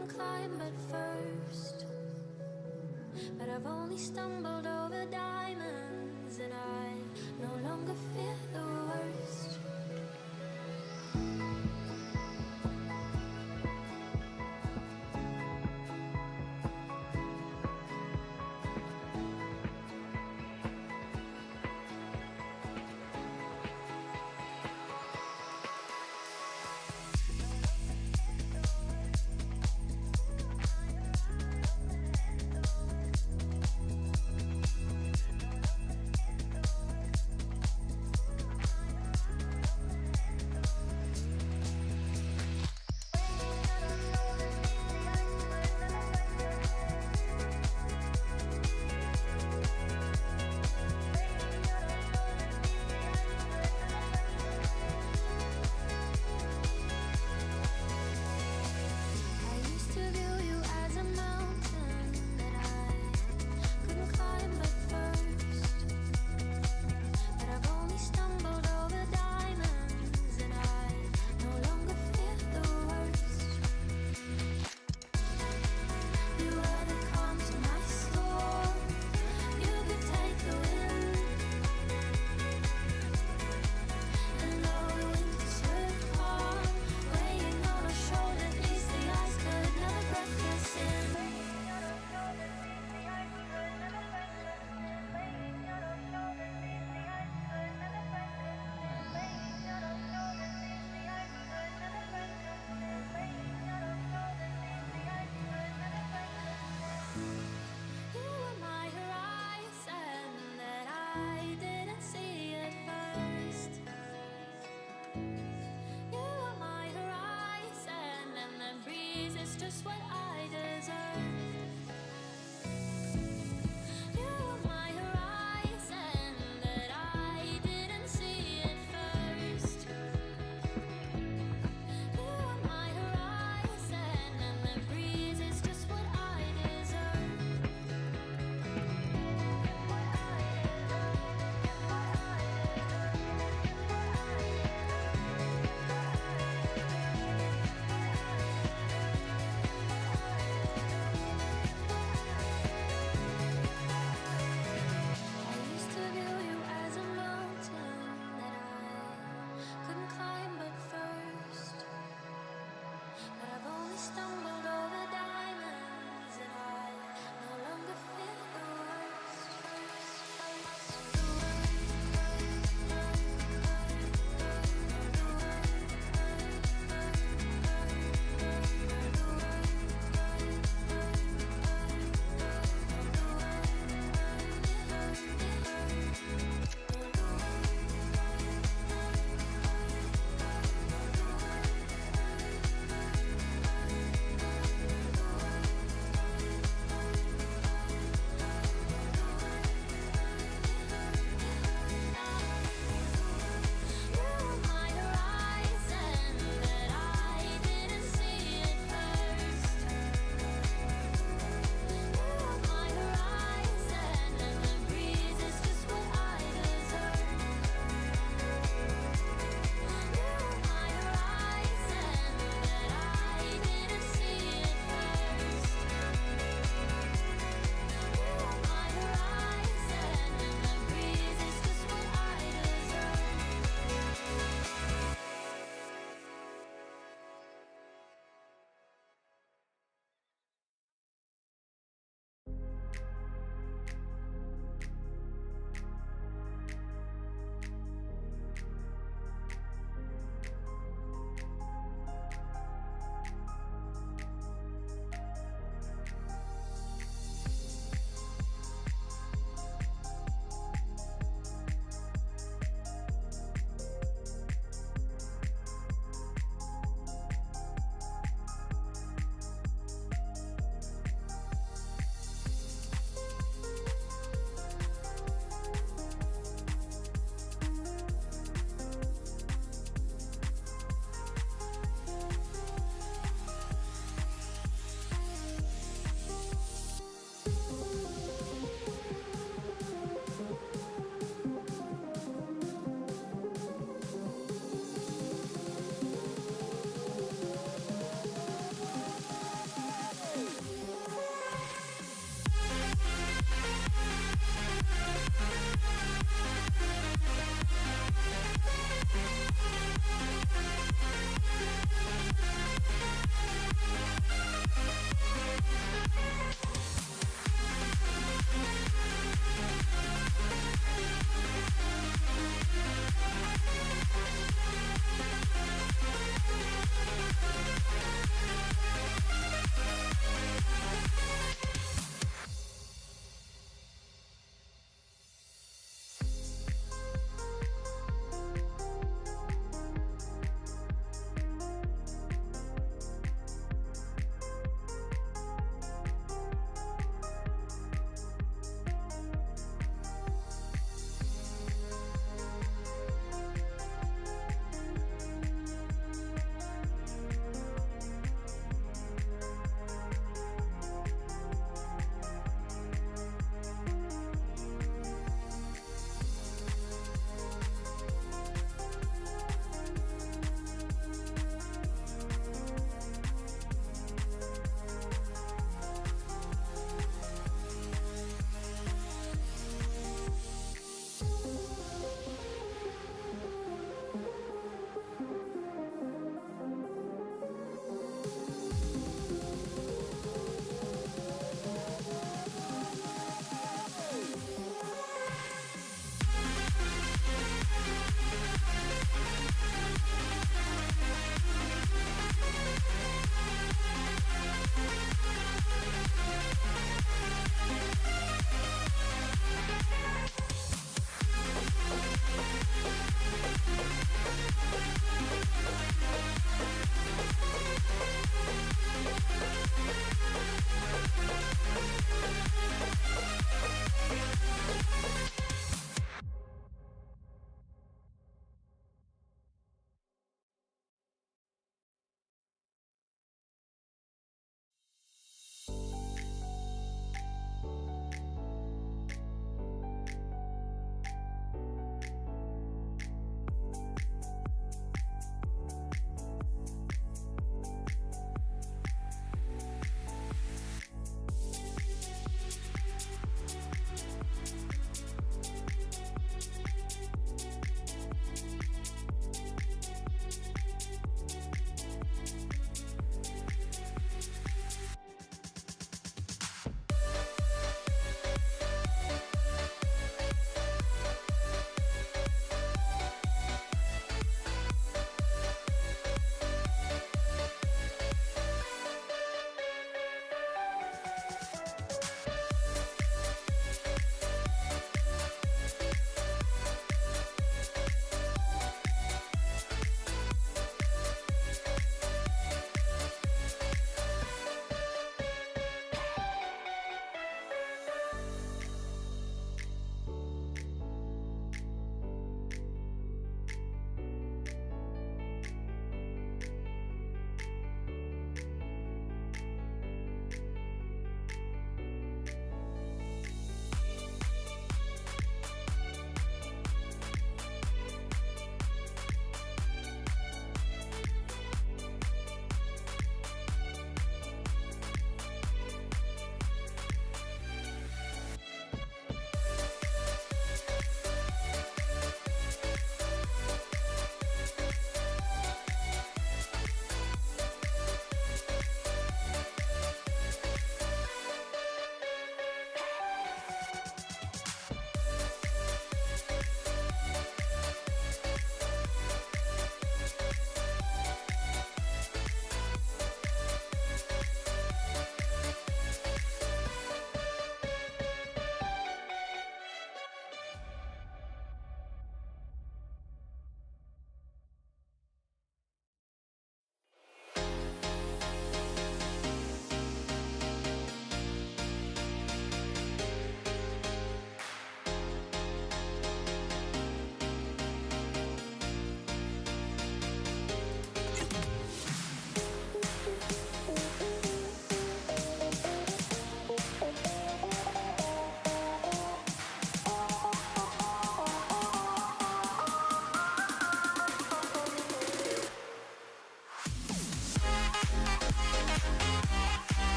couldn't climb at first, but I've only stumbled over diamonds, and I no longer fear the worst.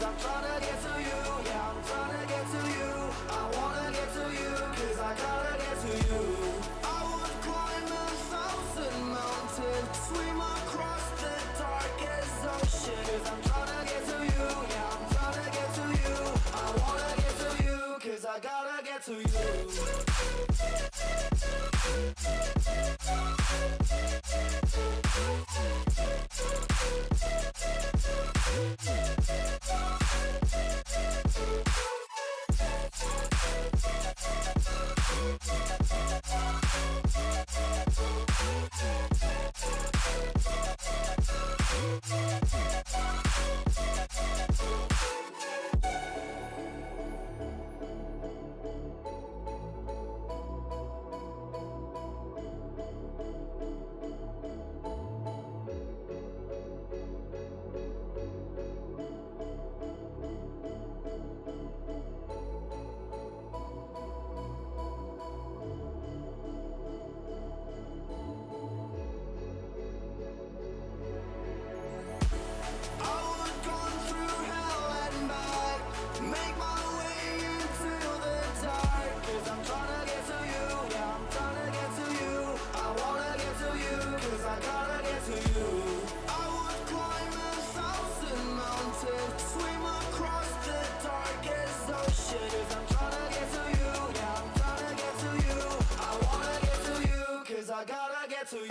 I'm trying to get to you. Yeah, I'm trying to get to you. I wanna get to you, cause I gotta get to you. I would climb 1,000 mountains, swim across the darkest ocean, cause I'm trying to get to you. Yeah, I'm trying to get to you. I wanna get to you, cause I gotta get to you. I gotta get to you.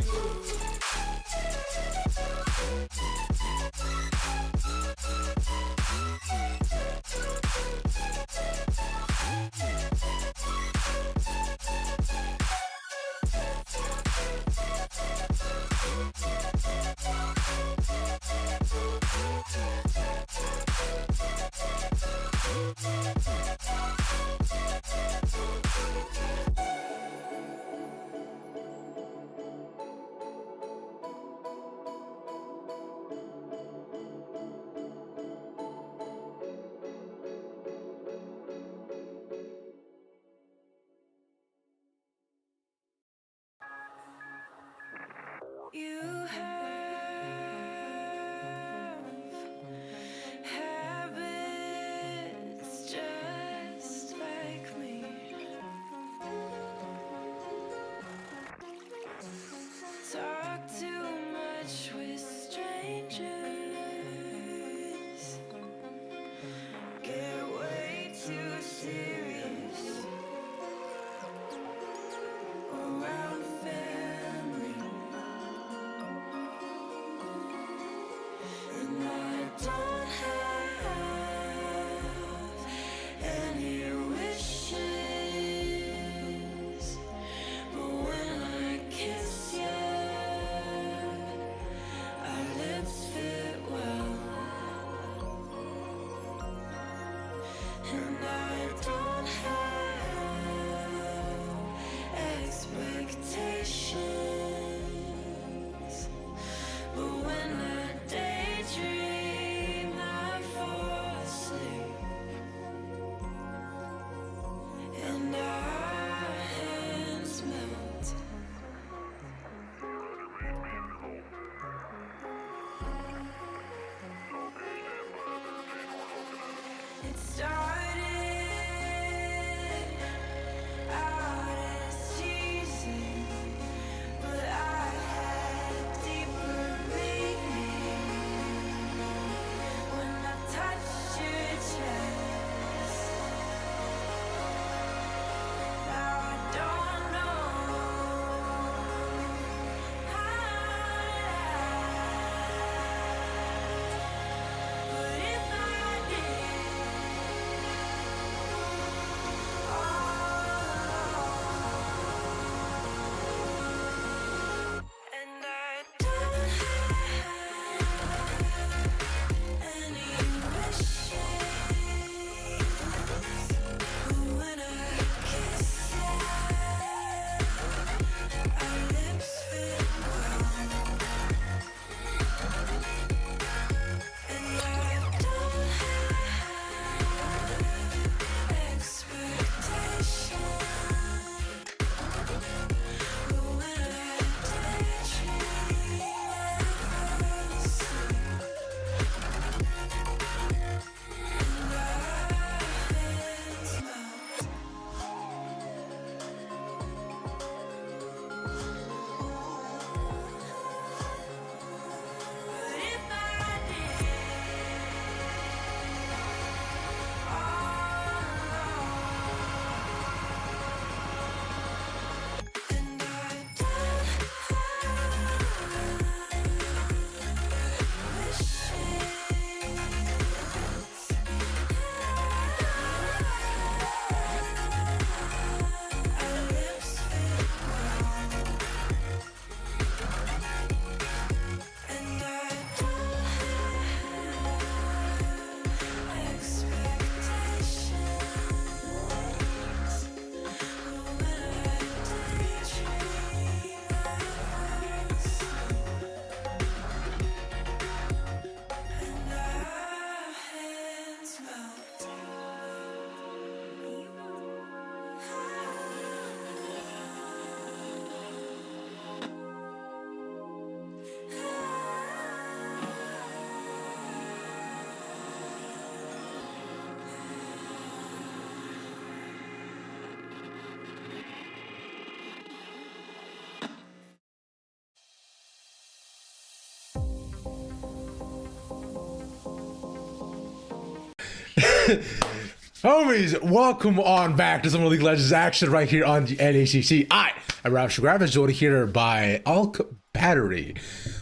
You have habits just like me. Talk too much with strangers. Get way too serious around family. And I don't have any wishes, but when I kiss you, our lips fit well. And I don't have expectations, but when I daydream, I fall asleep, and our hands melt. It started out as teasing, but I had deeper meaning when I touched your chest. Now I don't know how to lie, but if I did, Homies, welcome on back to some of League of Legends action right here on the NECC. I'm Ralph Shagrav, joined here by Alk Battery.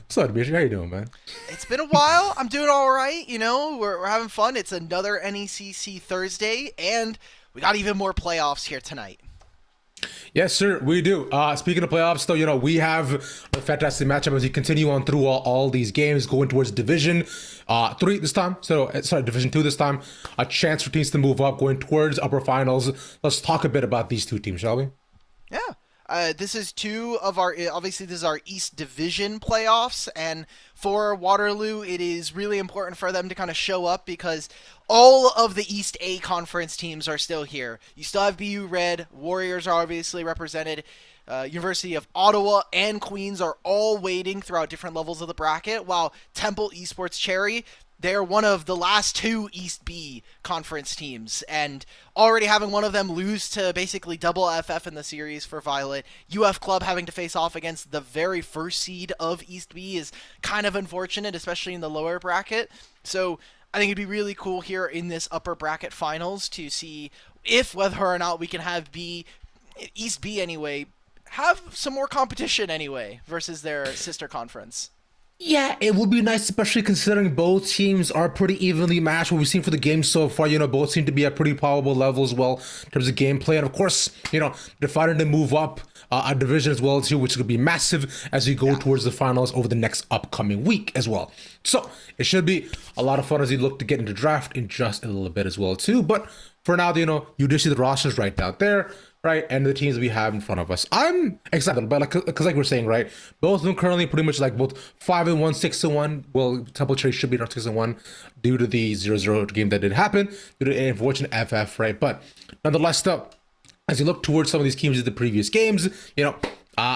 What's up, Dimitri? How you doing, man? It's been a while. I'm doing all right. You know, we're having fun. It's another NECC Thursday, and we got even more playoffs here tonight. Yes, sir, we do. Speaking of playoffs, though, you know, we have a fantastic matchup as we continue on through all these games, going towards Division 3 this time. Division 2 this time. A chance for teams to move up, going towards upper finals. Let's talk a bit about these two teams, shall we? Yeah. This is two of our, obviously this is our East Division playoffs, and for Waterloo, it is really important for them to kind of show up because all of the East A conference teams are still here. You still have BU Red, Warriors are obviously represented, University of Ottawa and Queens are all waiting throughout different levels of the bracket, while Temple Esports Cherry, they're one of the last two East B conference teams, and already having one of them lose to basically double FF in the series for Violet, UF Club having to face off against the very first seed of East B is kind of unfortunate, especially in the lower bracket. So I think it'd be really cool here in this upper bracket finals to see if whether or not we can have East B anyway, have some more competition anyway versus their sister conference. Yeah, it would be nice, especially considering both teams are pretty evenly matched. What we've seen for the game so far, you know, both seem to be at pretty probable level as well in terms of gameplay. And of course, you know, they're fighting to move up a division as well too, which could be massive as we go towards the finals over the next upcoming week as well. So it should be a lot of fun as you look to get into draft in just a little bit as well too. But for now, you know, you do see the rosters right out there. Right, and the teams we have in front of us. I'm excited, but because like we're saying, right, both of them currently pretty much like both 5-1, 6-1. Well, Temple Cherry should be around 6-1 due to the 0-0 game that did happen, due to an unfortunate FF, right? But nonetheless, though, as you look towards some of these teams in the previous games, you know,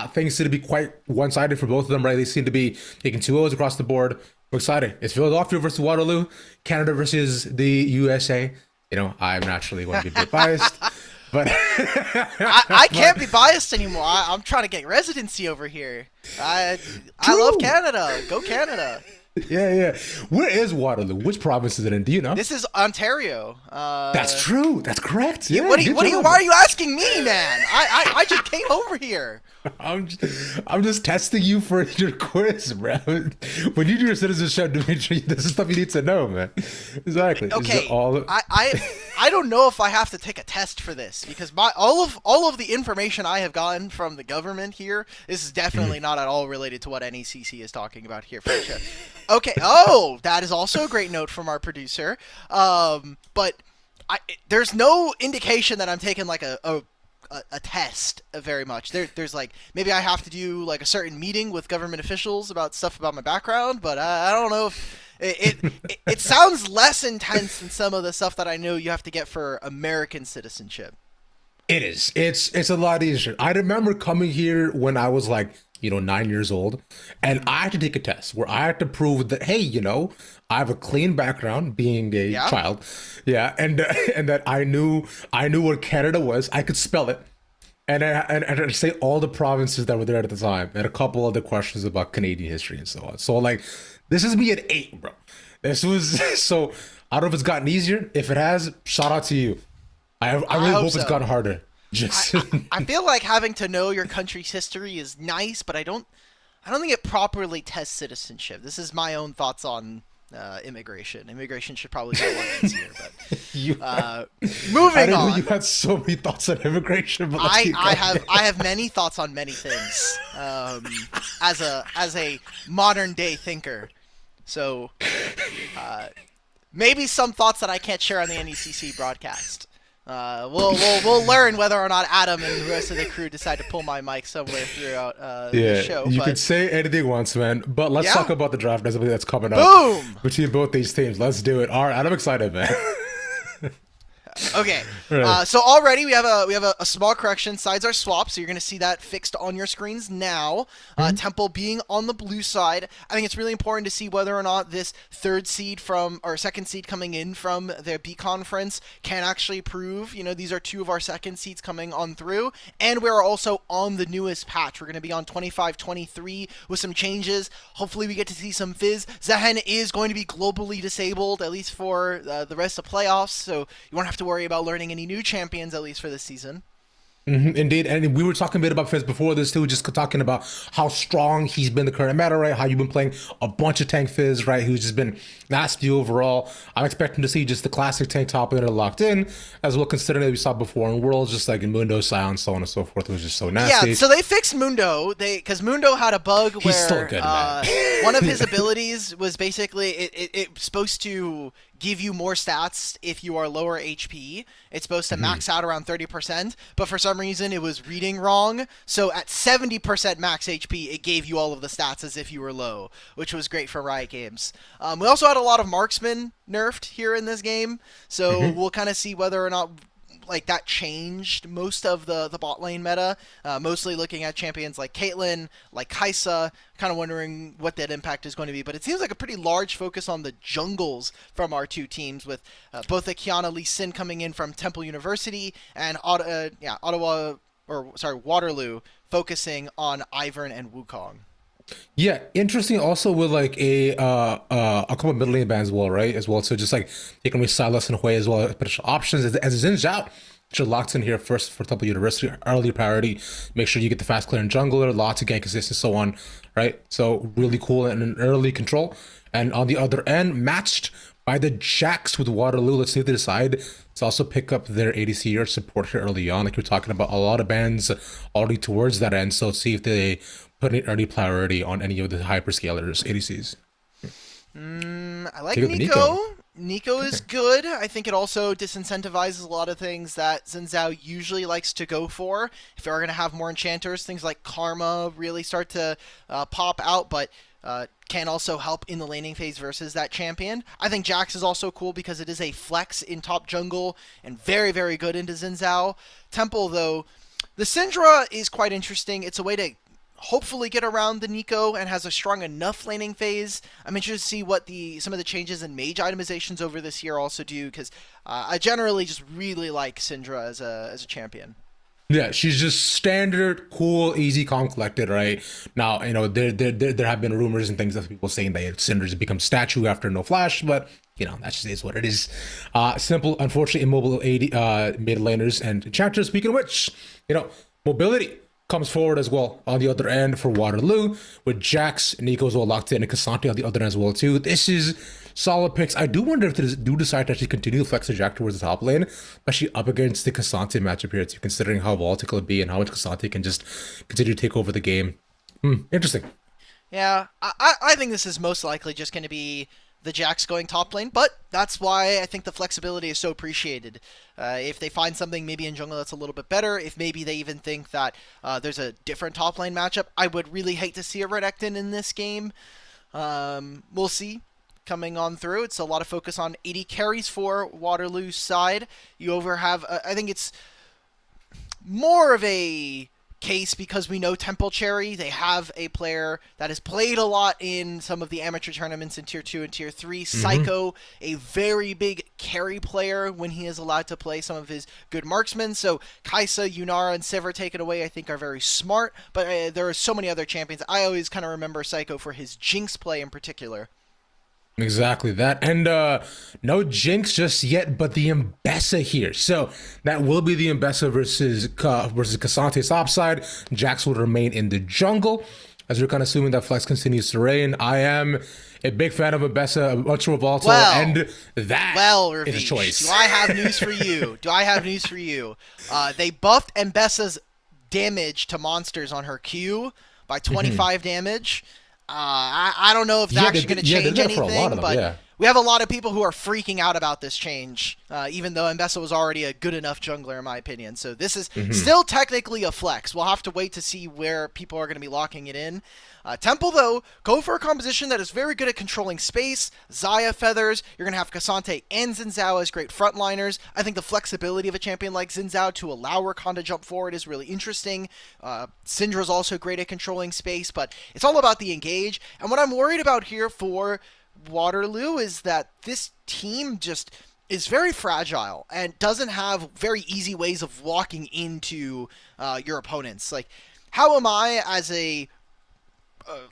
things seem to be quite one-sided for both of them, right? They seem to be taking 2-0s across the board. I'm excited. It's Philadelphia versus Waterloo, Canada versus the USA. You know, I'm naturally going to be a bit biased. But I can't be biased anymore. I'm trying to get residency over here. I love Canada. Go Canada. Yeah. Where is Waterloo? Which province is it in? Do you know? This is Ontario. That's true. That's correct. Yeah. Why are you asking me, man? I just came over here. I'm just testing you for your quiz, bro. When you do your citizenship, Dimitri, this is stuff you need to know, man. Exactly. Okay. I don't know if I have to take a test for this because all of the information I have gotten from the government here, this is definitely not at all related to what NECC is talking about here for sure. Okay. Oh, that is also a great note from our producer. But there's no indication that I'm taking like a test very much. There's like maybe I have to do like a certain meeting with government officials about stuff about my background, but I don't know if it sounds less intense than some of the stuff that I know you have to get for American citizenship. It is. It's a lot easier. I remember coming here when I was like, you know, 9 years old, and I had to take a test where I had to prove that, hey, you know, I have a clean background being a child. Yeah. And that I knew what Canada was. I could spell it. And I say all the provinces that were there at the time and a couple other questions about Canadian history and so on. So like, this is me at 8, bro. This was, so I don't know if it's gotten easier. If it has, shout out to you. I really hope it's gotten harder. I feel like having to know your country's history is nice, but I don't think it properly tests citizenship. This is my own thoughts on immigration. Immigration should probably be a lot easier. But moving on. You had so many thoughts on immigration. But I have many thoughts on many things. As a modern day thinker, so maybe some thoughts that I can't share on the NECC broadcast. We'll learn whether or not Adam and the rest of the crew decide to pull my mic somewhere throughout the show. You can say anything once, man. But let's talk about the draft that's coming up. Boom! Between both these teams. Let's do it. All right, I'm excited, man. Okay. Right. So already we have a small correction. Sides are swapped, so you're going to see that fixed on your screens now. Temple being on the blue side. I think it's really important to see whether or not this third seed from or second seed coming in from the B conference can actually prove. These are two of our second seeds coming on through, and we're also on the newest patch. We're going to be on 25-23 with some changes. Hopefully, we get to see some fizz. Zehen is going to be globally disabled at least for the rest of playoffs, so you won't have to worry about learning any new champions, at least for this season. Indeed, and we were talking a bit about Fizz before this too, just talking about how strong he's been the current meta, right? How you've been playing a bunch of tank Fizz, right? Who's just been nasty overall. I'm expecting to see just the classic tank top laner locked in, as well considering that we saw before in Worlds, just like in Mundo, Sion, so on and so forth. It was just so nasty. Yeah, so they fixed Mundo. Because Mundo had a bug where still good, man. one of his abilities was basically it's supposed to give you more stats if you are lower HP. It's supposed to max out around 30%, but for some reason it was reading wrong. So at 70% max HP, it gave you all of the stats as if you were low, which was great for Riot Games. We also had a lot of marksmen nerfed here in this game, so we'll kind of see whether or not that changed most of the bot lane meta, mostly looking at champions like Caitlyn, like Kai'Sa, kind of wondering what that impact is going to be. But it seems like a pretty large focus on the jungles from our two teams, with both the Kiana Lee Sin coming in from Temple University and Waterloo focusing on Ivern and Wukong. Yeah, interesting. Also with a couple of middle lane bans as well. So just taking away Silas and Hui as well, potential options as it Xin Zhao. You're locked in here first for Temple University, early priority. Make sure you get the fast clear and jungler, lots of gank assist and so on, right? So really cool and an early control. And on the other end, matched by the Jacks with Waterloo. Let's see if they decide to also pick up their ADC or support here early on. Like we're talking about a lot of bans already towards that end. So let's see if they put an early priority on any of the hyperscalers ADCs. I like Nico. Nico is good. I think it also disincentivizes a lot of things that Xin Zhao usually likes to go for. If they are going to have more enchanters, things like Karma really start to pop out, but can also help in the laning phase versus that champion. I think Jax is also cool because it is a flex in top jungle and very, very good into Xin Zhao. Temple, though, the Syndra is quite interesting. It's a way to hopefully get around the Nico and has a strong enough laning phase. I'm interested to see what some of the changes in mage itemizations over this year also do, because I generally just really like Syndra as a champion. Yeah, she's just standard, cool, easy, calm, collected, right? Now, there have been rumors and things of people saying that Syndra's become statue after no flash, but that just is what it is. Simple, unfortunately, immobile mid laners and enchanters. Speaking of which, mobility comes forward as well on the other end for Waterloo, with Jax, Nico as well locked in, and Cassante on the other end as well too. This is solid picks. I do wonder if they do decide to actually continue to flex the Jack towards the top lane, especially up against the Cassante matchup here too, considering how volatile it'll be and how much Cassante can just continue to take over the game. Interesting. Yeah, I think this is most likely just going to be the Jax going top lane, but that's why I think the flexibility is so appreciated. If they find something maybe in jungle that's a little bit better, if maybe they even think that there's a different top lane matchup, I would really hate to see a Renekton in this game. We'll see. Coming on through, it's a lot of focus on 80 carries for Waterloo's side. You have, I think it's more of a case because we know Temple Cherry, they have a player that has played a lot in some of the amateur tournaments in Tier 2 and Tier 3. Psycho, a very big carry player when he is allowed to play some of his good marksmen. So Kai'Sa, Yunara, and Sivir taken away, I think are very smart, but there are so many other champions. I always kind of remember Psycho for his Jinx play in particular. Exactly that. And no Jinx just yet, but the Mbessa here. So that will be the Mbessa versus Cassante's topside. Jax will remain in the jungle, as we're kind of assuming that Flex continues to reign. I am a big fan of Mbessa, ultra volatile, and that is a choice. Do I have news for you? They buffed Mbessa's damage to monsters on her Q by 25 damage. I don't know if that's actually going to change anything, but we have a lot of people who are freaking out about this change, even though Mbessa was already a good enough jungler in my opinion. So this is still technically a flex. We'll have to wait to see where people are going to be locking it in. Temple, though, go for a composition that is very good at controlling space. Xayah feathers. You're going to have Cassante and Xin Zhao as great frontliners. I think the flexibility of a champion like Xin Zhao to allow Rakan to jump forward is really interesting. Syndra's also great at controlling space, but it's all about the engage. And what I'm worried about here for Waterloo is that this team just is very fragile and doesn't have very easy ways of walking into your opponents. Like, how am I as a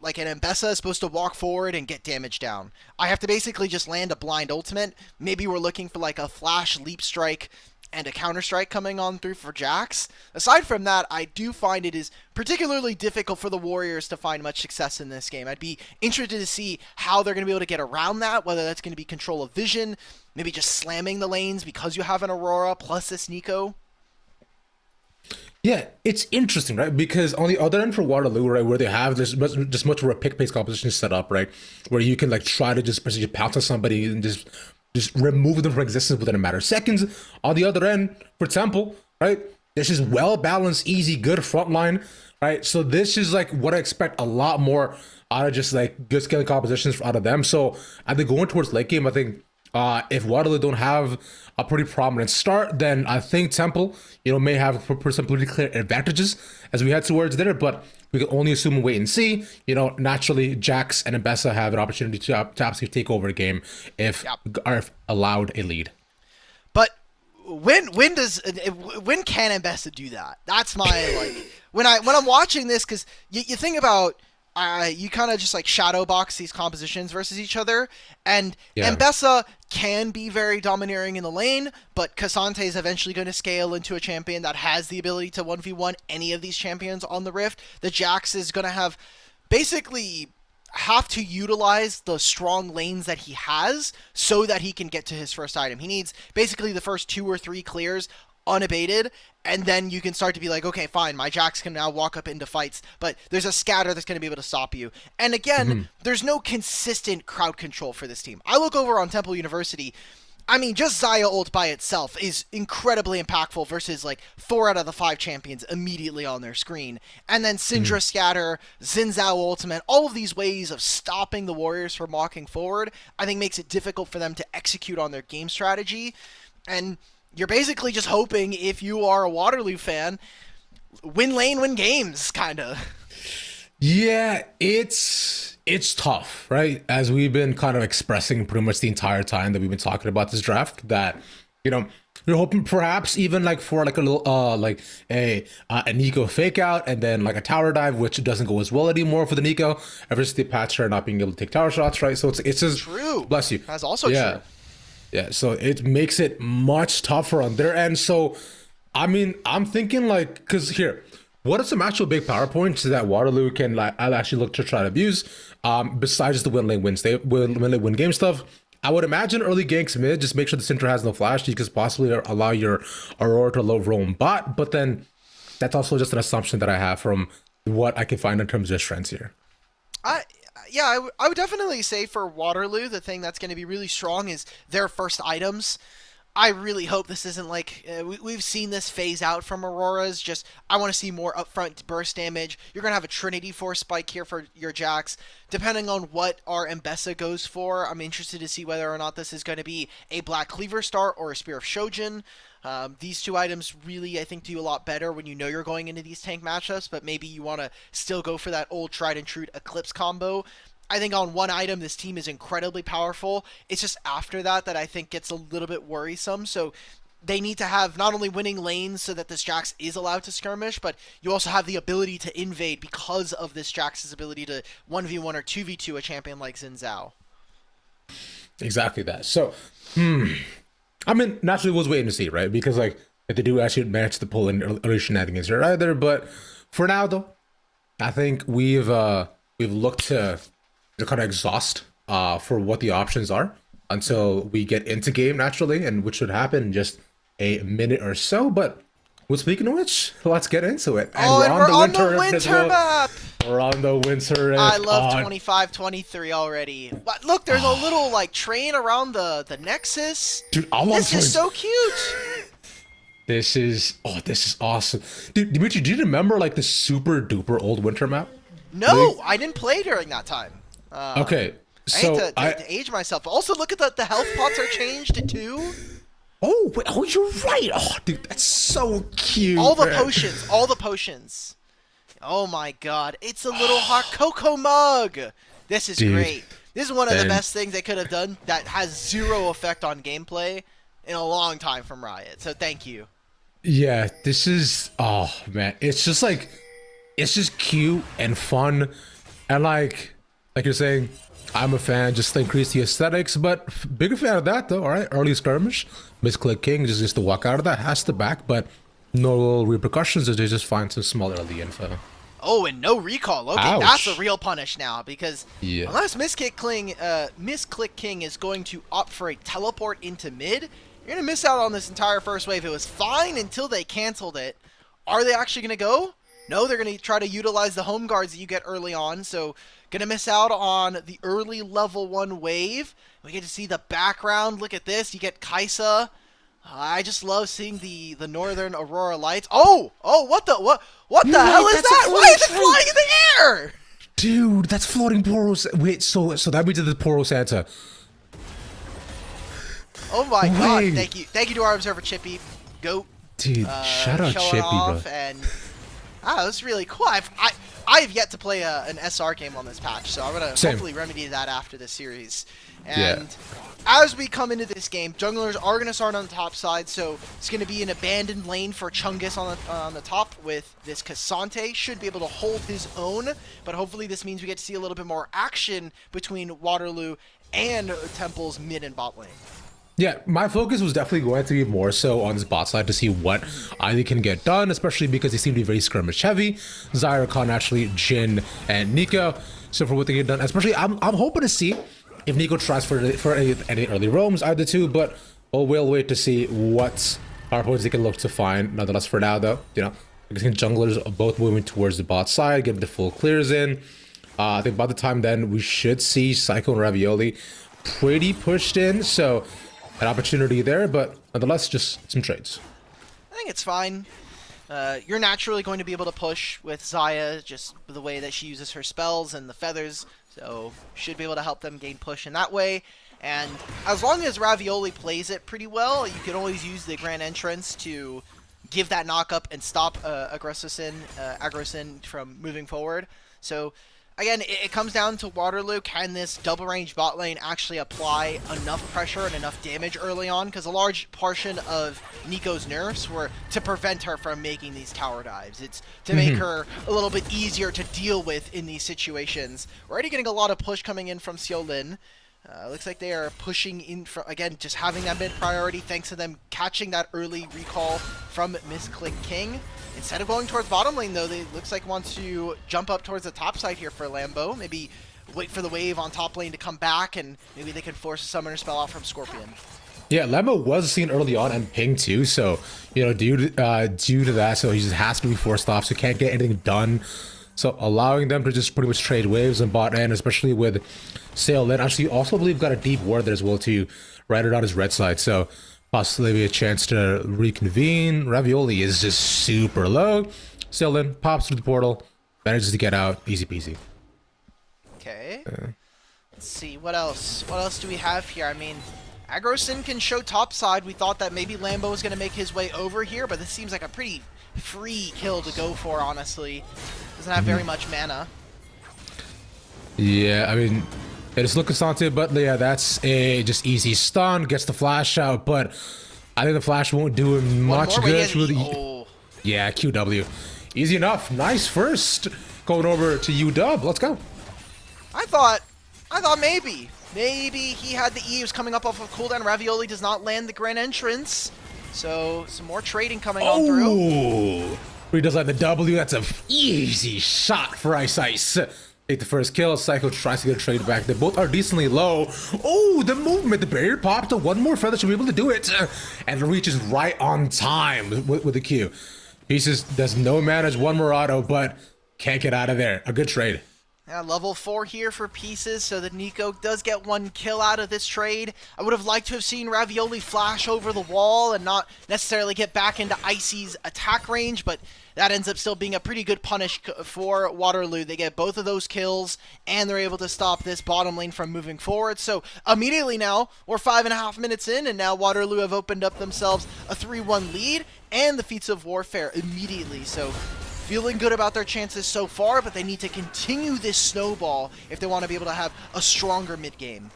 like an Mbessa is supposed to walk forward and get damage down? I have to basically just land a blind ultimate. Maybe we're looking for like a flash leap strike and a counter strike coming on through for Jax. Aside from that, I do find it is particularly difficult for the Warriors to find much success in this game. I'd be interested to see how they're going to be able to get around that, whether that's going to be control of vision, maybe just slamming the lanes because you have an Aurora plus this Nico. Yeah, it's interesting, right? Because on the other end for Waterloo, right, where they have this much more a pick-based composition set up, right, where you can like try to just basically pounce on somebody and just remove them from existence within a matter of seconds. On the other end, for Temple, right, this is well-balanced, easy, good front line, right? So this is like what I expect a lot more out of just like good scaling compositions out of them. So I think going towards late game, I think if Waterloo don't have a pretty prominent start, then I think Temple, may have some pretty clear advantages as we head towards there. But we can only assume and wait and see. Naturally, Jax and Mbessa have an opportunity to absolutely take over the game if are allowed a lead. But when can Mbessa do that? That's my when I'm watching this, because you think about. You kind of just like shadow box these compositions versus each other, and Mbessa can be very domineering in the lane, but Cassante is eventually going to scale into a champion that has the ability to 1v1 any of these champions on the Rift. The Jax is going to have to utilize the strong lanes that he has so that he can get to his first item. He needs basically the first 2 or 3 clears unabated, and then you can start to be like, okay, fine, my Jax can now walk up into fights, but there's a scatter that's going to be able to stop you. And again, there's no consistent crowd control for this team. I look over on Temple University. I mean, just Xayah ult by itself is incredibly impactful versus like 4 out of the 5 champions immediately on their screen. And then Syndra scatter, Xin Zhao ultimate, all of these ways of stopping the Warriors from walking forward, I think makes it difficult for them to execute on their game strategy. And you're basically just hoping, if you are a Waterloo fan, win lane, win games, kind of. Yeah, it's tough, right? As we've been kind of expressing pretty much the entire time that we've been talking about this draft, that we're hoping perhaps even like for like a little a Nico fake out and then like a tower dive, which doesn't go as well anymore for the Nico ever since the patch her not being able to take tower shots, right? So it's just true. Bless you. That's also true. Yeah, so it makes it much tougher on their end. So, I mean, I'm thinking like, because here, what are some actual big power points that Waterloo can I'll actually look to try to abuse, besides the win lane win game stuff? I would imagine early ganks mid, just make sure the Syndra has no flash. You could possibly allow your Aurora to low roam bot, but then that's also just an assumption that I have from what I can find in terms of trends here. I would definitely say for Waterloo, the thing that's going to be really strong is their first items. I really hope this isn't like, we've seen this phase out from Auroras, just I want to see more upfront burst damage. You're going to have a Trinity Force spike here for your Jax. Depending on what our Mbessa goes for, I'm interested to see whether or not this is going to be a Black Cleaver Star or a Spear of Shojin. These 2 items really, I think, do a lot better when you know you're going into these tank matchups, but maybe you want to still go for that old tried and true Eclipse combo. I think on one item, this team is incredibly powerful. It's just after that I think gets a little bit worrisome. So they need to have not only winning lanes so that this Jax is allowed to skirmish, but you also have the ability to invade because of this Jax's ability to 1v1 or 2v2 a champion like Xin Zhao. Exactly that. So, I mean, naturally, we'll wait and see, right? Because like if they do actually manage to pull in early shenanigans here either, but for now though, I think we've looked to kind of exhaust for what the options are until we get into game naturally, and which should happen in just a minute or so. But well, speaking of which, let's get into it. And we're on the winter map. Rondo Winter. I love 25-23 already. But look, there's a little like train around the Nexus. Dude, I love This is so cute. This is awesome. Dude, Dimitri, do you remember like the super duper old winter map? No, I didn't play during that time. Okay, so I hate to age myself. But also, look at the health pots are changed to 2. Oh, wait, oh, you're right. Oh, dude, that's so cute. All the man. potions, all the potions. Oh my god, it's a little hot cocoa mug. This is great. This is one of the best things they could have done that has 0 effect on gameplay in a long time from Riot. So thank you. Yeah, this is, oh man, it's just like, it's just cute and fun, and like you're saying, I'm a fan, just to increase the aesthetics, but bigger fan of that though. All right, early skirmish, Misclick King just to walk out of that, has to back, but no repercussions. They just find some small early info. Oh, and no recall. Okay, Ouch. that's a real punish now, because Yeah. unless Misclick King is going to opt for a teleport into mid, you're going to miss out on this entire first wave. It was fine until they canceled it. Are they actually going to go? No, they're going to try to utilize the home guards that you get early on, so going to miss out on the early level 1 wave. We get to see the background. Look at this. You get Kaisa. I just love seeing the Northern Aurora Lights. Oh, what the hell is that? Why is it flying in the air? Dude, that's floating Poro. Wait, so that means it's the Poro Santa. Oh my god! Wait. Thank you to our observer Chippy. Goat. Dude, shout out showing Chippy, off, bro. And that's really cool. I've yet to play an SR game on this patch, so I'm gonna hopefully remedy that after this series. And as we come into this game, junglers are gonna start on the top side, so it's gonna be an abandoned lane for Chungus on the top with this Cassante. Should be able to hold his own, but hopefully this means we get to see a little bit more action between Waterloo and Temple's mid and bot lane. Yeah, my focus was definitely going to be more so on this bot side to see what either can get done, especially because they seem to be very skirmish heavy. Zyra, Khan, actually, Jin, and Nico. So for what they get done, especially, I'm hoping to see if Nico tries for any early roams, either two, but we'll wait to see what our opponents they can look to find. Nonetheless, for now, though, you know, I think junglers are both moving towards the bot side, getting the full clears in. I think by the time then, we should see Psycho and Ravioli pretty pushed in, so an opportunity there, but nonetheless, just some trades. I think it's fine. You're naturally going to be able to push with Xayah, just the way that she uses her spells and the feathers, so should be able to help them gain push in that way. And as long as Ravioli plays it pretty well, you can always use the Grand Entrance to give that knock up and stop Agrosin from moving forward. So again, it comes down to Waterloo. Can this double range bot lane actually apply enough pressure and enough damage early on? Because a large portion of Nico's nerfs were to prevent her from making these tower dives. It's to make her a little bit easier to deal with in these situations. We're already getting a lot of push coming in from Xiaolin. Looks like they are pushing in, again, just having that mid priority thanks to them catching that early recall from Misclick King. Instead of going towards bottom lane, though, they looks like want to jump up towards the top side here for Lambo. Maybe wait for the wave on top lane to come back, and maybe they can force a summoner spell out from Scorpion. Yeah, Lambo was seen early on and ping too, so you know, due to that, so he just has to be forced off, so can't get anything done. So allowing them to just pretty much trade waves and bot end, especially with Sail Lin. Actually, also believe got a deep ward there as well too, right around his red side. So possibly a chance to reconvene. Ravioli is just super low. Sail Lin pops through the portal, manages to get out, easy peasy. Okay. Let's see, what else? What else do we have here? I mean, Agrosin can show top side. We thought that maybe Lambo was going to make his way over here, but this seems like a pretty free kill to go for, honestly. Doesn't have very much mana. Yeah, I mean, it is look Cassante, but yeah, that's a just easy stun, gets the flash out, but I think the flash won't do him much good. Yeah, QW. Easy enough. Nice first. Going over to UW. Let's go. I thought maybe he had the E, was coming up off of cooldown. Ravioli does not land the Grand Entrance. So some more trading coming on through. He does like the W. That's an easy shot for Ice Ice. Take the first kill. Psycho tries to get a trade back. They both are decently low. Oh, the movement. The barrier popped. One more feather should be able to do it. And the reach is right on time with the Q. Pieces does no manage one more auto, but Can't get out of there. A good trade. Yeah, level 4 here for pieces, so that NECC does get 1 kill out of this trade. I would have liked to have seen Ravioli flash over the wall and not necessarily get back into Icy's attack range, but that ends up still being a pretty good punish for Waterloo. They get both of those kills, and they're able to stop this bottom lane from moving forward. So immediately now, we're 5.5 minutes in, and now Waterloo have opened up themselves a 3-1 lead, and the Feats of Warfare immediately. So feeling good about their chances so far, but they need to continue this snowball if they want to be able to have a stronger mid game.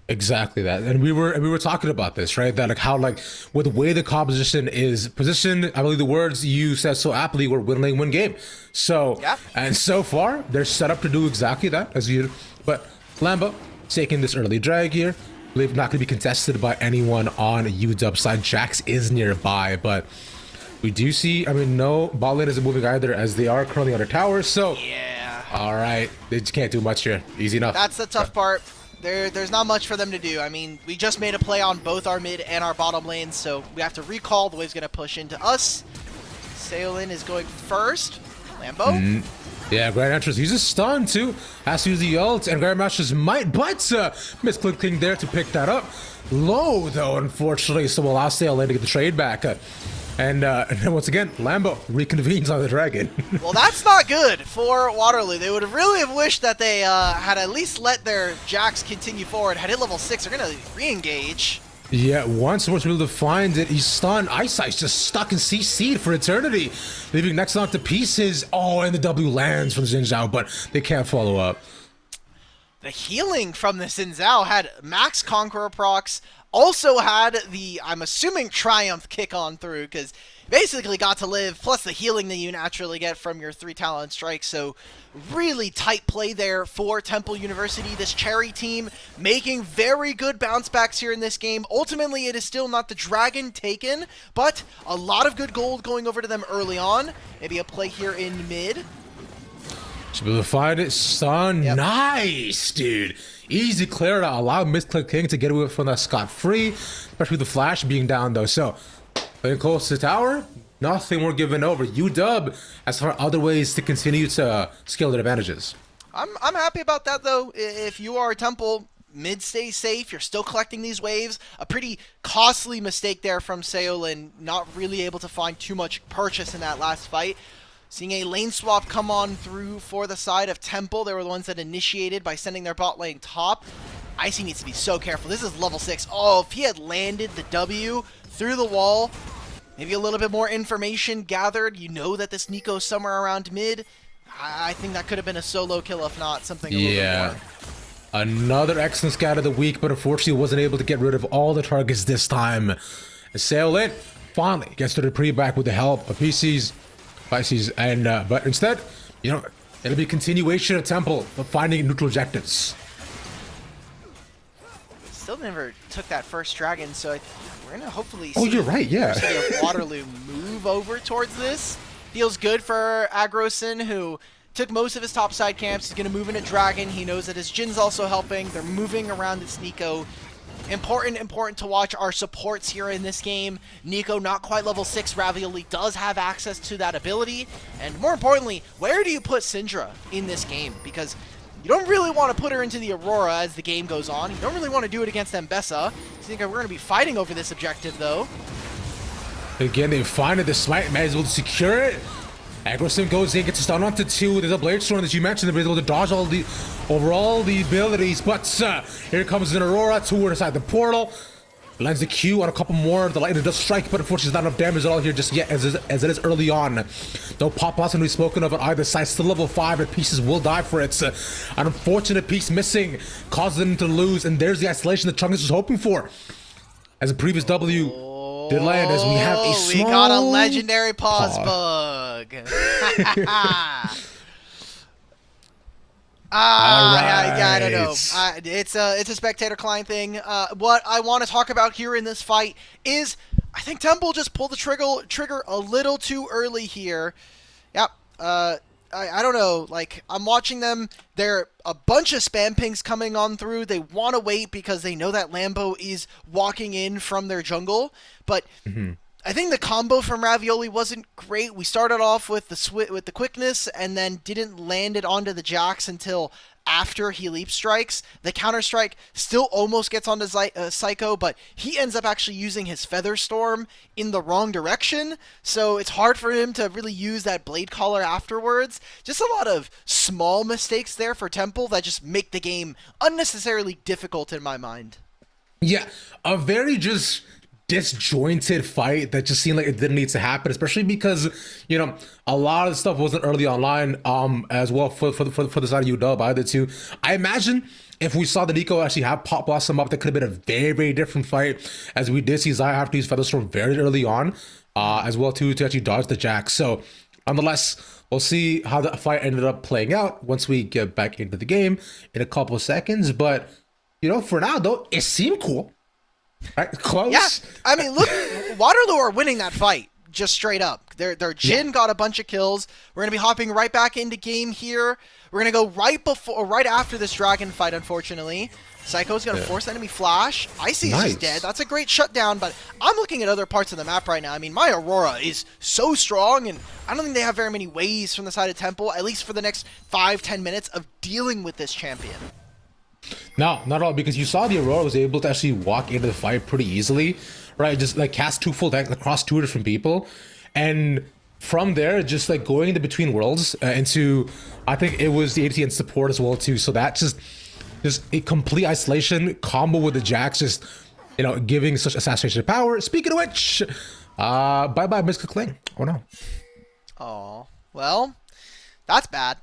Exactly that, and we were talking about this, right? That like how like with the way the composition is positioned, I believe the words you said so aptly were win game. So yeah. And so far they're set up to do exactly that as you. But Lambo taking this early drag here, I believe not going to be contested by anyone on UW side. Jax is nearby, but we do see. I mean, no bot lane isn't moving either, as they are currently under tower. So yeah. All right, they just can't do much here. Easy enough. That's the tough part. There's not much for them to do. I mean, we just made a play on both our mid and our bottom lanes, so we have to recall. The wave's going to push into us. Saolin is going first. Lambo. Yeah, Grand Entrance uses stun too. Has to use the ult, and Grandmasters might, but misclicking there to pick that up. Low though, unfortunately, so we'll allow Saolin to get the trade back. And then once again, Lambo reconvenes on the dragon. Well, that's not good for Waterloo. They would have really have wished that they had at least let their Jax continue forward. Had hit level 6, they're going to re-engage. Yeah, once we're able to find it, he's stunned. Ice's just stuck in CC'd for eternity, leaving next knock to pieces. Oh, and the W lands from Xin Zhao, but they can't follow up. The healing from the Xin Zhao had max Conqueror procs. Also had the, I'm assuming, Triumph kick on through, because basically got to live, plus the healing that you naturally get from your 3 talent strikes. So really tight play there for Temple University. This Cherry team making very good bounce backs here in this game. Ultimately, it is still not the dragon taken, but a lot of good gold going over to them early on. Maybe a play here in mid. Should be able to find it, son. Yep. Nice, dude. Easy clear to allow Misclick King to get away from that scot-free, especially with the flash being down though. So, playing close to the tower, nothing more given over. UW has found other ways to continue to scale their advantages. I'm happy about that though. If you are Temple, mid stays safe. You're still collecting these waves. A pretty costly mistake there from Saolin, not really able to find too much purchase in that last fight. Seeing a lane swap come on through for the side of Temple. They were the ones that initiated by sending their bot lane top. Icy needs to be so careful. This is level 6. Oh, if he had landed the W through the wall, maybe a little bit more information gathered. You know that this Nico's somewhere around mid. I think that could have been a solo kill, if not something a little bit more. Another excellent scout of the week, but unfortunately wasn't able to get rid of all the targets this time. Saolin finally gets to the pre-back with the help of PCs. Pisces, and but instead, you know, it'll be a continuation of Temple of finding neutral objectives. Still never took that first dragon, so we're gonna hopefully see. Oh, you're right, yeah. University of Waterloo move over towards this. Feels good for Agrosin, who took most of his topside camps. He's gonna move into dragon. He knows that his Jin's also helping. They're moving around this Nico. Important to watch our supports here in this game. Nico not quite level 6. Ravioli does have access to that ability. And more importantly, where do you put Syndra in this game? Because you don't really want to put her into the Aurora as the game goes on. You don't really want to do it against Mbessa. I think we're going to be fighting over this objective though. Again, they find it. The Smite man is able to secure it. Agrosim goes in, gets a stun onto 2. There's a Blade Storm that you mentioned. They're able to dodge all the abilities. But here comes an Aurora towards side the portal. Lands the Q on a couple more. The lightning does strike, but unfortunately, there's not enough damage at all here just yet, as it is early on. No pop-outs can be spoken of on either side. Still level 5, and Pieces will die for it. An unfortunate piece missing causes them to lose, and there's the isolation that Chungus was hoping for. As a previous W did land, as we have a small... We got a legendary pause bug. I don't know. It's a spectator client thing. What I want to talk about here in this fight is I think Temple just pulled the trigger a little too early here. Yep. I don't know. Like, I'm watching them. There are a bunch of spam pings coming on through. They want to wait because they know that Lambo is walking in from their jungle. But I think the combo from Ravioli wasn't great. We started off with the quickness and then didn't land it onto the Jax until after he leap strikes. The counter strike still almost gets onto Psycho, but he ends up actually using his Feather Storm in the wrong direction, so it's hard for him to really use that Blade Caller afterwards. Just a lot of small mistakes there for Temple that just make the game unnecessarily difficult in my mind. Yeah, a very just disjointed fight that just seemed like it didn't need to happen, especially because a lot of the stuff wasn't early online as well for the side of UW either too. I imagine if we saw the NECC actually have Pop Blossom up, that could have been a very, very different fight, as we did see Zaya have to use Feather Storm very early on as well too, to actually dodge the Jack. So nonetheless, we'll see how the fight ended up playing out once we get back into the game in a couple of seconds. But for now though, it seemed cool. Right, close. Yeah, I mean, look, Waterloo are winning that fight just straight up. Their Jhin got a bunch of kills. We're gonna be hopping right back into game here. We're gonna go right after this dragon fight. Unfortunately, Psycho's gonna force enemy flash. Icy's just dead. That's a great shutdown. But I'm looking at other parts of the map right now. I mean, my Aurora is so strong, and I don't think they have very many ways from the side of Temple, at least for the next 5-10 minutes, of dealing with this champion. No, not at all, because you saw the Aurora was able to actually walk into the fight pretty easily, right? Just like cast 2 full decks across 2 different people, and from there, just like going into between worlds into, I think it was the ATN support as well too. So that just a complete isolation combo with the Jax, just giving such assassination power. Speaking of which, bye bye Mr. Kling. Oh no. Oh well, that's bad.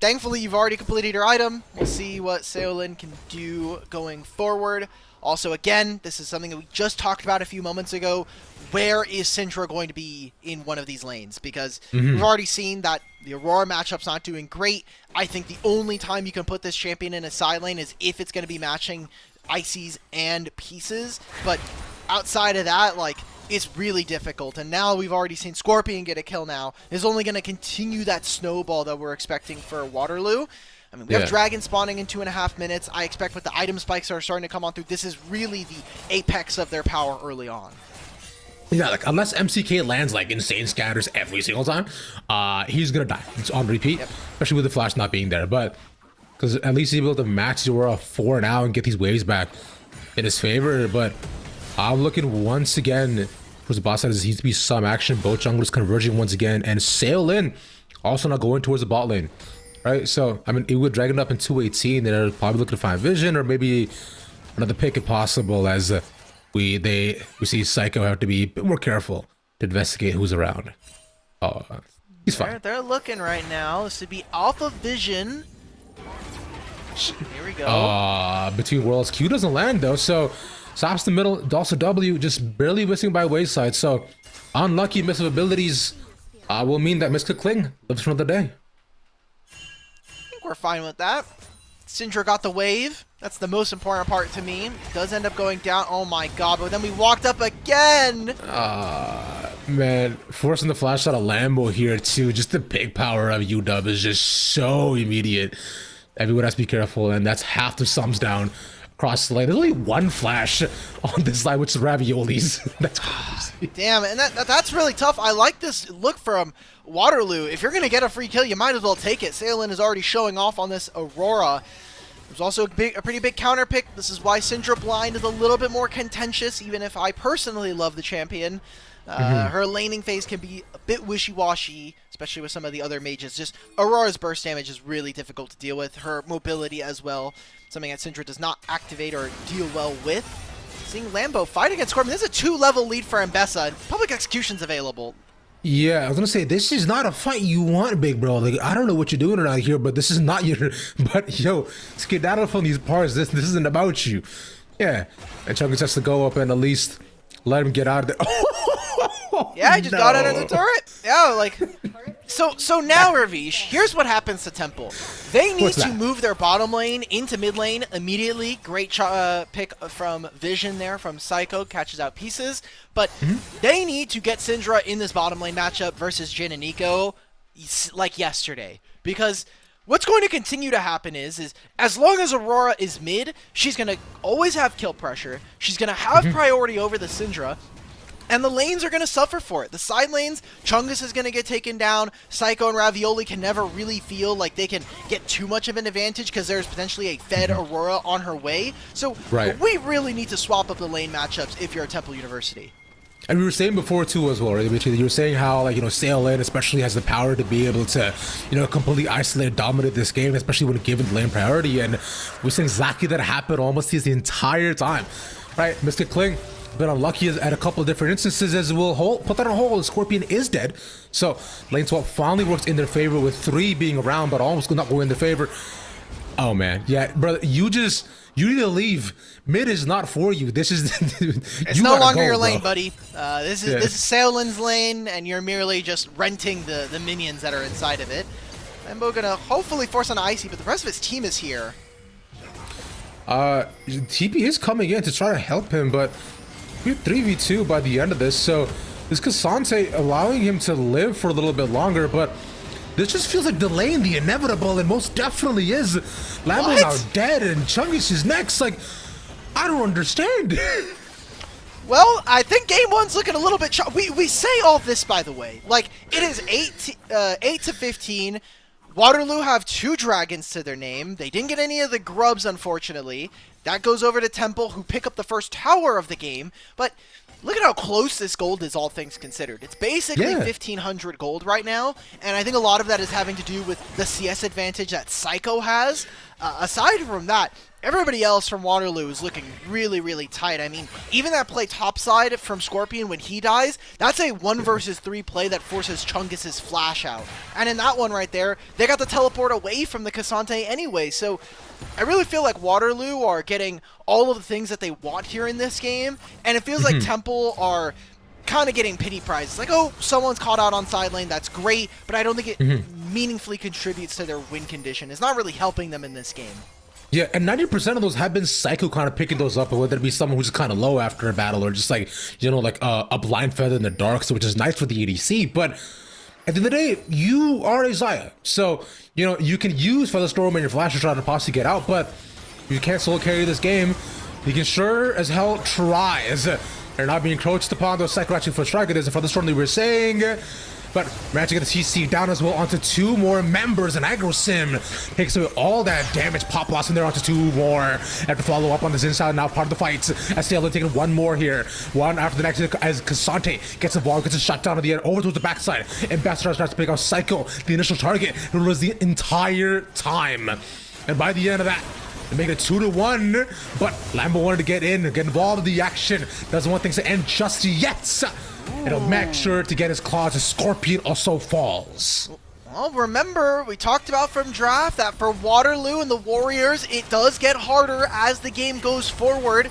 Thankfully, you've already completed your item. We'll see what Seolin can do going forward. Also, again, this is something that we just talked about a few moments ago. Where is Syndra going to be in one of these lanes? Because we've already seen that the Aurora matchup's not doing great. I think the only time you can put this champion in a side lane is if it's going to be matching Ices and Pieces. But outside of that, it's really difficult. And now we've already seen Scorpion get a kill now. It's only going to continue that snowball that we're expecting for Waterloo. I mean, we have Dragon spawning in 2.5 minutes. I expect with the item spikes that are starting to come on through, this is really the apex of their power early on. Yeah, unless MCK lands insane scatters every single time, he's going to die. It's on repeat, especially with the flash not being there. But because at least he's able to match Aurora 4 now and get these waves back in his favor. But I'm looking once again towards the bot side. There needs to be some action. Both junglers converging once again, and Seolin also not going towards the bot lane, right? So I mean, it would drag it up in 218. They're probably looking to find vision or maybe another pick if possible. As we see Psycho have to be a bit more careful to investigate who's around. Oh, he's fine. They're looking right now. This would be Alpha Vision. Here we go. Between worlds, Q doesn't land though, so. Stops the middle, also W, just barely missing by wayside. So, unlucky miss of abilities will mean that Mr. Kling lives for another day. I think we're fine with that. Syndra got the wave. That's the most important part to me. It does end up going down. Oh my god, but then we walked up again. Man, forcing the flash out of Lambo here too. Just the big power of UW is just so immediate. Everyone has to be careful, and that's half the sums down. Across the lane. There's only one flash on this side, which is Ravioli's. That's crazy. Damn, and that's really tough. I like this look from Waterloo. If you're going to get a free kill, you might as well take it. Seolin is already showing off on this Aurora. There's also a pretty big counter pick. This is why Syndra Blind is a little bit more contentious, even if I personally love the champion. Her laning phase can be a bit wishy-washy, especially with some of the other mages. Just Aurora's burst damage is really difficult to deal with. Her mobility as well, something that Syndra does not activate or deal well with. Seeing Lambo fight against Scorpion. This is a 2-level lead for Mbessa, and Public Execution's available. Yeah, I was gonna say, this is not a fight you want, big bro. I don't know what you're doing around here, but this is not your... But, yo, skedaddle from these parts. This isn't about you. Yeah, and Chungus has to go up and at least let him get out of there. Yeah, he just got under the turret. Yeah, So now, Ravish, here's what happens to Temple. They need to move their bottom lane into mid lane immediately. Great pick from Vision there from Psycho, catches out Pieces. But they need to get Syndra in this bottom lane matchup versus Jhin and Nico like yesterday. Because what's going to continue to happen is as long as Aurora is mid, she's going to always have kill pressure. She's going to have priority over the Syndra. And the lanes are going to suffer for it. The side lanes, Chungus is going to get taken down. Psycho and Ravioli can never really feel like they can get too much of an advantage because there's potentially a fed Aurora on her way. So we really need to swap up the lane matchups if you're a Temple University. And we were saying before too as well, right, Dimitri? You were saying how, like, you know, Sail Lane especially has the power to be able to, you know, completely isolate and dominate this game, especially when given lane priority. And we're seeing exactly that happen almost the entire time, right? Mystic Kling been unlucky at a couple of different instances, as we'll put that on hold. Scorpion is dead, so lane swap finally works in their favor with 3 being around, but almost not going in their favor. Oh man, yeah, brother, you need to leave. Mid is not for you. This is it's no longer your lane, buddy. This is Saolin's lane, and you're merely just renting the minions that are inside of it. Lambo gonna hopefully force on Icy, but the rest of his team is here. TP is coming in to try to help him, but we're 3v2 by the end of this, so this Cassante allowing him to live for a little bit longer, but this just feels like delaying the inevitable, and most definitely is. Lambo now dead, and Chungus is next. Like, I don't understand. Well, I think game 1's looking a little bit... We say all this, by the way. Like, it is 8 to 15. Waterloo have 2 dragons to their name. They didn't get any of the grubs, unfortunately. That goes over to Temple, who pick up the first tower of the game. But look at how close this gold is, all things considered. It's basically 1,500 gold right now, and I think a lot of that is having to do with the CS advantage that Psycho has. Aside from that, everybody else from Waterloo is looking really, really tight. I mean, even that play topside from Scorpion when he dies, that's a 1 versus 3 play that forces Chungus's flash out. And in that one right there, they got the teleport away from the Cassante anyway, so I really feel like Waterloo are getting all of the things that they want here in this game, and it feels like Temple are kind of getting pity prizes. Like, oh, someone's caught out on side lane, that's great, but I don't think it meaningfully contributes to their win condition. It's not really helping them in this game. Yeah, and 90% of those have been Psycho kind of picking those up, whether it be someone who's kind of low after a battle or just like, you know, like a blind feather in the dark, so which is nice for the ADC, but at the end of the day, you are a Xayah. So, you know, you can use Featherstorm and your Flash to try to possibly get out, but you can't solo carry this game. You can sure as hell try, as they're not being encroached upon. Those Psycho actually for strike. There's a Featherstorm that we were saying. But managing to get the CC down as well onto 2 more members, and Aggro Sim takes away all that damage. Pop loss in there onto 2 more. Have to follow up on this inside now, part of the fight. As Sailor taking 1 more here. 1 after the next as Cassante gets the ball, gets a shot down at the end, over towards the backside. Ambassador starts to pick out Psycho, the initial target, who was the entire time. And by the end of that, they make it 2-1, but Lambo wanted to get in, get involved in the action. Doesn't want things to end just yet. It'll make sure to get his claws as Scorpion also falls. Well, remember, we talked about from draft that for Waterloo and the Warriors, it does get harder as the game goes forward.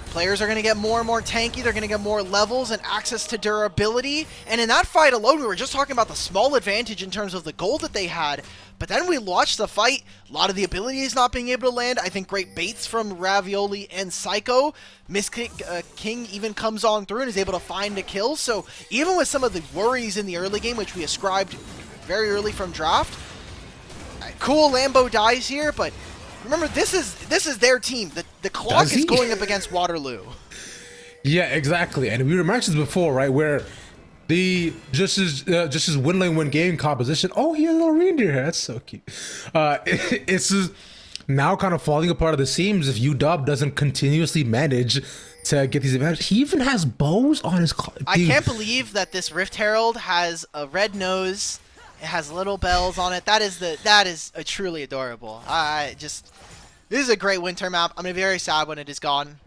Players are going to get more and more tanky, they're going to get more levels and access to durability, and in that fight alone, we were just talking about the small advantage in terms of the gold that they had, but then we watched the fight, a lot of the abilities not being able to land. I think great baits from Ravioli and Psycho. Mystic King even comes on through and is able to find a kill, so even with some of the worries in the early game, which we ascribed very early from draft, cool Lambo dies here, but remember, this is their team. The clock is going up against Waterloo. Yeah, exactly. And we mentioned this before, right? Where the just as win lane win game composition. Oh, he has a little reindeer here. That's so cute. It's just now kind of falling apart at the seams if UW doesn't continuously manage to get these advantages. He even has bows on his car. I can't believe that this Rift Herald has a red nose. It has little bells on it. That is truly adorable. This is a great winter map. I'm gonna be very sad when it is gone.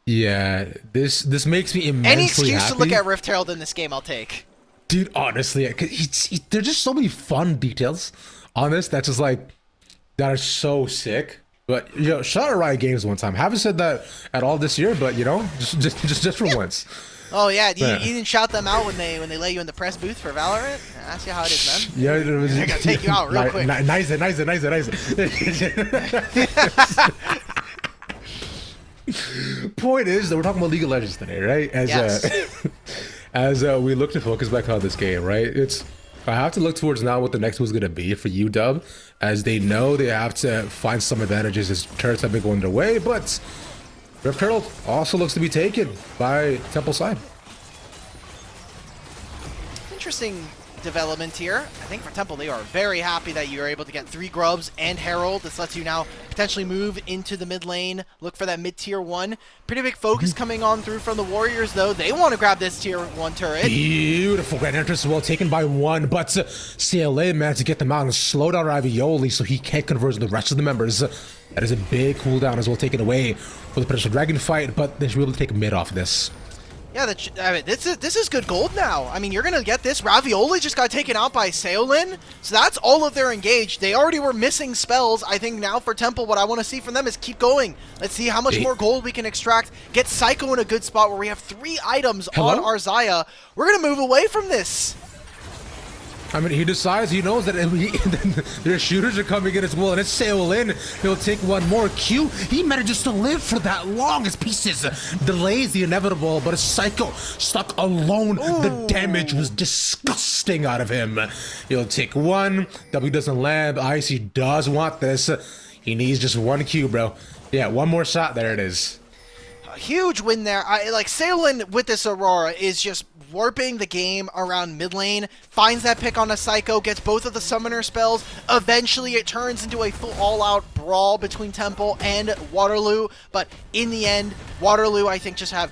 Yeah, this makes me immensely any excuse happy. to look at Rift Herald in this game, I'll take. Dude, honestly, there's just so many fun details on this that's just like that are so sick. But you know, shout out Riot Games one time. Haven't said that at all this year, but you know, just for once. Oh yeah, you didn't shout them out when they let you in the press booth for Valorant? Ask you how it is, man. Yeah, they're gonna take you out real quick. Nice. Point is that we're talking about League of Legends today, right? As we look to focus back on this game, right? I have to look towards now what the next one's gonna be for UW, as they know they have to find some advantages as turrets have been going their way, but Rift Herald also looks to be taken by Temple side. Interesting development here. I think for Temple, they are very happy that you are able to get 3 Grubs and Herald. This lets you now potentially move into the mid lane, look for that mid-tier 1. Pretty big focus coming on through from the Warriors, though. They want to grab this tier 1 turret. Beautiful Grand Entrance as well, taken by 1, but CLA managed to get them out and slow down Ravioli so he can't convert the rest of the members. That is a big cooldown as well, taken away for the potential Dragon fight, but they should be able to take mid off this. Yeah, I mean, this is good gold now. I mean, you're going to get this. Ravioli just got taken out by Seolin, so that's all of their engaged. They already were missing spells. I think now for Temple, what I want to see from them is keep going. Let's see how much more gold we can extract. Get Psycho in a good spot where we have 3 items on our Xayah. We're going to move away from this. I mean, he decides, he knows that their shooters are coming in as well, and it's Seolin. He'll take one more. Q, he manages to live for that long as pieces delays the inevitable, but it's Psycho stuck alone. Ooh. The damage was disgusting out of him. He'll take one. W doesn't land. Icy does want this. He needs just one Q, bro. Yeah, one more shot. There it is. A huge win there. Like Seolin with this Aurora is just warping the game around mid lane, finds that pick on a Psycho, gets both of the summoner spells. Eventually it turns into a full all-out brawl between Temple and Waterloo, but in the end, Waterloo I think just have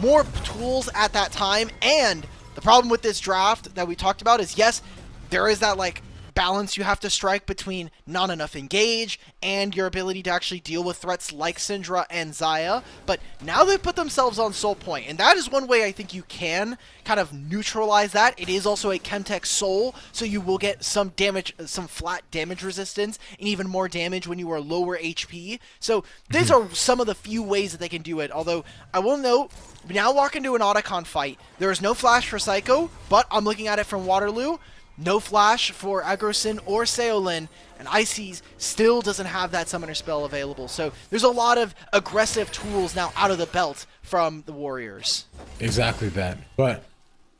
more tools at that time. And the problem with this draft that we talked about is, yes, there is that like balance you have to strike between not enough engage and your ability to actually deal with threats like Syndra and Xayah, but now they put themselves on Soul Point, and that is one way I think you can kind of neutralize that. It is also a Chemtech Soul, so you will get some damage, some flat damage resistance, and even more damage when you are lower HP. So these are some of the few ways that they can do it, although I will note, we now walk into an Otacon fight. There is no flash for Psycho, but I'm looking at it from Waterloo. No flash for Agrosin or Seolin, and Ices still doesn't have that summoner spell available. So there's a lot of aggressive tools now out of the belt from the Warriors. Exactly that. But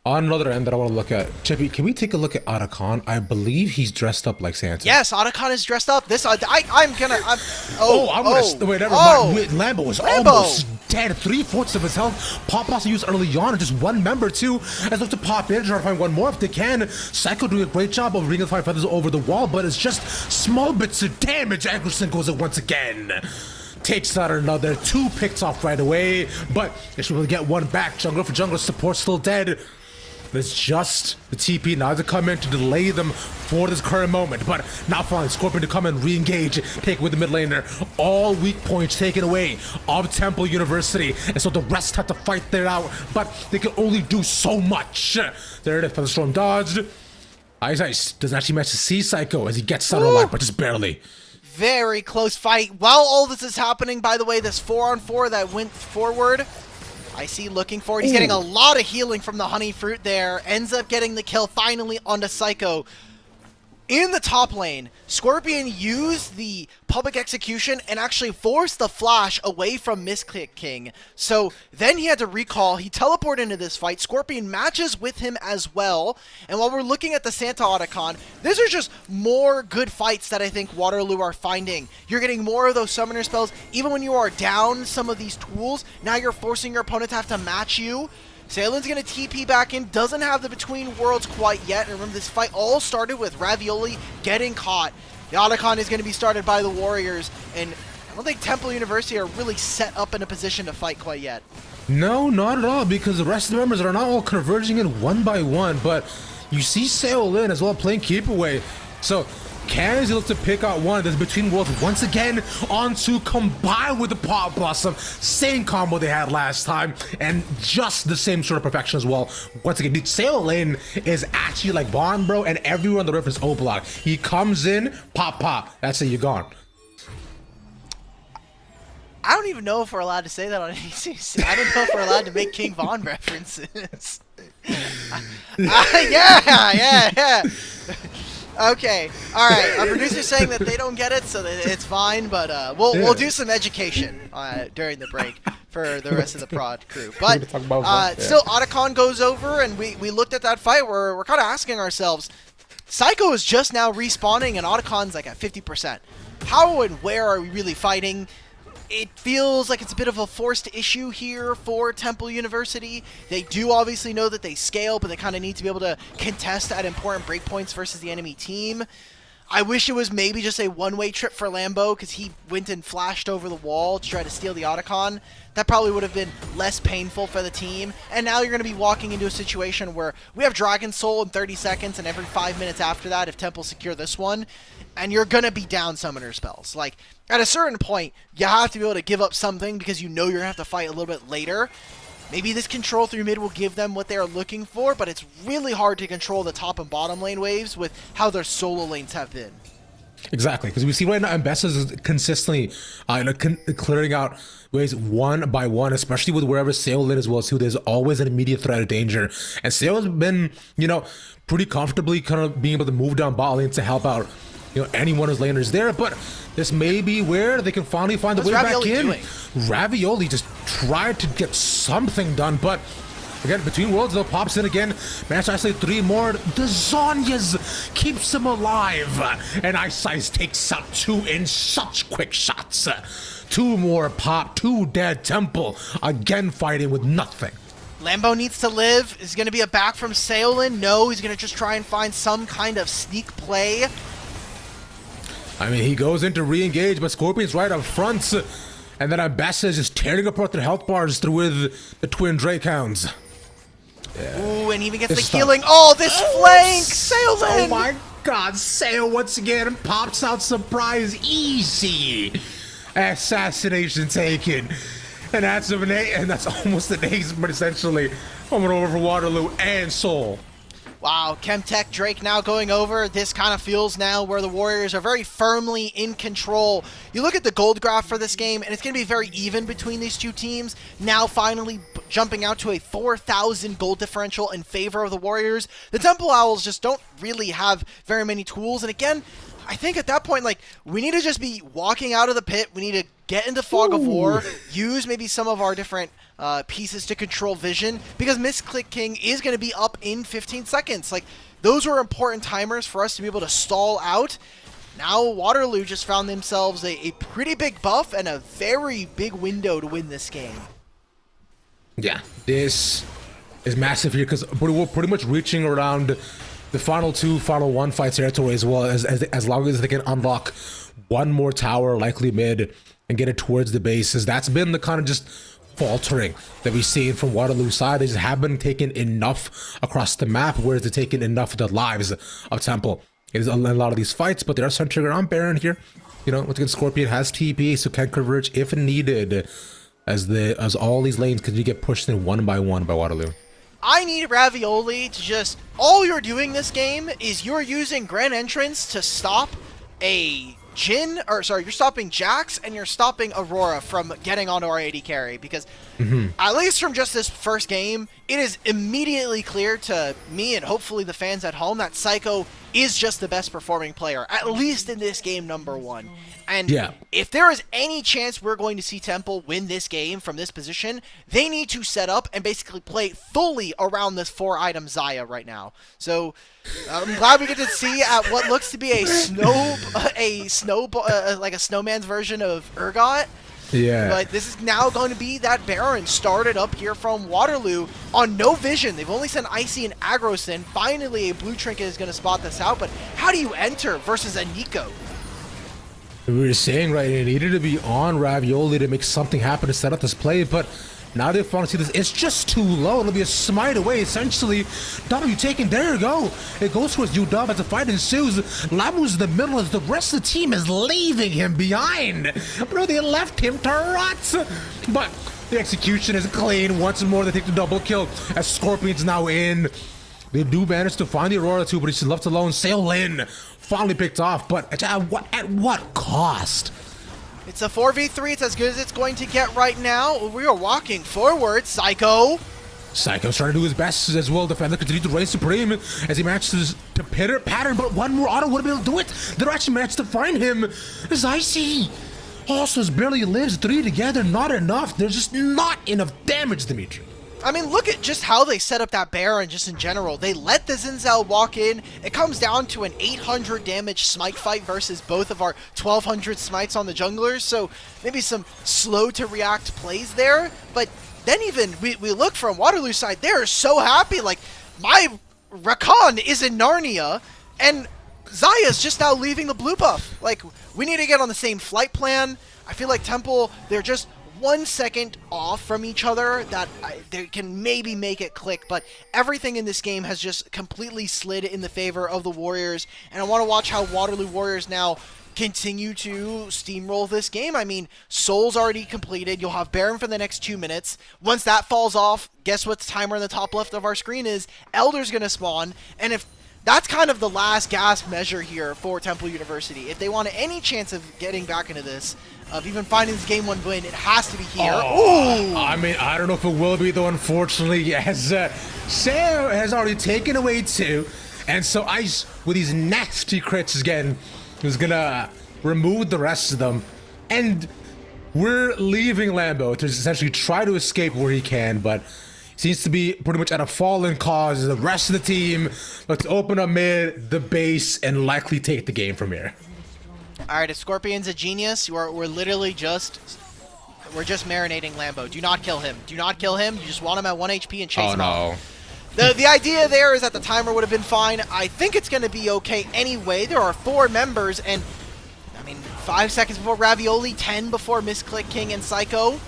on another end that I want to look at, Chippy, can we take a look at Otacon? I believe he's dressed up like Santa. Yes, Otacon is dressed up. This wait, never mind. Lambo was almost dead. 3/4 of his health. Pop also used early on, and just one member too. As look to pop in, try to find one more if they can. Psycho doing a great job of ringing the 5 feathers over the wall, but it's just small bits of damage. Aggression goes in once again. Takes out another 2 picked off right away, but they should be able to get one back. Jungler for jungler, support still dead. It's just the TP now to come in to delay them for this current moment. But now finally, Scorpion to come and re-engage, take with the mid laner. All weak points taken away of Temple University. And so the rest have to fight there out, but they can only do so much. There it is, Featherstorm dodged. Ice doesn't actually manage to see Psycho as he gets out of life, but just barely. Very close fight. While all this is happening, by the way, this 4-on-4 that went forward, I see looking forward. He's getting a lot of healing from the honey fruit there. Ends up getting the kill finally onto Psycho. In the top lane, Scorpion used the public execution and actually forced the flash away from Misclick King. So then he had to recall. He teleported into this fight. Scorpion matches with him as well. And while we're looking at the Santa Otacon, these are just more good fights that I think Waterloo are finding. You're getting more of those summoner spells. Even when you are down some of these tools, now you're forcing your opponent to have to match you. Salen's going to TP back in, doesn't have the Between Worlds quite yet. And remember, this fight all started with Ravioli getting caught. The Otacon is going to be started by the Warriors, and I don't think Temple University are really set up in a position to fight quite yet. No, not at all, because the rest of the members are not all converging in one by one, but you see Seolin as well playing keep away. So can he look to pick out one? There's Between Worlds once again on to combine with the Pot Blossom. Same combo they had last time, and just the same sort of perfection as well. Once again, Seolin is actually like Bond, bro, and everyone on the reference O block. He comes in, pop, pop. That's it, you're gone. I don't even know if we're allowed to say that on NECC. I don't know if we're allowed to make King Von references. Yeah. Okay, all right. Our producer's saying that they don't get it, so it's fine. But we'll do some education during the break for the rest of the prod crew. But still, Otacon goes over, and we looked at that fight. We're kind of asking ourselves, Psycho is just now respawning, and Otacon's like at 50%. How and where are we really fighting? it feels like it's a bit of a forced issue here for Temple University. They do obviously know that they scale, but they kind of need to be able to contest at important breakpoints versus the enemy team. I wish it was maybe just a one-way trip for Lambo, because he went and flashed over the wall to try to steal the Otacon. That probably would have been less painful for the team. And now you're going to be walking into a situation where we have Dragon Soul in 30 seconds, and every 5 minutes after that, if Temple secure this one, and you're going to be down summoner spells. Like, at a certain point, you have to be able to give up something because you know you're going to have to fight a little bit later. Maybe this control through mid will give them what they are looking for, but it's really hard to control the top and bottom lane waves with how their solo lanes have been. Exactly, because we see right now Mbessa is consistently clearing out waves one by one, especially with wherever Sail is as well too. There's always an immediate threat of danger, and Sail has been, pretty comfortably kind of being able to move down bot lane to help out, any one of his laners there. But this may be where they can finally find the way back in. Doing? Ravioli just tried to get something done, but again, Between Worlds though pops in again. Managed to isolate 3 more. The Zonyas keeps him alive, and Ice Ice takes out 2 in such quick shots. 2 more pop, 2 dead. Temple again fighting with nothing. Lambo needs to live. Is going to be a back from Saolin? No, he's going to just try and find some kind of sneak play. I mean, he goes in to re-engage, but Scorpion's right up front. And then Mbessa is just tearing apart their health bars through with the twin Drake Hounds. Yeah. Ooh, and even gets the healing. Oh, this flank! Saolin! Oh my god, Sail once again pops out surprise easy. Assassination taken. And that's almost an ace, but essentially coming over for Waterloo and Soul. Wow, Chemtech Drake now going over. This kind of feels now where the Warriors are very firmly in control. You look at the gold graph for this game, and it's going to be very even between these two teams. Now finally jumping out to a 4,000 gold differential in favor of the Warriors. The Temple Owls just don't really have very many tools. And again, I think at that point, we need to just be walking out of the pit. We need to get into Fog of War, use maybe some of our different pieces to control vision, because Misclick King is going to be up in 15 seconds. Those were important timers for us to be able to stall out. Now Waterloo just found themselves a pretty big buff and a very big window to win this game. Yeah, this is massive here, because we're pretty much reaching around the final 2, final 1 fight territory, as well as long as they can unlock one more tower, likely mid, and get it towards the bases. That's been the kind of just faltering that we've seen from Waterloo's side. They just haven't taken enough across the map, whereas they've taken enough of the lives of Temple. It is a lot of these fights, but they are centering around Baron here. Once again, Scorpion has TP, so can converge if needed, as all these lanes continue to get pushed in one by Waterloo. I need Ravioli to just... All you're doing this game is you're using Grand Entrance to stop a Jhin, or sorry, you're stopping Jax, and you're stopping Aurora from getting onto our AD carry, because at least from just this first game, it is immediately clear to me and hopefully the fans at home that Psycho is just the best performing player, at least in this game #1. And if there is any chance we're going to see Temple win this game from this position, they need to set up and basically play fully around this 4-item Xayah right now. So I'm glad we get to see at what looks to be a snowman's version of Urgot. Yeah. But this is now going to be that Baron started up here from Waterloo on no vision. They've only sent Icy and Agrosin. Finally, a blue trinket is going to spot this out. But how do you enter versus a Nico? We were saying, right, it needed to be on Ravioli to make something happen to set up this play, but now they finally see this. It's just too low. It'll be a smite away, essentially. W taken. There you go. It goes towards UW as the fight ensues. Lamu's in the middle as the rest of the team is leaving him behind. Bro, they left him to rot. But the execution is clean. Once more, they take the double kill as Scorpion's now in. They do manage to find the Aurora too, but he's left alone. Saolin finally picked off, but at what cost? It's a 4v3. It's as good as it's going to get right now. We are walking forward. Psycho's trying to do his best as well. Defender continues to reign supreme as he manages to pattern, but one more auto would be able to do it. They're actually managed to find him. As Icy also barely lives. 3 together, not enough. There's just not enough damage, Dimitri. I mean, look at just how they set up that Baron just in general. They let the Zinzao walk in. It comes down to an 800 damage smite fight versus both of our 1200 smites on the junglers. So maybe some slow to react plays there. But then even we look from Waterloo's side, they're so happy. Like, my Rakan is in Narnia and Zaya's just now leaving the blue buff. Like, we need to get on the same flight plan. I feel like Temple, they're just 1 second off from each other that they can maybe make it click, but everything in this game has just completely slid in the favor of the Warriors, and I want to watch how Waterloo Warriors now continue to steamroll this game. I mean, Soul's already completed. You'll have Baron for the next 2 minutes. Once that falls off, guess what the timer in the top left of our screen is? Elder's going to spawn, and if that's kind of the last gasp measure here for Temple University. If they want any chance of getting back into this, of even finding this game 1 win, it has to be here. Oh, I mean, I don't know if it will be, though, unfortunately, as Sam has already taken away 2. And so Ice, with these nasty crits again, is going to remove the rest of them. And we're leaving Lambo to essentially try to escape where he can, but seems to be pretty much at a fallen cause. The rest of the team, let's open up mid, the base, and likely take the game from here. Alright, if Scorpion's a genius, we're literally just marinating Lambo. Do not kill him. Do not kill him. You just want him at 1 HP and chase him off. The idea there is that the timer would have been fine. I think it's going to be okay anyway. There are 4 members, and I mean, 5 seconds before Ravioli, 10 before Misclick King and Psycho.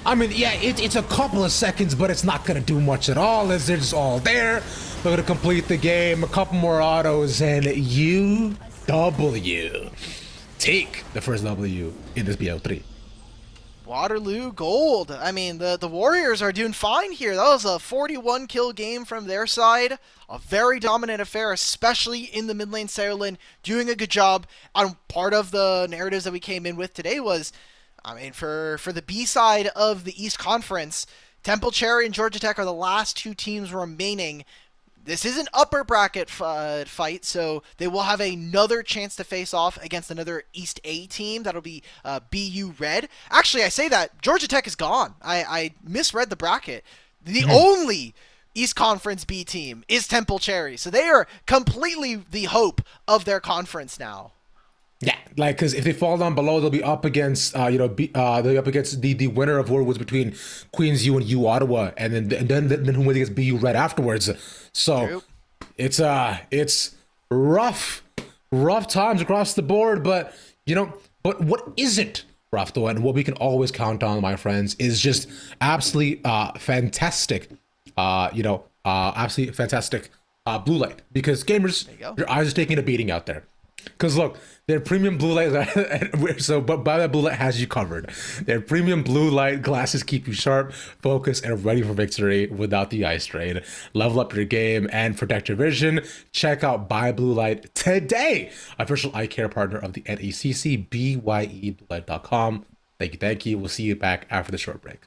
I mean, yeah, it's a couple of seconds, but it's not going to do much at all, as they're just all there. They're going to complete the game, a couple more autos, and UW take the first W in this BL3. Waterloo gold. I mean, the Warriors are doing fine here. That was a 41 kill game from their side. A very dominant affair, especially in the mid lane, Sarah Lynn doing a good job. On part of the narratives that we came in with today was, I mean, for the B side of the East Conference, Temple Cherry and Georgia Tech are the last 2 teams remaining. This is an upper bracket fight, so they will have another chance to face off against another East A team. That'll be BU Red. Actually, I say that Georgia Tech is gone. I misread the bracket. The only East Conference B team is Temple Cherry, so they are completely the hope of their conference now. Yeah, like, because if they fall down below, they'll be up against, they'll be up against the winner of what was between Queens U and U Ottawa, and then who wins against BU Red afterwards. So True. it's rough times across the board, but but what isn't rough though, and what we can always count on, my friends, is just absolutely fantastic, absolutely fantastic blue light, because gamers, your eyes are taking a beating out there. Because look, their premium blue light, but by that blue light has you covered. Their premium blue light glasses keep you sharp, focused, and ready for victory without the eye strain. Level up your game and protect your vision. Check out Buy Blue Light today. Official eye care partner of the NECC, BYEBluelight.com. Thank you. We'll see you back after the short break.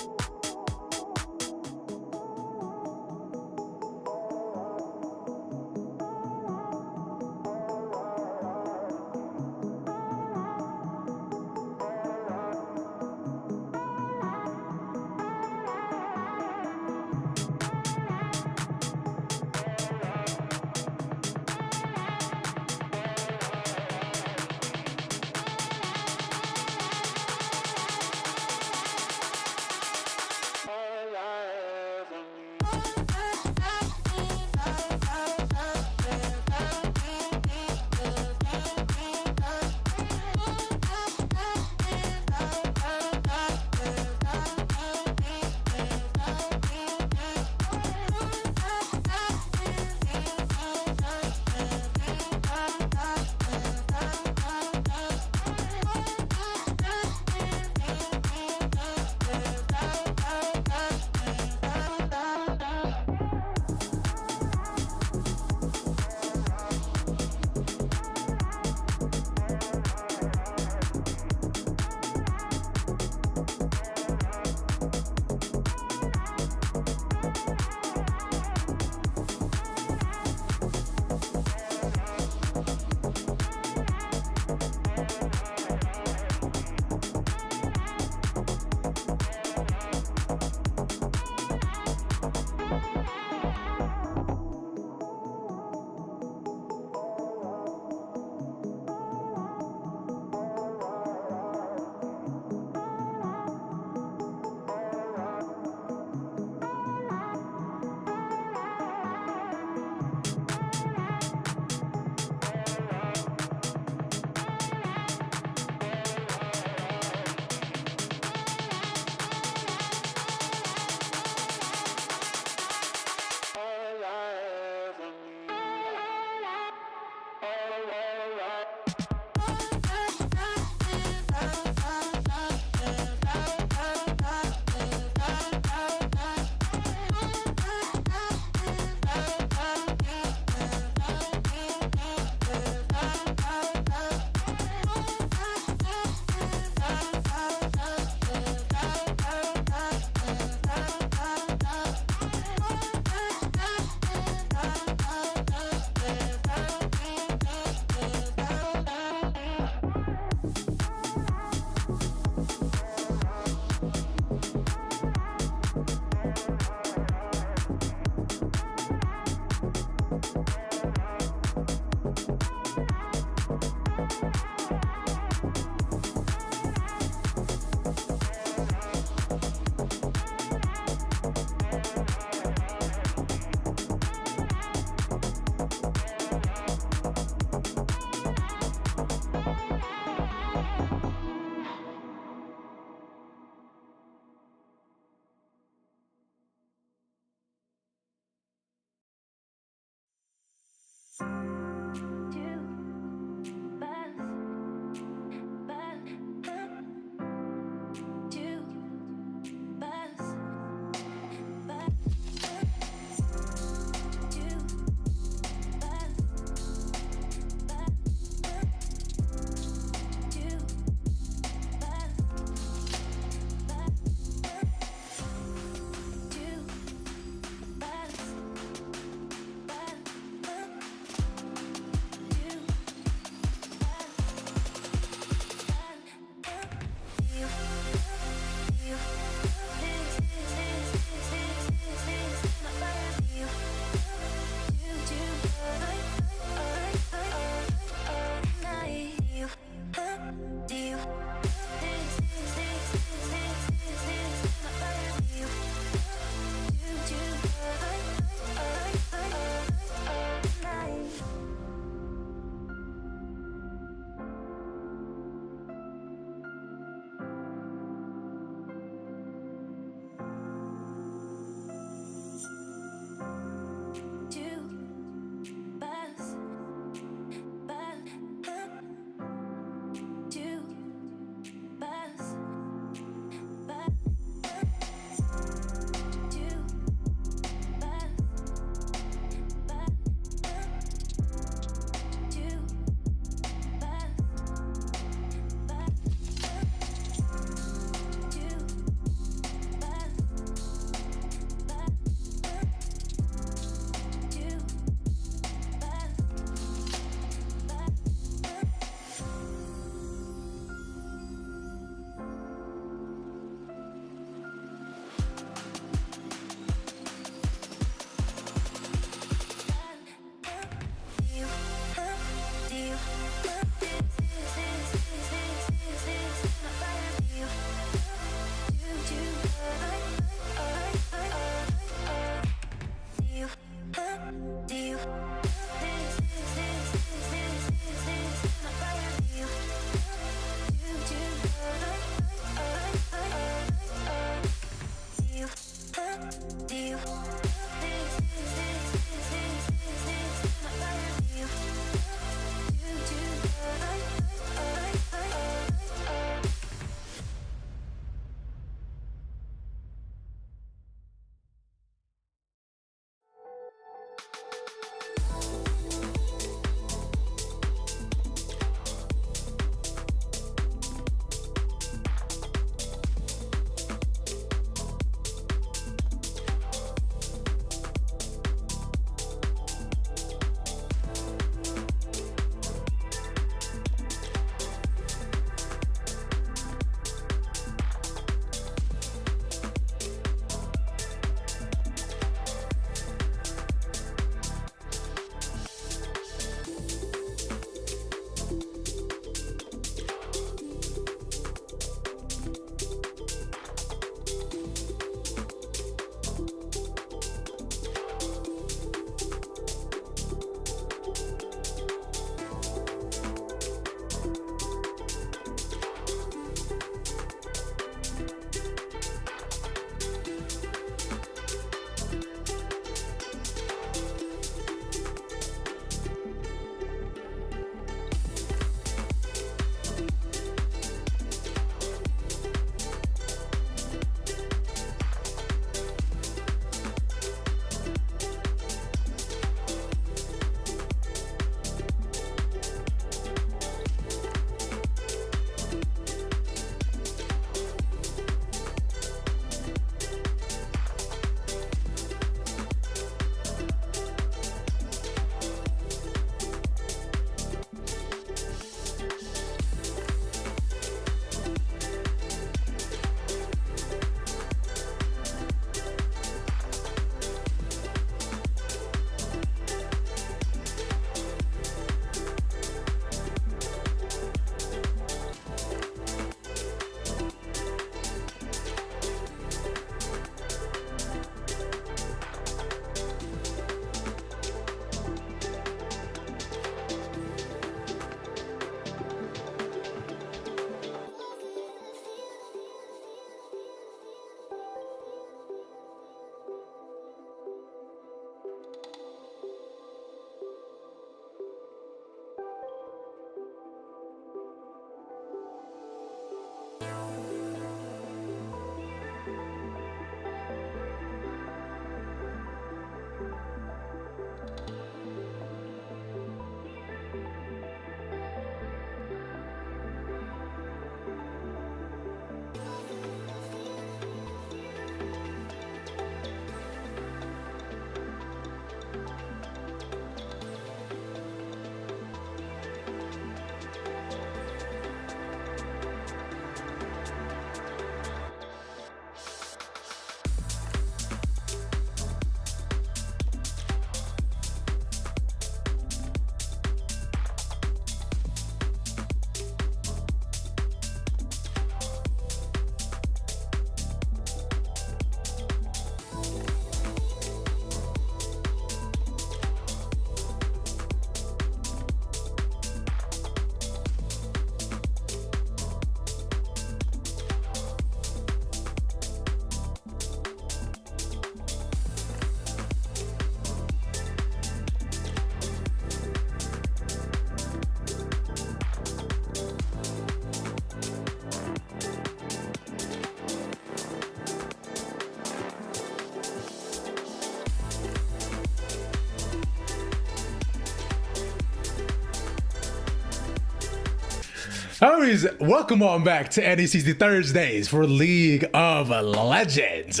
Homies, welcome on back to NECC Thursdays for League of Legends.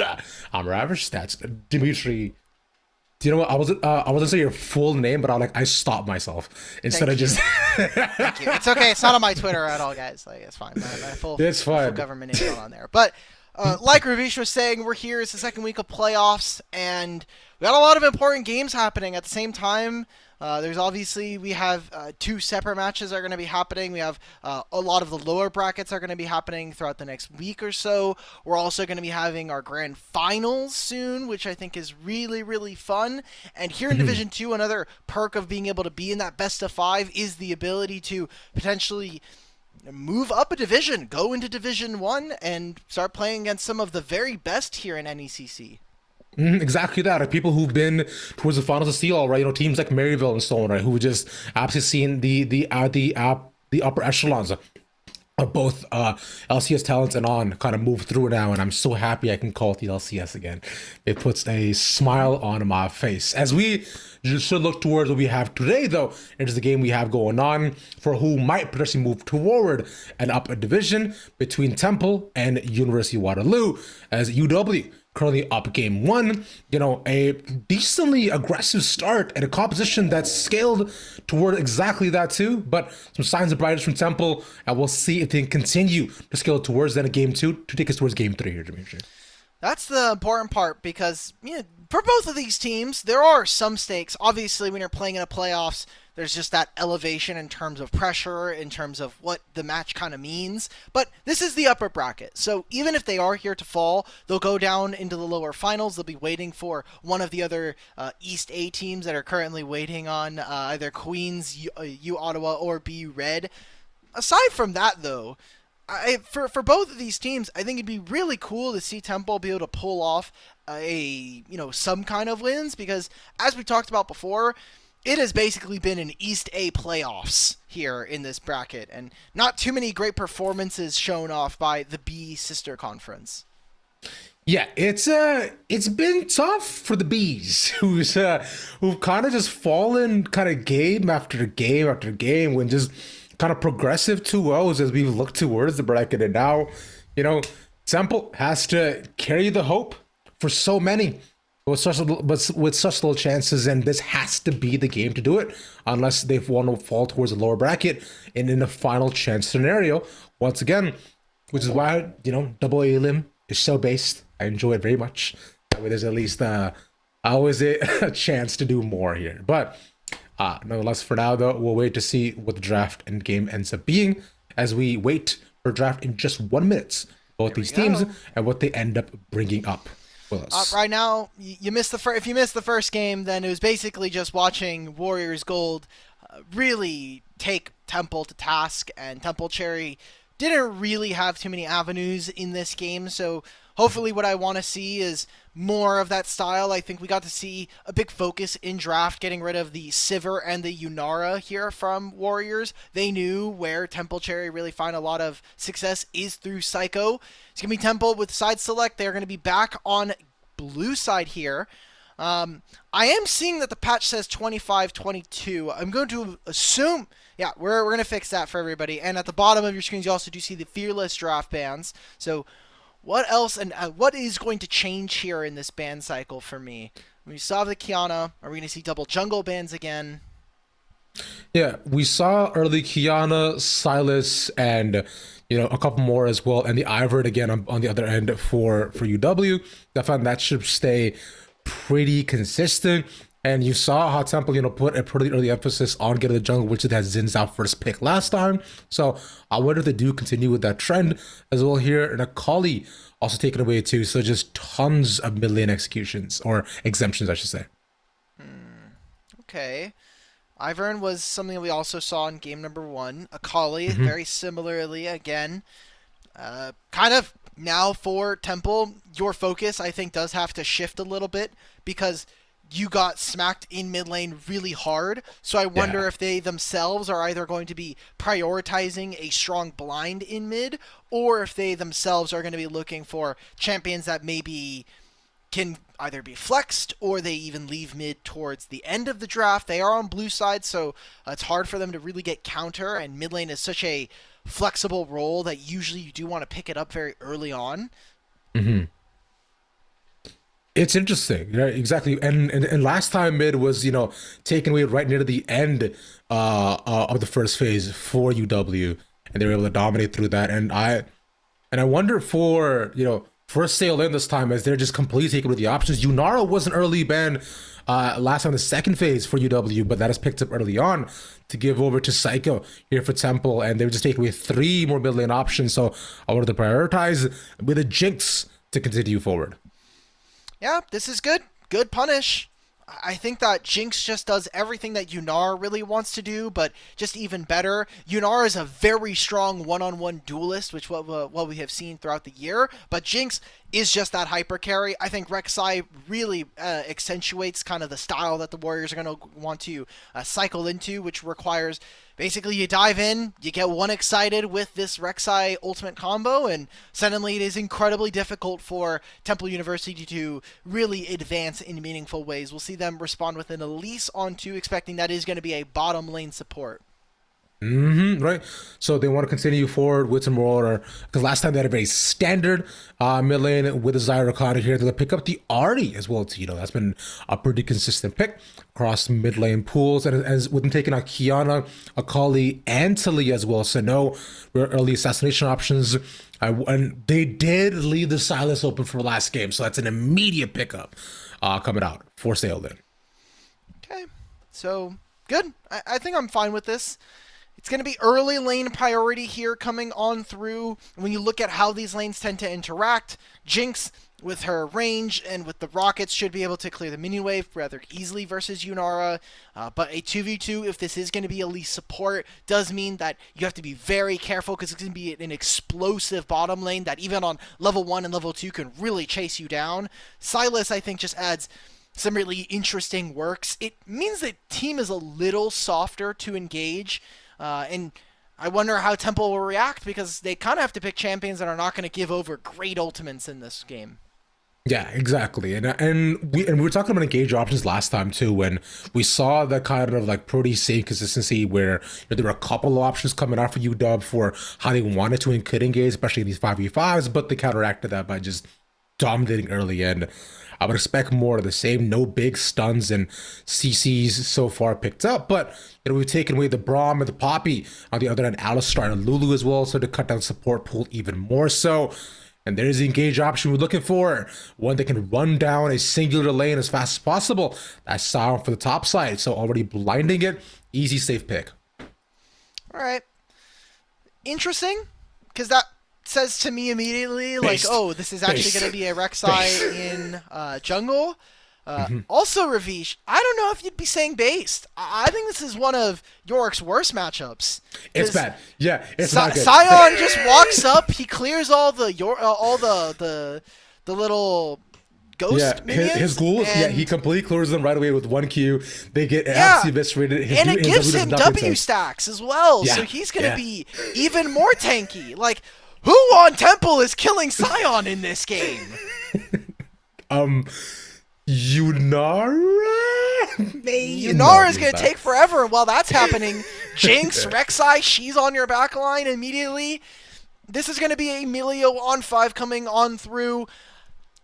I'm Ravish. That's Dimitri. Do you know what? I wasn't gonna say your full name, but I stopped myself instead of just. Thank you. It's okay. It's not on my Twitter at all, guys. Like, it's fine. My full, It's fine. full government name is not on there. But like Ravish was saying, we're here. It's the second week of playoffs, and we got a lot of important games happening at the same time. There's obviously, we have two separate matches that are going to be happening. We have a lot of the lower brackets are going to be happening throughout the next week or so. We're also going to be having our grand finals soon, which I think is really, really fun. And here in Division 2, another perk of being able to be in that best of 5 is the ability to potentially move up a division, go into Division 1, and start playing against some of the very best here in NECC. Exactly that. Like people who've been towards the finals of Steel, right? You know, teams like Maryville and so on, right? Who just absolutely seen the upper echelons of both LCS talents and on kind of move through now, and I'm so happy I can call it the LCS again. It puts a smile on my face. As we just should look towards what we have today, though, into the game we have going on for who might potentially move toward and up a division between Temple and University of Waterloo, as UW currently up game 1, you know, a decently aggressive start and a composition that's scaled toward exactly that too, but some signs of brightness from Temple, and we'll see if they can continue to scale towards then a game 2 to take us towards game 3 here, Dimitri. That's the important part because for both of these teams, there are some stakes. Obviously, when you're playing in a playoffs, there's just that elevation in terms of pressure, in terms of what the match kind of means. But this is the upper bracket. So even if they are here to fall, they'll go down into the lower finals. They'll be waiting for one of the other East A teams that are currently waiting on either Queens, U Ottawa, or BU Red. Aside from that, though, for both of these teams, I think it'd be really cool to see Temple be able to pull off some kind of wins, because as we talked about before, it has basically been an East A playoffs here in this bracket, and not too many great performances shown off by the B sister conference. Yeah, it's been tough for the Bees, who've kind of just fallen kind of game after game after game when just kind of progressive 2-0s as we look towards the bracket. And now, you know, Temple has to carry the hope for so many with such little chances, and this has to be the game to do it unless they want to fall towards the lower bracket and in a final chance scenario once again, which is why, you know, double A limb is so based. I enjoy it very much. That way there's at least always a chance to do more here. But nonetheless, for now though, we'll wait to see what the draft and game ends up being as we wait for draft in just 1 minute. Both these teams and what they end up bringing up. Right now, you missed if you missed the first game, then it was basically just watching Warriors Gold really take Temple to task, and Temple Cherry didn't really have too many avenues in this game, so hopefully what I want to see is more of that style. I think we got to see a big focus in draft, getting rid of the Sivir and the Yunara here from Warriors. They knew where Temple Cherry really find a lot of success is through Psycho. It's going to be Temple with side select. They're going to be back on blue side here. I am seeing that the patch says 25-22. I'm going to assume, yeah, we're going to fix that for everybody. And at the bottom of your screens, you also do see the Fearless draft bans. So what else and what is going to change here in this ban cycle for me? We saw the Kiana. Are we going to see double jungle bans again? Yeah, we saw early Kiana, Silas, and you know, a couple more as well, and the Ivern again on the other end for UW. I found that should stay pretty consistent. And you saw how Temple, you know, put a pretty early emphasis on getting the jungle, which it has Zin's out first pick last time. So I wonder if they do continue with that trend as well here. And Akali also taken away too. So just tons of mid lane executions, or exemptions, I should say. Okay. Ivern was something that we also saw in game number 1. Akali, very similarly, again. Kind of now for Temple, your focus, I think, does have to shift a little bit, because you got smacked in mid lane really hard. So I wonder if they themselves are either going to be prioritizing a strong blind in mid, or if they themselves are going to be looking for champions that maybe can either be flexed, or they even leave mid towards the end of the draft. They are on blue side, so it's hard for them to really get counter, and mid lane is such a flexible role that usually you do want to pick it up very early on. It's interesting, right? Exactly. And last time mid was, taken away right near the end of the first phase for UW, and they were able to dominate through that. And I wonder for, for Sail in this time, as they're just completely taking with the options. Yunara was an early ban last time the second phase for UW, but that is picked up early on to give over to Psycho here for Temple, and they were just taking away 3 more mid lane options. So I wanted to prioritize with a Jinx to continue forward. Yeah, this is good. Good punish. I think that Jinx just does everything that Yunar really wants to do, but just even better. Yunar is a very strong one-on-one duelist, which what we have seen throughout the year, but Jinx is just that hyper carry. I think Rek'Sai really accentuates kind of the style that the Warriors are going to want to cycle into, which requires basically you dive in, you get one excited with this Rek'Sai ultimate combo, and suddenly it is incredibly difficult for Temple University to really advance in meaningful ways. We'll see them respond with an Elise on 2, expecting that is going to be a bottom lane support. Right. So they want to continue forward with some more order, because last time they had a very standard mid lane with a Zyra Cloud here. They'll pick up the Artie as well too. That's been a pretty consistent pick across mid lane pools, and as with them taking out Kiana, Akali, and Talia as well. So no early assassination options. And they did leave the Silas open for last game, so that's an immediate pickup coming out for Sailden. Okay, so good. I think I'm fine with this. It's going to be early lane priority here coming on through. When you look at how these lanes tend to interact, Jinx, with her range and with the rockets, should be able to clear the minion wave rather easily versus Yunara. But a 2v2, if this is going to be elite support, does mean that you have to be very careful, because it's going to be an explosive bottom lane that even on level 1 and level 2 can really chase you down. Silas, I think, just adds some really interesting works. It means the team is a little softer to engage. And I wonder how Temple will react, because they kind of have to pick champions that are not going to give over great ultimates in this game. Yeah, exactly. And we were talking about engage options last time too, when we saw that kind of like pretty safe consistency where there were a couple of options coming out for UW for how they wanted to and could engage, especially in these 5v5s, but they counteracted that by just dominating early. And I would expect more of the same. No big stuns and CCs so far picked up, but we've taken away the Braum and the Poppy. On the other end, Alistar and Lulu as well, so to cut down support pool even more so. And there's the engage option we're looking for. One that can run down a singular lane as fast as possible. That's Sion for the top side, so already blinding it. Easy, safe pick. All right. Interesting, because that says to me immediately, like, oh, this is actually going to be a Rek'Sai in jungle. Also, Ravish, I don't know if you'd be saying based. I think this is one of York's worst matchups. It's bad. Yeah, it's not good. Sion just walks up, he clears all the little ghost minions. His ghouls, he completely clears them right away with 1 Q. They get absolutely eviscerated. And it gives him W stacks as well, so he's going to be even more tanky. Like, who on Temple is killing Sion in this game? Yunara? Yunara is going to take forever. While that's happening, Jinx, Rek'Sai, she's on your backline immediately. This is going to be a Emilio on 5 coming on through.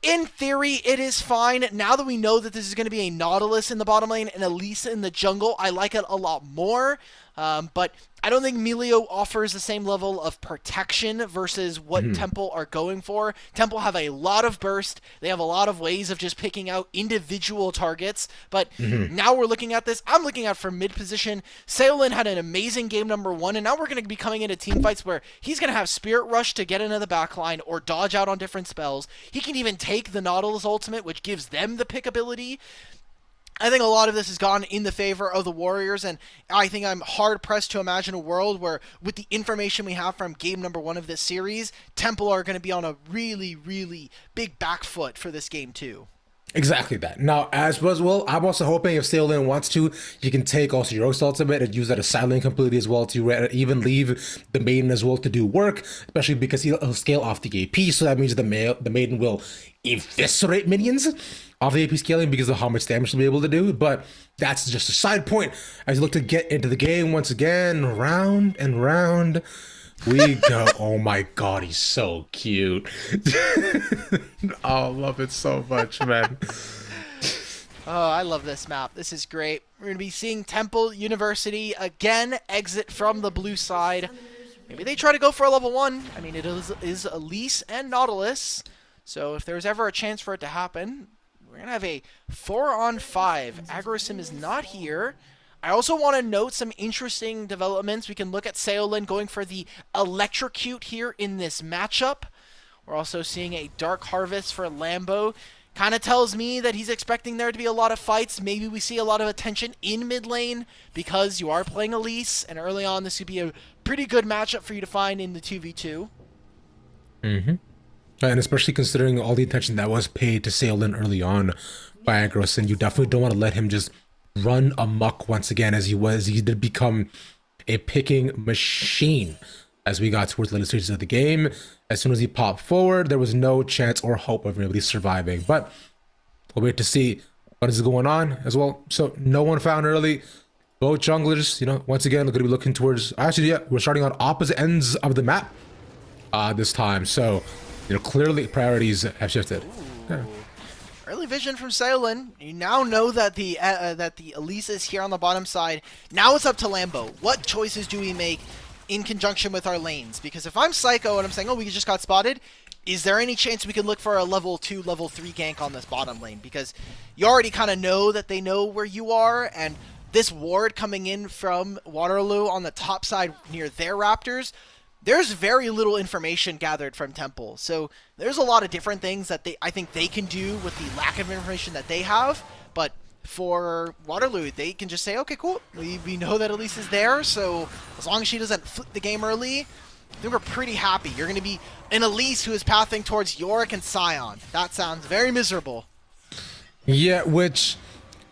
In theory, it is fine. Now that we know that this is going to be a Nautilus in the bottom lane and Elise in the jungle, I like it a lot more. But I don't think Emilio offers the same level of protection versus what Temple are going for. Temple have a lot of burst. They have a lot of ways of just picking out individual targets. But now we're looking at this. I'm looking at from mid position. Saolin had an amazing game number 1, and now we're going to be coming into team fights where he's going to have Spirit Rush to get into the backline or dodge out on different spells. He can even take the Nautilus ultimate, which gives them the pick ability. I think a lot of this has gone in the favor of the Warriors, and I think I'm hard-pressed to imagine a world where, with the information we have from game number 1 of this series, Temple are going to be on a really, really big back foot for this game, too. Exactly that. Now, as well, I'm also hoping if Sailin wants to, you can take also your ultimate and use that as silent completely as well to even leave the maiden as well to do work, especially because he'll scale off the AP, so that means the maiden will eviscerate minions off the AP scaling because of how much damage she'll be able to do. But that's just a side point as you look to get into the game once again, round and round. We go. Oh my god, he's so cute. Oh, I love it so much, man. Oh, I love this map. This is great. We're going to be seeing Temple University again exit from the blue side. Maybe they try to go for a level 1. I mean, it is Elise and Nautilus. So if there's ever a chance for it to happen, we're going to have a 4-on-5. Agrosim is not here. I also want to note some interesting developments. We can look at Seolin going for the Electrocute here in this matchup. We're also seeing a Dark Harvest for Lambo. Kind of tells me that he's expecting there to be a lot of fights. Maybe we see a lot of attention in mid lane because you are playing Elise, and early on this would be a pretty good matchup for you to find in the 2v2. Mm-hmm. And especially considering all the attention that was paid to Seolin early on by Agros, and you definitely don't want to let him just run amok once again as he was. He did become a picking machine as we got towards the later stages of the game. As soon as he popped forward, there was no chance or hope of anybody surviving. But we'll wait to see what is going on as well. So no one found early. Both junglers, once again, going to be looking towards... Actually, yeah, we're starting on opposite ends of the map this time. So, clearly priorities have shifted. Yeah. Early vision from Seolin. You now know that the Elise is here on the bottom side. Now it's up to Lambo. What choices do we make in conjunction with our lanes? Because if I'm Psycho and I'm saying, oh, we just got spotted, is there any chance we can look for a level 2, level 3 gank on this bottom lane? Because you already kind of know that they know where you are, and this ward coming in from Waterloo on the top side near their Raptors, there's very little information gathered from Temple. So there's a lot of different things that I think they can do with the lack of information that they have, but for Waterloo, they can just say, okay, cool, we know that Elise is there, so as long as she doesn't flip the game early, I think we're pretty happy. You're going to be an Elise who is pathing towards Yorick and Scion. That sounds very miserable. Yeah, which,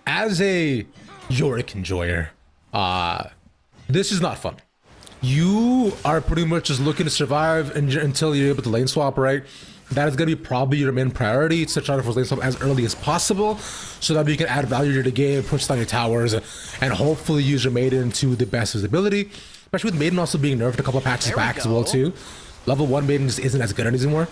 as a Yorick enjoyer, this is not fun. You are pretty much just looking to survive until you're able to lane swap, right? That is going to be probably your main priority, to try to force lane swap as early as possible, so that you can add value to the game, push down your towers, and hopefully use your Maiden to the best of his ability. Especially with Maiden also being nerfed a couple of patches back as well too. Level 1 Maiden just isn't as good anymore.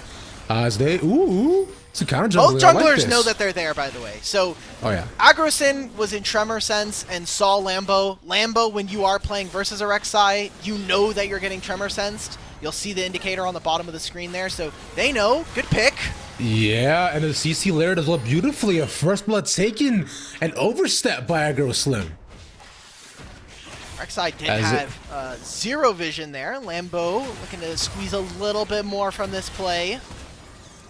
As they it's a counter jungler. Both junglers know that they're there, by the way. So Agrosin was in Tremor Sense and saw Lambo. Lambo, when you are playing versus a Rek'Sai, you know that you're getting Tremor Sensed. You'll see the indicator on the bottom of the screen there, so they know. Good pick. Yeah, and the CC layered as well beautifully. A first blood taken and overstep by Agroslim. Rek'Sai did have zero vision there. Lambo looking to squeeze a little bit more from this play.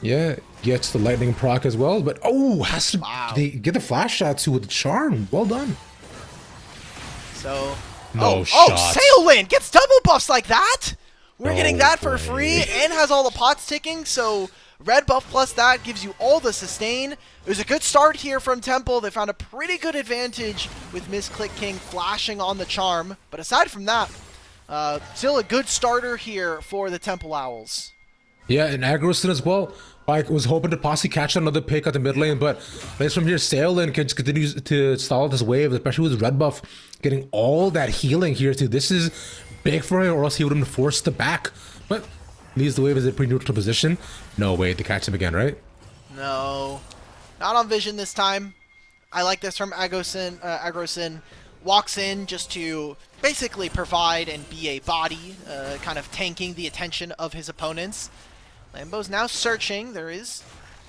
Yeah, gets the lightning proc as well, but has to they get the flash shot too with the charm. Well done. So no shots. Seolin gets double buffs like that. We're getting that for free and has all the pots ticking, so red buff plus that gives you all the sustain. It was a good start here from Temple. They found a pretty good advantage with Miss Click King flashing on the charm. But aside from that, still a good starter here for the Temple Owls. Yeah, and Agrosin as well. I was hoping to possibly catch another pick at the mid lane, but based from here, Seolin can just continue to stall this wave, especially with red buff getting all that healing here too. This is big for him, or else he would have been forced to back. But leaves the wave as a pretty neutral position. No way to catch him again, right? No, not on vision this time. I like this from Agrosin. Agrosin walks in just to basically provide and be a body, kind of tanking the attention of his opponents. Lambo's now searching. There is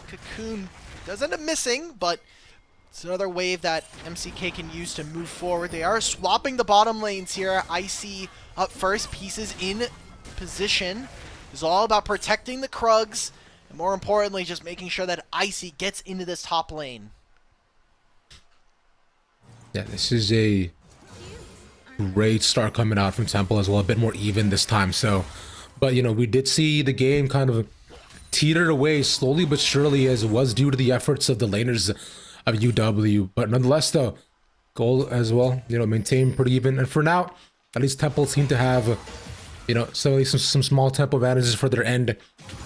Cocoon. Does end up missing, but it's another wave that MCK can use to move forward. They are swapping the bottom lanes here. Icy up first, pieces in position. It's all about protecting the Krugs, and more importantly, just making sure that Icy gets into this top lane. Yeah, this is a great start coming out from Temple as well. A bit more even this time. So, but we did see the game kind of teetered away slowly but surely, as it was due to the efforts of the laners of UW. But nonetheless, though, goal as well, maintain pretty even. And for now, at least Temple seem to have, some small tempo advantages for their end,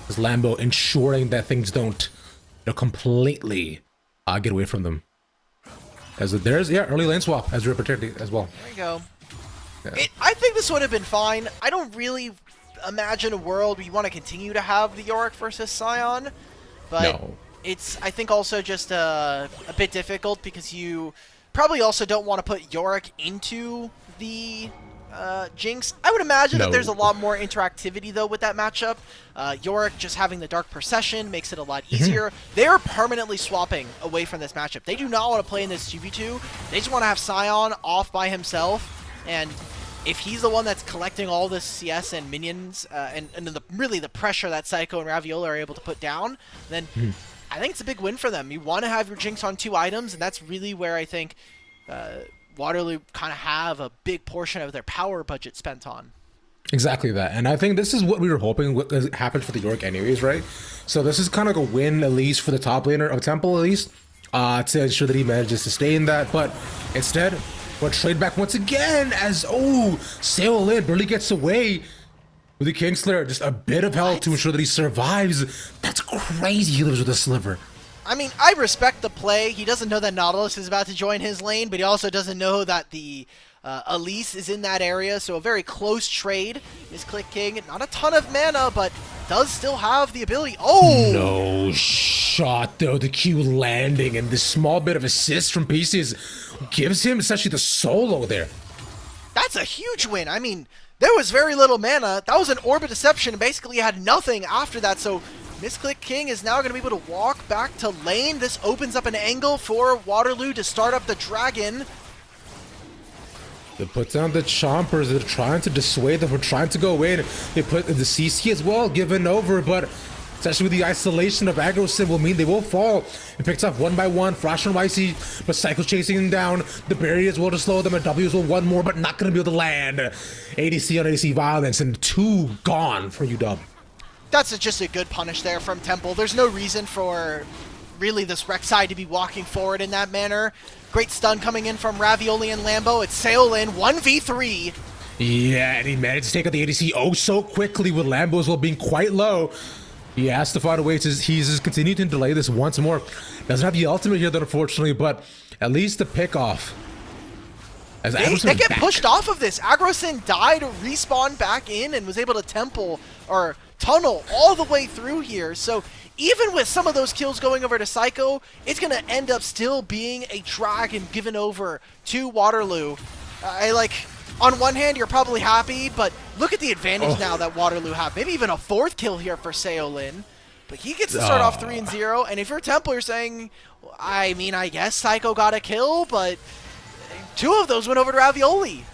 as Lambo ensuring that things don't, completely get away from them. As there's early lane swap as we're protecting as well. There you go. Yeah. I think this would have been fine. I don't really imagine a world where you want to continue to have the Yorick versus Scion, but No. it's, I think, also just a bit difficult because you probably also don't want to put Yorick into the Jinx. I would imagine that there's a lot more interactivity, though, with that matchup. Yorick just having the Dark Procession makes it a lot easier. They're permanently swapping away from this matchup. They do not want to play in this 2v2. They just want to have Scion off by himself, and if he's the one that's collecting all this CS and minions, and really the pressure that Psycho and Ravioli are able to put down, then I think it's a big win for them. You want to have your Jinx on 2 items, and that's really where I think Waterloo kind of have a big portion of their power budget spent on. Exactly that. And I think this is what we were hoping would happen for the Yorick anyways, right? So this is kind of like a win, at least for the top laner of Temple, at least, to ensure that he manages to stay in that. But instead, we're trade back once again as, Sail Lin barely gets away with the Kingslayer. Just a bit of health to ensure that he survives. That's crazy he lives with a sliver. I mean, I respect the play. He doesn't know that Nautilus is about to join his lane, but he also doesn't know that the Elise is in that area, so a very close trade. Misclick King, not a ton of mana, but does still have the ability. Oh! No shot, though. The Q landing and this small bit of assist from Pieces gives him essentially the solo there. That's a huge win. I mean, there was very little mana. That was an Orb of Deception, and basically had nothing after that, so Misclick King is now going to be able to walk back to lane. This opens up an angle for Waterloo to start up the Dragon. They put down the Chompers. They're trying to dissuade them from trying to go in. They put the CC as well, given over, but especially with the isolation of Aggro will mean they will fall. It picks up one by one. Flash and YC, but Cycle's chasing them down. The barriers will just slow them, and W's will one more, but not going to be able to land. ADC on ADC violence, and 2 gone for UW. That's just a good punish there from Temple. There's no reason for really this Rek'Sai to be walking forward in that manner. Great stun coming in from Ravioli and Lambo. It's Saolin, 1v3. Yeah, and he managed to take out the ADC so quickly with Lambo as well being quite low. He has to find a way to, he's just continuing to delay this once more. Doesn't have the ultimate here, though, unfortunately, but at least the pick off. As They get pushed off of this. Agrosin died, respawned back in, and was able to tunnel all the way through here. So even with some of those kills going over to Psycho, it's going to end up still being a Dragon given over to Waterloo. On one hand, you're probably happy, but look at the advantage now that Waterloo have. Maybe even a 4th kill here for Saolin. But he gets to start off 3-0, and if you're Temple, you're saying, I mean, I guess Psycho got a kill, but 2 of those went over to Ravioli.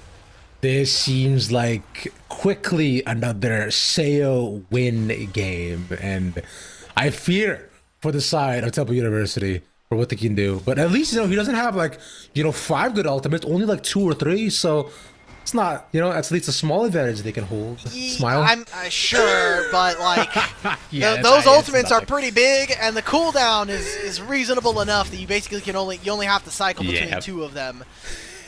This seems like quickly another Sayo win game, and I fear for the side of Temple University for what they can do. But at least, he doesn't have 5 good ultimates, only 2 or 3, so it's not, at least a small advantage they can hold. Smile. I'm sure, but those ultimates are pretty big, and the cooldown is reasonable enough that you basically you only have to cycle between 2 of them.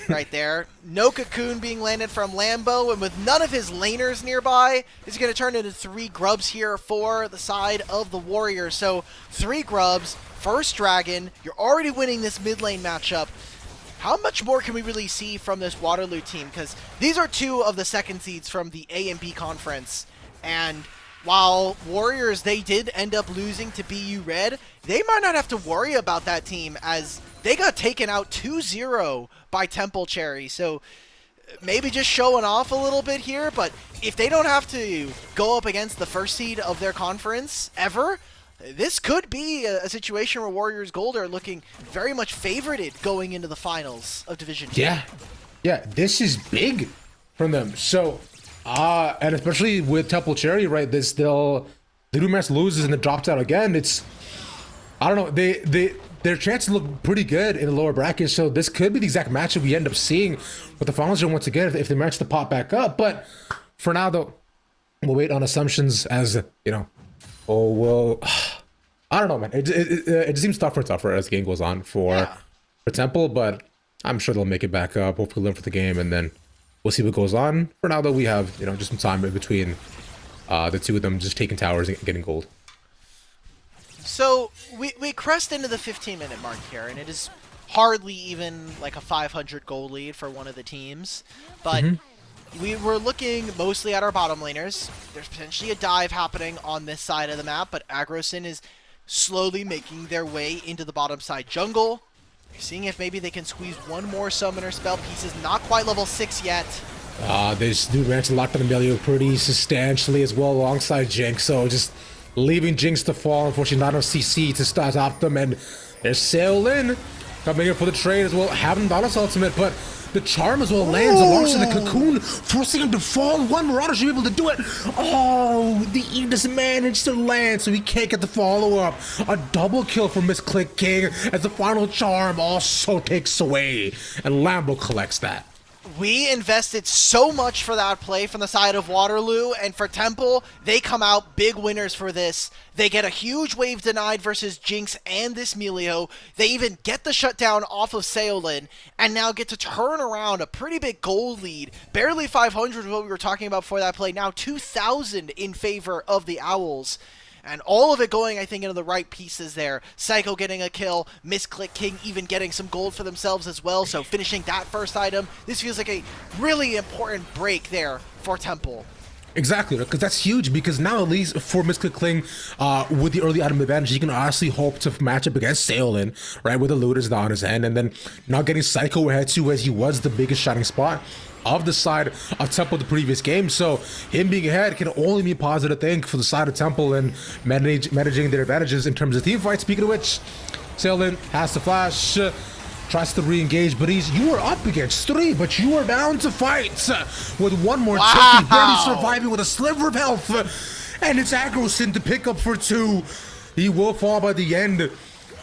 Right there. No cocoon being landed from Lambo, and with none of his laners nearby, it's going to turn into 3 grubs here for the side of the Warriors. So 3 grubs, first Dragon. You're already winning this mid lane matchup. How much more can we really see from this Waterloo team? Because these are 2 of the second seeds from the A and B conference, and while Warriors, they did end up losing to BU Red, they might not have to worry about that team as they got taken out 2-0 by Temple Cherry. So maybe just showing off a little bit here, but if they don't have to go up against the first seed of their conference ever, this could be a situation where Warriors Gold are looking very much favorited going into the finals of Division 2. Yeah, this is big from them. So, and especially with Temple Cherry, right, the Dumas loses and then drops out again. It's, I don't know, their chances look pretty good in the lower bracket, so this could be the exact matchup we end up seeing with the finals once again if they manage to pop back up. But for now, though, we'll wait on assumptions as, I don't know, man. It just seems tougher and tougher as the game goes on for Temple, but I'm sure they'll make it back up. Hopefully learn for the game, and then we'll see what goes on. For now, though, we have, just some time in between the 2 of them just taking towers and getting gold. So we crest into the 15-minute mark here, and it is hardly even like a 500 goal lead for one of the teams. But we were looking mostly at our bottom laners. There's potentially a dive happening on this side of the map, but AgroSyn is slowly making their way into the bottom side jungle. You're seeing if maybe they can squeeze one more summoner spell pieces. Not quite level 6 yet. This dude managed to lock down Emilio pretty substantially as well alongside Jinx, so just leaving Jinx to fall. Unfortunately, not enough CC to stop them, and there's Sailin coming in for the trade as well. Having Dallas ultimate, but the charm as well lands alongside the cocoon, forcing him to fall. One Marauder should be able to do it. Oh, the Aegis managed to land, so he can't get the follow-up. A double kill for Misclick King as the final charm also takes away, and Lambo collects that. We invested so much for that play from the side of Waterloo, and for Temple, they come out big winners for this. They get a huge wave denied versus Jinx and this Melio. They even get the shutdown off of Saolin, and now get to turn around a pretty big gold lead. Barely 500 is what we were talking about before that play. Now 2,000 in favor of the Owls. And all of it going, I think, into the right pieces there. Psycho getting a kill, Misclick King even getting some gold for themselves as well, so finishing that first item. This feels like a really important break there for Temple. Exactly, because that's huge, because now at least for Misclick King, with the early item advantage, he can honestly hope to match up against Saolin, right, with the looters down his end, and then not getting Psycho ahead too, as he was the biggest shining spot of the side of Temple the previous game. So him being ahead can only be a positive thing for the side of Temple and managing their advantages in terms of team fight. Speaking of which, Saolin has to flash, tries to re-engage, but you are up against 3, but you are bound to fight with one more check. He's barely surviving with a sliver of health, and it's AgroSyn to pick up for 2. He will fall by the end,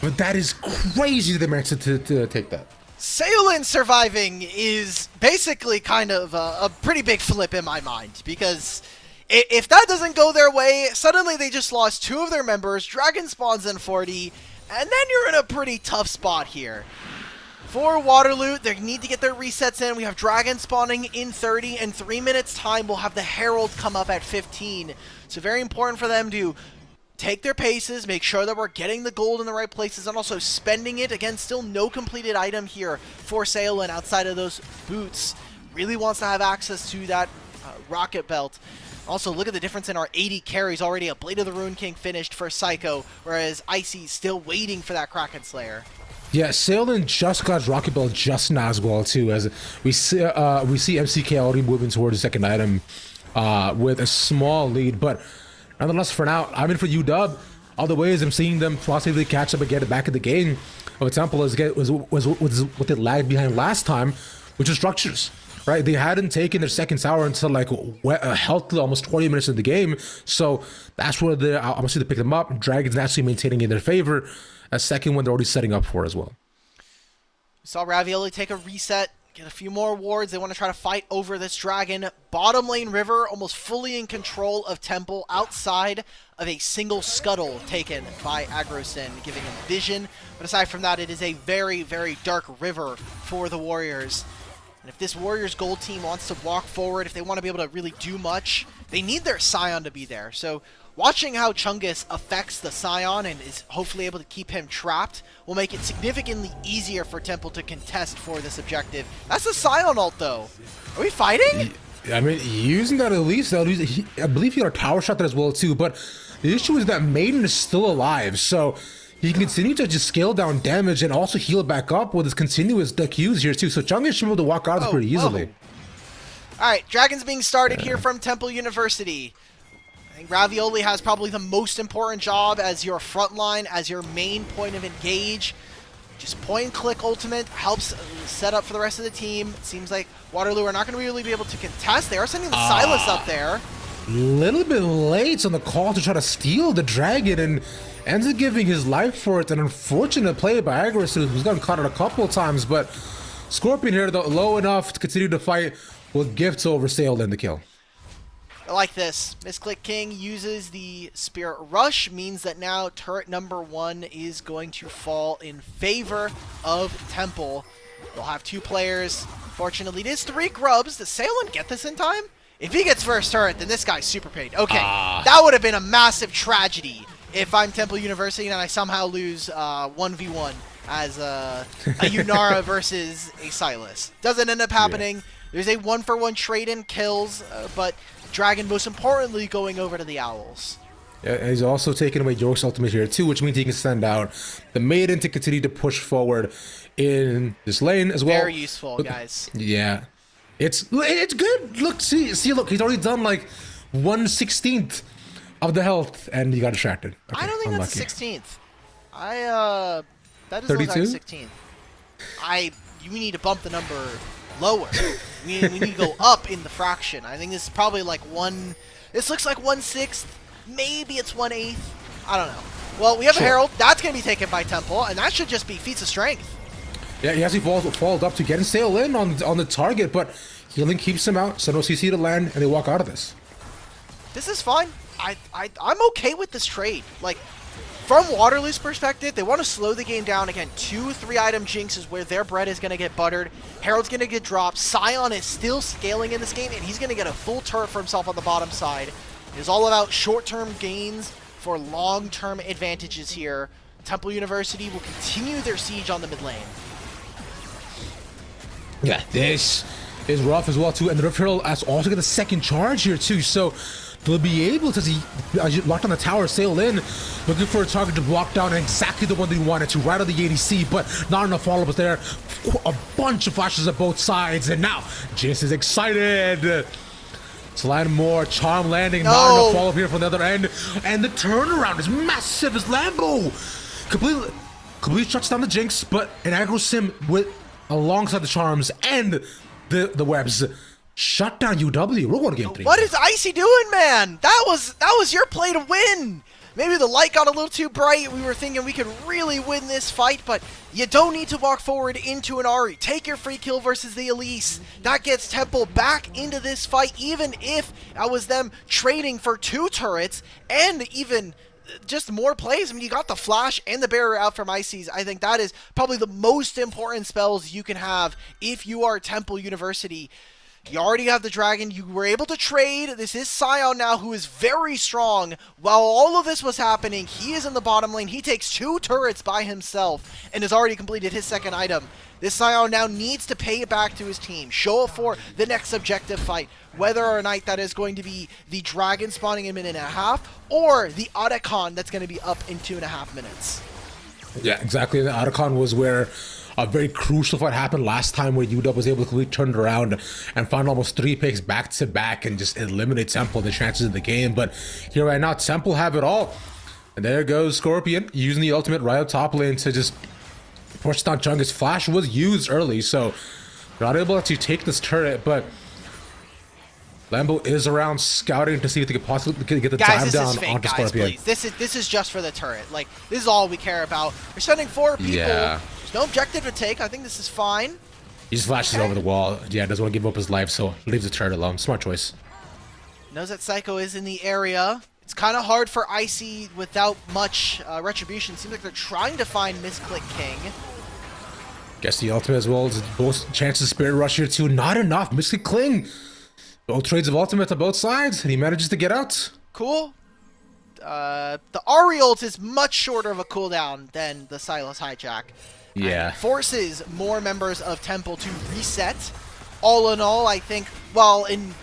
but that is crazy that they managed to take that. Saolin surviving is basically kind of a pretty big flip in my mind, because if that doesn't go their way, suddenly they just lost 2 of their members, Dragon spawns in 40, and then you're in a pretty tough spot here. For Waterloo, they need to get their resets in. We have Dragon spawning in 30, and 3 minutes time we'll have the Herald come up at 15. So very important for them to take their paces, make sure that we're getting the gold in the right places, and also spending it. Again, still no completed item here for Saolin outside of those boots. Really wants to have access to that rocket belt. Also, look at the difference in our 80 carries already. A Blade of the Rune King finished for Psycho, whereas Icy's still waiting for that Kraken Slayer. Yeah, Saolin just got Rocket Belt just now as well too, as we see MCK already moving towards the second item with a small lead, but nonetheless, for now, I'm in for UW. Other ways I'm seeing them possibly catch up and get it back in the game of Temple was what they lagged behind last time, which is structures. Right, they hadn't taken their second tower until like healthily almost 20 minutes in the game, so that's where they're obviously to pick them up. Dragons actually maintaining in their favor. A second one they're already setting up for as well. We saw Ravioli take a reset, get a few more wards. They want to try to fight over this dragon. Bottom lane River almost fully in control of Temple outside of a single scuttle taken by AgroSyn, giving him vision. But aside from that, it is a very, very dark river for the Warriors. And if this Warriors gold team wants to walk forward, if they want to be able to really do much, they need their Scion to be there. So watching how Chungus affects the Scion and is hopefully able to keep him trapped will make it significantly easier for Temple to contest for this objective. That's the Scion ult, though. Are we fighting? I mean, using that at least, I believe he got a tower shot there as well too, but the issue is that Maiden is still alive, so he can continue to just scale down damage and also heal back up with his continuous Qs here too, so Chungus should be able to walk out of this pretty easily. Alright, Dragons being started here from Temple University. I think Ravioli has probably the most important job as your front line, as your main point of engage. Just point and click ultimate helps set up for the rest of the team. It seems like Waterloo are not going to really be able to contest. They are sending the Silas up there. Little bit late on the call to try to steal the dragon and ends up giving his life for it. An unfortunate play by AgroSyn, who's gotten caught out a couple of times, but Scorpion here though low enough to continue to fight with Gifts over Saolin the kill. I like this. Misclick King uses the Spirit Rush, means that now turret number 1 is going to fall in favor of Temple. They'll have 2 players. Fortunately, it is 3 grubs. Does Saolin get this in time? If he gets first turret, then this guy's super paid. Okay, that would have been a massive tragedy if I'm Temple University and I somehow lose 1v1 as a Yunara versus a Silas. Doesn't end up happening. There's a 1-for-1 trade-in kills, but Dragon most importantly going over to the Owls. Yeah, he's also taking away York's ultimate here too, which means he can send out the Maiden to continue to push forward in this lane as well. Very useful, guys. Yeah, it's good. Look, see, look, he's already done like 1/16 of the health, and he got distracted. Okay, I don't think unlucky. that's the 16th. That doesn't look like 32? 16th. You need to bump the number lower. we need to go up in the fraction. I think this is probably like this looks like 1/6. Maybe it's 1/8. I don't know. Well, we have a Herald. That's going to be taken by Temple, and that should just be feats of strength. Yeah, he actually followed up to get and sail in on the target, but healing keeps him out, so no CC to land, and they walk out of this. This is fine. I'm okay with this trade. Like, from Waterloo's perspective, they want to slow the game down. Again, 2-3 item Jinx is where their bread is going to get buttered. Herald's going to get dropped. Sion is still scaling in this game, and he's going to get a full turret for himself on the bottom side. It is all about short-term gains for long-term advantages here. Temple University will continue their siege on the mid lane. Yeah, this is rough as well too, and the Rift Herald also get a second charge here too, so they'll be able to see locked on the tower, sail in, looking for a target to block down, and exactly the one they wanted to, right on the ADC, but not enough follow-ups there. A bunch of flashes at both sides, and now Jinx is excited to land more charm landing. Not enough follow-up here from the other end, and the turnaround is massive as Lambo completely shuts down the Jinx, but an aggro sim with alongside the charms and the webs shut down UW. We're going to game 3. What is Icy doing, man? That was your play to win. Maybe the light got a little too bright. We were thinking we could really win this fight, but you don't need to walk forward into an Ahri. Take your free kill versus the Elise. That gets Temple back into this fight, even if that was them trading for 2 turrets and even just more plays. I mean, you got the flash and the barrier out from Ices. I think that is probably the most important spells you can have if you are Temple University. You already have the Dragon. You were able to trade. This is Sion now, who is very strong. While all of this was happening, he is in the bottom lane. He takes 2 turrets by himself and has already completed his second item. This Sion now needs to pay it back to his team. Show up for the next objective fight. Whether or not that is going to be the Dragon spawning in a minute and a half, or the Otacon that's going to be up in 2.5 minutes. Yeah, exactly. The Otacon was where a very crucial fight happened last time, where UW was able to completely turn it around and find almost 3 picks back to back and just eliminate Temple the chances of the game. But here right now, Temple have it all. And there goes Scorpion using the ultimate right up top lane to just push down Chung. His flash was used early, so not able to take this turret, but Lambo is around scouting to see if they could possibly get the dive down onto Scorpion. Please. This is just for the turret. Like, this is all we care about. We're sending 4 people. Yeah. There's no objective to take. I think this is fine. He just flashes over the wall. Yeah, doesn't want to give up his life, so leaves the turret alone. Smart choice. Knows that Psycho is in the area. It's kind of hard for Icy without much retribution. Seems like they're trying to find Misclick King. Guess the ultimate as well. Both chances of Spirit Rush here too. Not enough. Misclick Cling. Both trades of ultimate on both sides, and he manages to get out. Cool. The Ahri ult is much shorter of a cooldown than the Silas Hijack. Yeah. And forces more members of Temple to reset. All in all, I think, well, in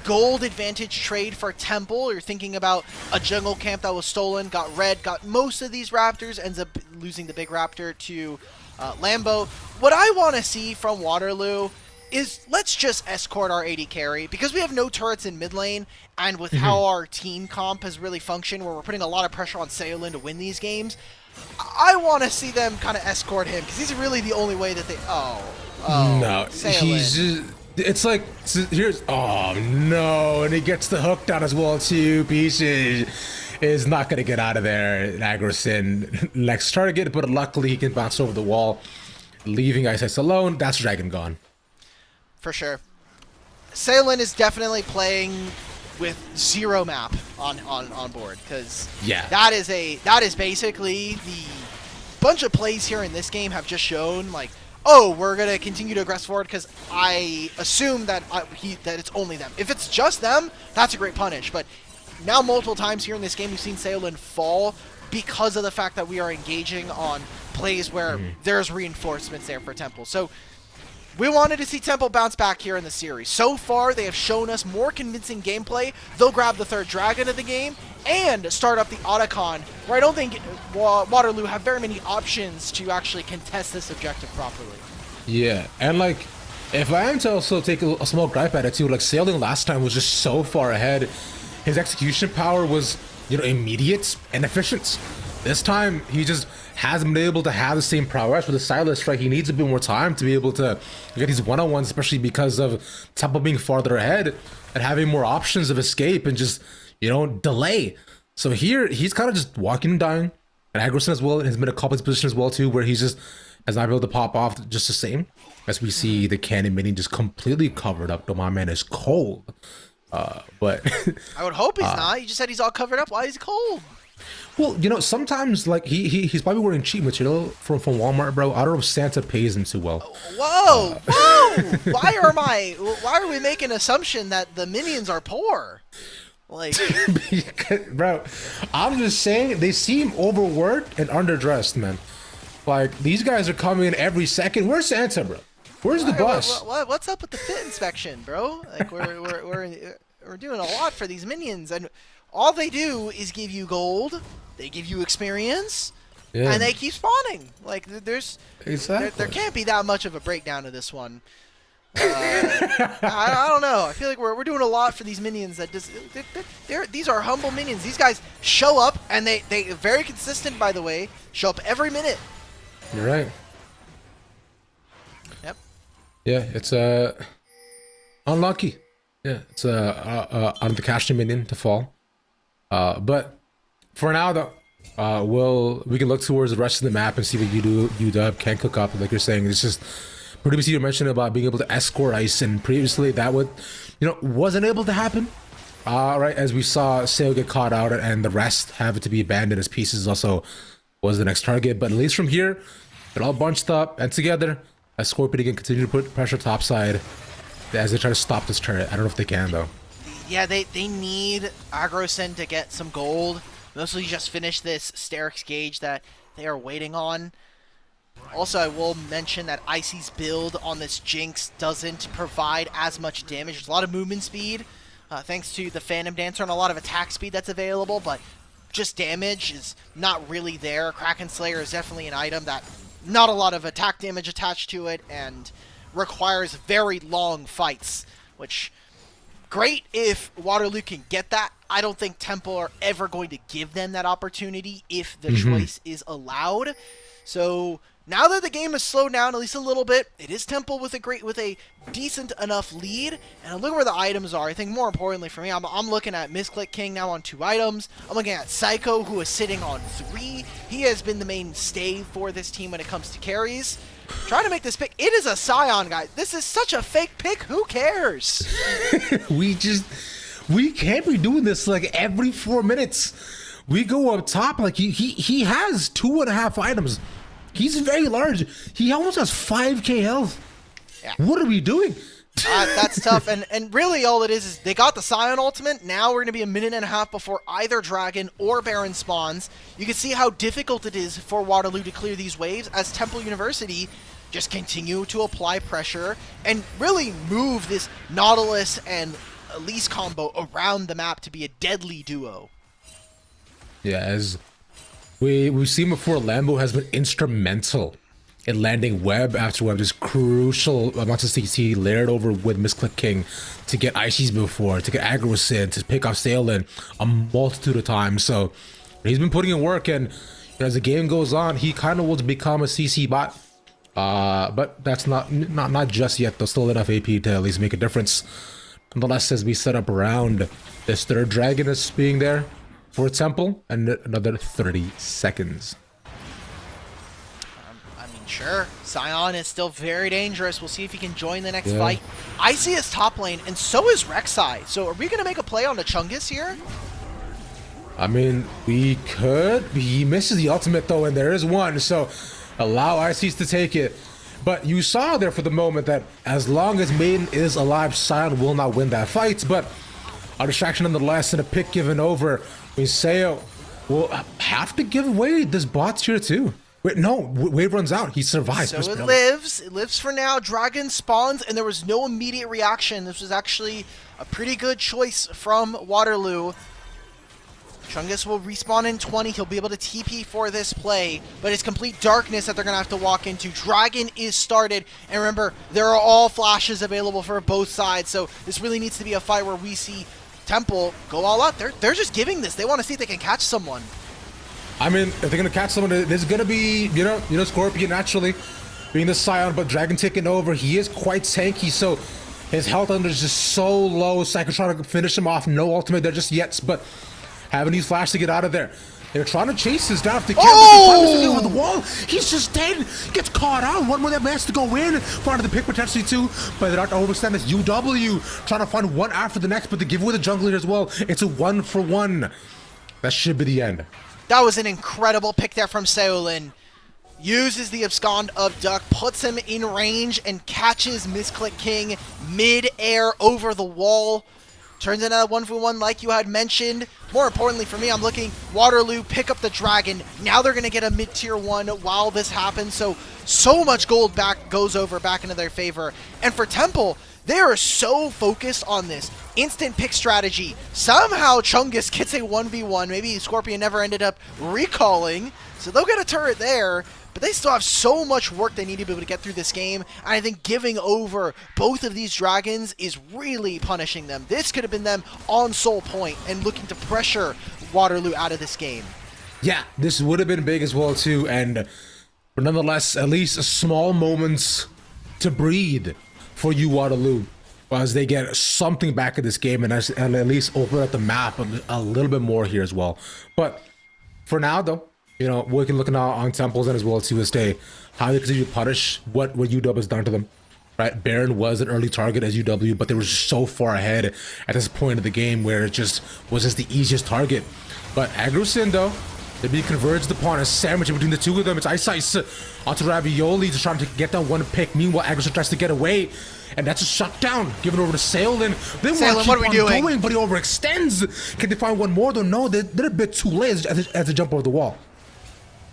gold advantage trade for Temple, you're thinking about a jungle camp that was stolen, got red, got most of these Raptors, ends up losing the big Raptor to Lambo. What I want to see from Waterloo is let's just escort our AD carry, because we have no turrets in mid lane, and with how our team comp has really functioned, where we're putting a lot of pressure on Saolin to win these games, I want to see them kind of escort him, because he's really the only way that they... No, he's just, it's like, here's... Oh, no, and he gets the hook down as well, too. Peaches is not going to get out of there. Aggressin next target, but luckily he can bounce over the wall, leaving Ice alone. That's Dragon gone. For sure. Saolin is definitely playing with 0 map on board, because that is basically the bunch of plays here in this game have just shown, like, oh, we're gonna continue to aggress forward because I assume that that it's only them. If it's just them, that's a great punish. But now multiple times here in this game, we've seen Saolin fall because of the fact that we are engaging on plays where there's reinforcements there for Temple. So We wanted to see Temple bounce back here in the series. So far, they have shown us more convincing gameplay. They'll grab the third dragon of the game and start up the Otacon, where I don't think Waterloo have very many options to actually contest this objective properly. Yeah, and like, if I am to also take a small gripe at it too, like Sailing last time was just so far ahead. His execution power was, you know, immediate and efficient. This time, he just hasn't been able to have the same prowess with the Silas strike. He needs a bit more time to be able to get these one-on-ones, especially because of Temple being farther ahead and having more options of escape and just, you know, delay. So here, he's kind of just walking and dying. And Aggression as well has been a couple position as well too, where he's just has not been able to pop off just the same. As we see the cannon minion just completely covered up, though my man is cold. But I would hope he's not. You just said he's all covered up. Why is he cold? well, you know, sometimes like he's probably wearing cheap material from Walmart, bro. I don't know if Santa pays him too well. Whoa, whoa! Why are we making an assumption that the minions are poor? Like, Bro, I'm just saying they seem overworked and underdressed, man. Like these guys are coming in every second. Where's Santa, bro? Where's the bus? What's up with the fit inspection, bro? Like we're doing a lot for these minions, and all they do is give you gold. They give you experience, Yeah. and they keep spawning. Like Exactly. there can't be that much of a breakdown of this one. I don't know. I feel like we're doing a lot for these minions. That just these are humble minions. These guys show up, and they very consistent, by the way. Show up every minute. You're right. Yep. Yeah, it's unlucky. Yeah, it's on the casting minion to fall. But for now though, we can look towards the rest of the map and see what UW can cook up. Like you're saying, it's just previously you mentioned about being able to escort ice, and previously that wasn't able to happen. Right, as we saw Sail get caught out and the rest have it to be abandoned as pieces also was the next target. But at least from here, they're all bunched up and together as Scorpion can continue to put pressure topside as they try to stop this turret. I don't know if they can though. Yeah, they need Agrosen to get some gold. Mostly just finish this Sterix gauge that they are waiting on. Also, I will mention that Icy's build on this Jinx doesn't provide as much damage. There's a lot of movement speed, thanks to the Phantom Dancer, and a lot of attack speed that's available, but just damage is not really there. Kraken Slayer is definitely an item that not a lot of attack damage attached to it, and requires very long fights, which great if Waterloo can get that. I don't think Temple are ever going to give them that opportunity if the choice is allowed. So now that the game has slowed down at least a little bit, it is Temple with a decent enough lead. And look where the items are. I think more importantly for me, I'm looking at Misclick King now on 2 items. I'm looking at Psycho, who is sitting on 3. He has been the mainstay for this team when it comes to carries. Trying to make this pick. It is a Scion, guys. This is such a fake pick. Who cares? We can't be doing this like every 4 minutes. We go up top, like he has 2.5 items. He's very large. He almost has 5k health. Yeah. What are we doing? That's tough, and really all it is they got the Scion ultimate. Now we're going to be a minute and a half before either Dragon or Baron spawns. You can see how difficult it is for Waterloo to clear these waves as Temple University just continue to apply pressure and really move this Nautilus and Elise combo around the map to be a deadly duo. Yeah, as we've seen before, Lambo has been instrumental in landing web after web, just crucial amounts of CC layered over with Misclick King to get Ices before, to get Agrosin, to pick off Sailing a multitude of times. So he's been putting in work, and as the game goes on, he kind of will become a CC bot. But that's not just yet. There's still enough AP to at least make a difference. Nonetheless, as we set up around this third dragon is being there for Temple, and another 30 seconds. I mean, sure, Scion is still very dangerous. We'll see if he can join the next fight. Icy is top lane, and so is Rek'Sai. So are we going to make a play on the Chungus here? I mean, we could. He misses the ultimate, though, and there is one, so allow Ices to take it. But you saw there for the moment that as long as Maiden is alive, Scion will not win that fight. But a distraction nonetheless, and a pick given over. Sayo will have to give away this bot tier too. Wait, no, wave runs out. He survives. So it lives. It lives for now. Dragon spawns, and there was no immediate reaction. This was actually a pretty good choice from Waterloo. Chungus will respawn in 20. He'll be able to TP for this play, but it's complete darkness that they're going to have to walk into. Dragon is started, and remember, there are all flashes available for both sides, so this really needs to be a fight where we see Temple go all out. They're just giving this. They want to see if they can catch someone. I mean, if they're going to catch someone, there's going to be, you know, Scorpion naturally being the Scion, but Dragon taking over. He is quite tanky, so his health under is just so low, so I can try to finish him off. No ultimate there just yet, but having these flash to get out of there. They're trying to chase this down if they can. Oh! With the wall. He's just dead. Gets caught out. One more that has to go in. Front of the pick potentially too, but they're not to overextend this. UW trying to find one after the next, but they give away the jungle here as well. It's a 1-for-1. That should be the end. That was an incredible pick there from Seolin. Uses the abscond of Duck, puts him in range, and catches Misclick King mid-air over the wall. Turns into a 1-for-1 like you had mentioned. More importantly for me, I'm looking Waterloo pick up the Dragon. Now they're going to get a mid-tier 1 while this happens. So much gold goes over back into their favor. And for Temple, they are so focused on this instant pick strategy. Somehow Chungus gets a 1v1. Maybe Scorpion never ended up recalling. So they'll get a turret there. But they still have so much work they need to be able to get through this game. And I think giving over both of these Dragons is really punishing them. This could have been them on Soul Point and looking to pressure Waterloo out of this game. Yeah, this would have been big as well too. But nonetheless, at least small moments to breathe for you, Waterloo, as they get something back in this game and at least open up the map a little bit more here as well. But for now, though, you know, we can look now on Temples and as well to stay how they continue to punish what UW has done to them. Right, Baron was an early target as UW, but they were just so far ahead at this point of the game where it just was the easiest target. But Aggro though, they're being converged upon a sandwich between the two of them. It's Ice onto Ravioli to try to get that one pick. Meanwhile, Aggro tries to get away, and that's a shutdown given over to Seolin. They want to keep on going, but he overextends. Can they find one more though? No, they're a bit too late as they jump over the wall.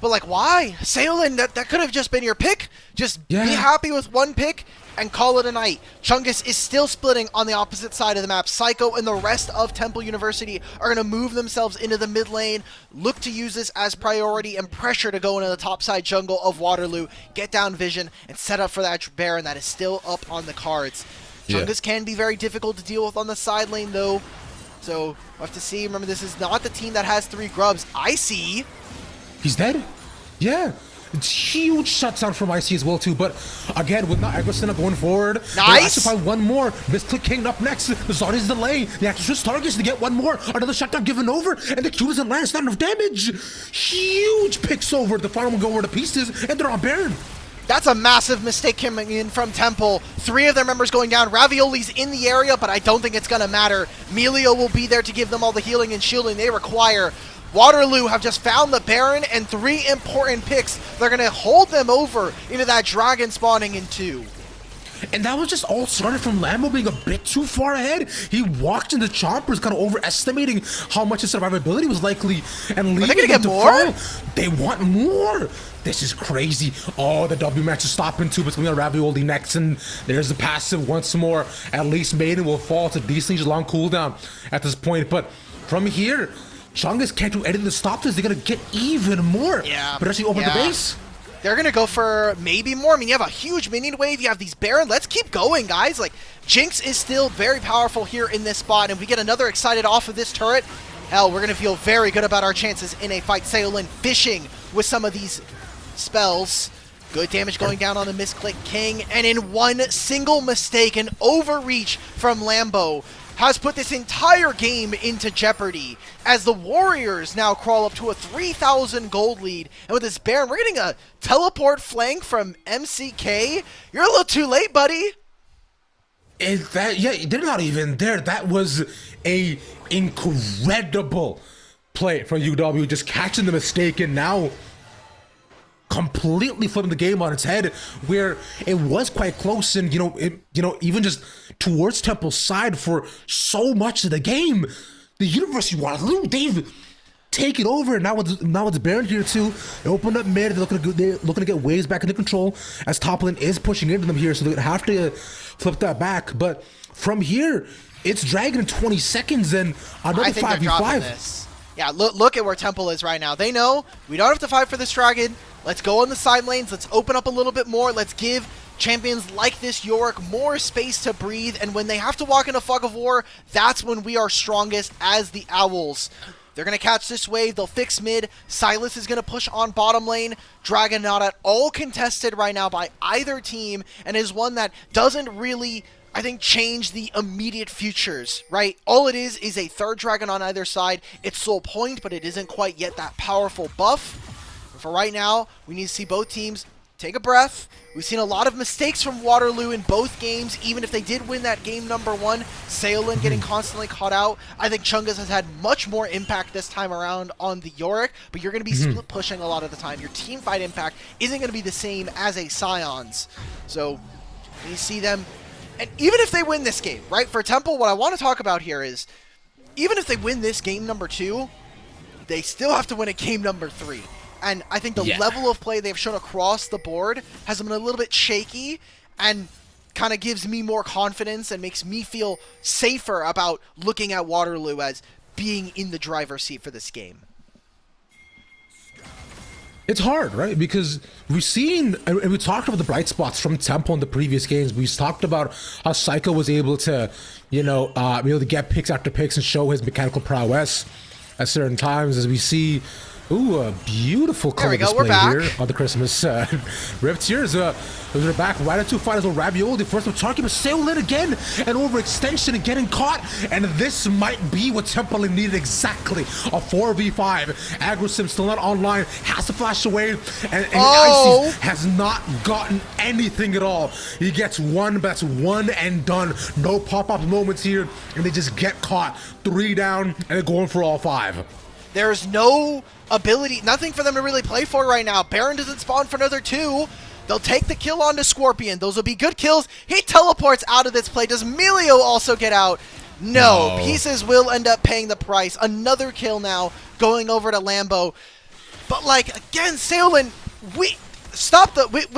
But like, why? Seolin, that could have just been your pick. Just be happy with one pick and call it a night. Chungus is still splitting on the opposite side of the map. Psycho and the rest of Temple University are going to move themselves into the mid lane, look to use this as priority and pressure to go into the top side jungle of Waterloo, get down vision, and set up for that Baron that is still up on the cards. Chungus can be very difficult to deal with on the side lane though, so we'll have to see. Remember, this is not the team that has 3 grubs. Icy. He's dead? Yeah. It's huge shutdown from IC as well too, but again, with not Aggro going forward, nice! To find one more. Misclick King up next. The Zodi's delay. The actual switch targets to get one more. Another shutdown given over, and the Q doesn't land. It's not enough damage. Huge picks over. The final one go over to pieces, and they're on Baron. That's a massive mistake coming in from Temple. 3 of their members going down. Ravioli's in the area, but I don't think it's going to matter. Melio will be there to give them all the healing and shielding they require. Waterloo have just found the Baron and 3 important picks. They're going to hold them over into that Dragon spawning in 2. And that was just all started from Lambo being a bit too far ahead. He walked into Chompers, kind of overestimating how much his survivability was likely, and leaving they them to more? fall. They want more. This is crazy. Oh, the W match is stopping too, but it's going to be a Ravioli next, and there's the passive once more. At least Maiden will fall to decently long cooldown at this point, but from here, Chungus can't do anything to stop this. They're going to get even more. Yeah. But actually open the base. They're going to go for maybe more. I mean, you have a huge minion wave. You have these Baron. Let's keep going, guys. Like, Jinx is still very powerful here in this spot. And if we get another excited off of this turret, hell, we're going to feel very good about our chances in a fight. Seolin fishing with some of these spells. Good damage going down on the Misclick King. And in one single mistake, an overreach from Lambo has put this entire game into jeopardy as the Warriors now crawl up to a 3,000 gold lead. And with this Baron, we're getting a teleport flank from NECC. You're a little too late, buddy. They're not even there. That was a incredible play from UW, just catching the mistake and now completely flipping the game on its head, where it was quite close and even just towards Temple's side for so much of the game. The University of Waterloo, take it over. Now it's Baron here too. They open up mid. They're looking to get waves back into control as top lane is pushing into them here, so they're gonna have to flip that back. But from here, it's Dragon in 20 seconds and another 5v5. Yeah, look at where Temple is right now. They know we don't have to fight for this Dragon. Let's go on the side lanes. Let's open up a little bit more. Let's give champions like this Yorick more space to breathe. And when they have to walk in a fog of war, that's when we are strongest as the Owls. They're going to catch this wave. They'll fix mid. Silas is going to push on bottom lane. Dragon not at all contested right now by either team, and is one that doesn't really, I think, change the immediate futures, right? All it is a third Dragon on either side. It's Soul Point, but it isn't quite yet that powerful buff. For right now, we need to see both teams take a breath. We've seen a lot of mistakes from Waterloo in both games, even if they did win that game number 1. Seolin getting constantly caught out. I think Chungus has had much more impact this time around on the Yorick, but you're going to be split pushing a lot of the time. Your team fight impact isn't going to be the same as a Scion's. So you see them, and even if they win this game, right, for Temple, what I want to talk about here is, even if they win this game number 2, they still have to win a game number 3. And I think the level of play they've shown across the board has been a little bit shaky and kind of gives me more confidence and makes me feel safer about looking at Waterloo as being in the driver's seat for this game. It's hard, right? Because we've seen, and we talked about the bright spots from Temple in the previous games. We talked about how Psycho was able to, be able to get picks after picks and show his mechanical prowess at certain times, as we see. Ooh, a beautiful color display here on the Christmas Rift here. We're back right into finals with Ravioli. First of Tarky, but Seolin again, and overextension and getting caught. And this might be what Temple needed exactly. A 4v5. AgroSim still not online, has to flash away. And Icy has not gotten anything at all. He gets one, but that's one and done. No pop-up moments here, and they just get caught. 3 down, and they're going for all 5. There's no ability, nothing for them to really play for right now. Baron doesn't spawn for another 2. They'll take the kill onto Scorpion. Those will be good kills. He teleports out of this play. Does Melio also get out? No. Pieces will end up paying the price. Another kill now going over to Lambo. But again, Seolin, we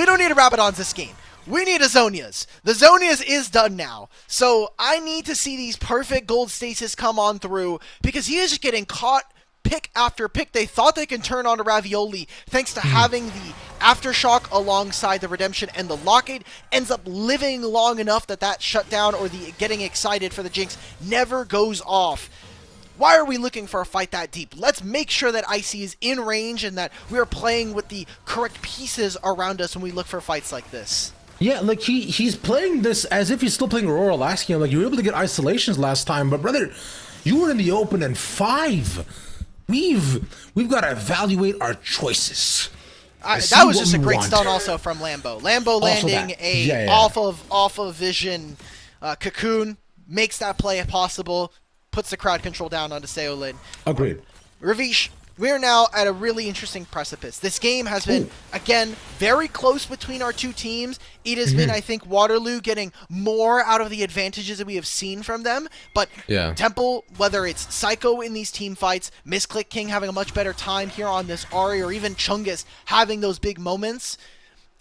don't need a Rabadons this game. We need a Zonias. The Zonias is done now. So I need to see these perfect gold stasis come on through, because he is just getting caught pick after pick. They thought they could turn on to Ravioli thanks to having the Aftershock alongside the Redemption, and the Locket ends up living long enough that shutdown or the getting excited for the Jinx never goes off. Why are we looking for a fight that deep? Let's make sure that Icy is in range and that we are playing with the correct pieces around us when we look for fights like this. Yeah, he's playing this as if he's still playing Aurora last game. You were able to get isolations last time, but brother, you were in the open and 5. We've got to evaluate our choices. That was just a great stun also from Lambo. Lambo landing off of Vision Cocoon makes that play possible, puts the crowd control down onto Seolin. Agreed. Ravish, we're now at a really interesting precipice. This game has been, again, very close between our two teams. It has been, I think, Waterloo getting more out of the advantages that we have seen from them. But Temple, whether it's Psycho in these team fights, Misclick King having a much better time here on this Ahri, or even Chungus having those big moments,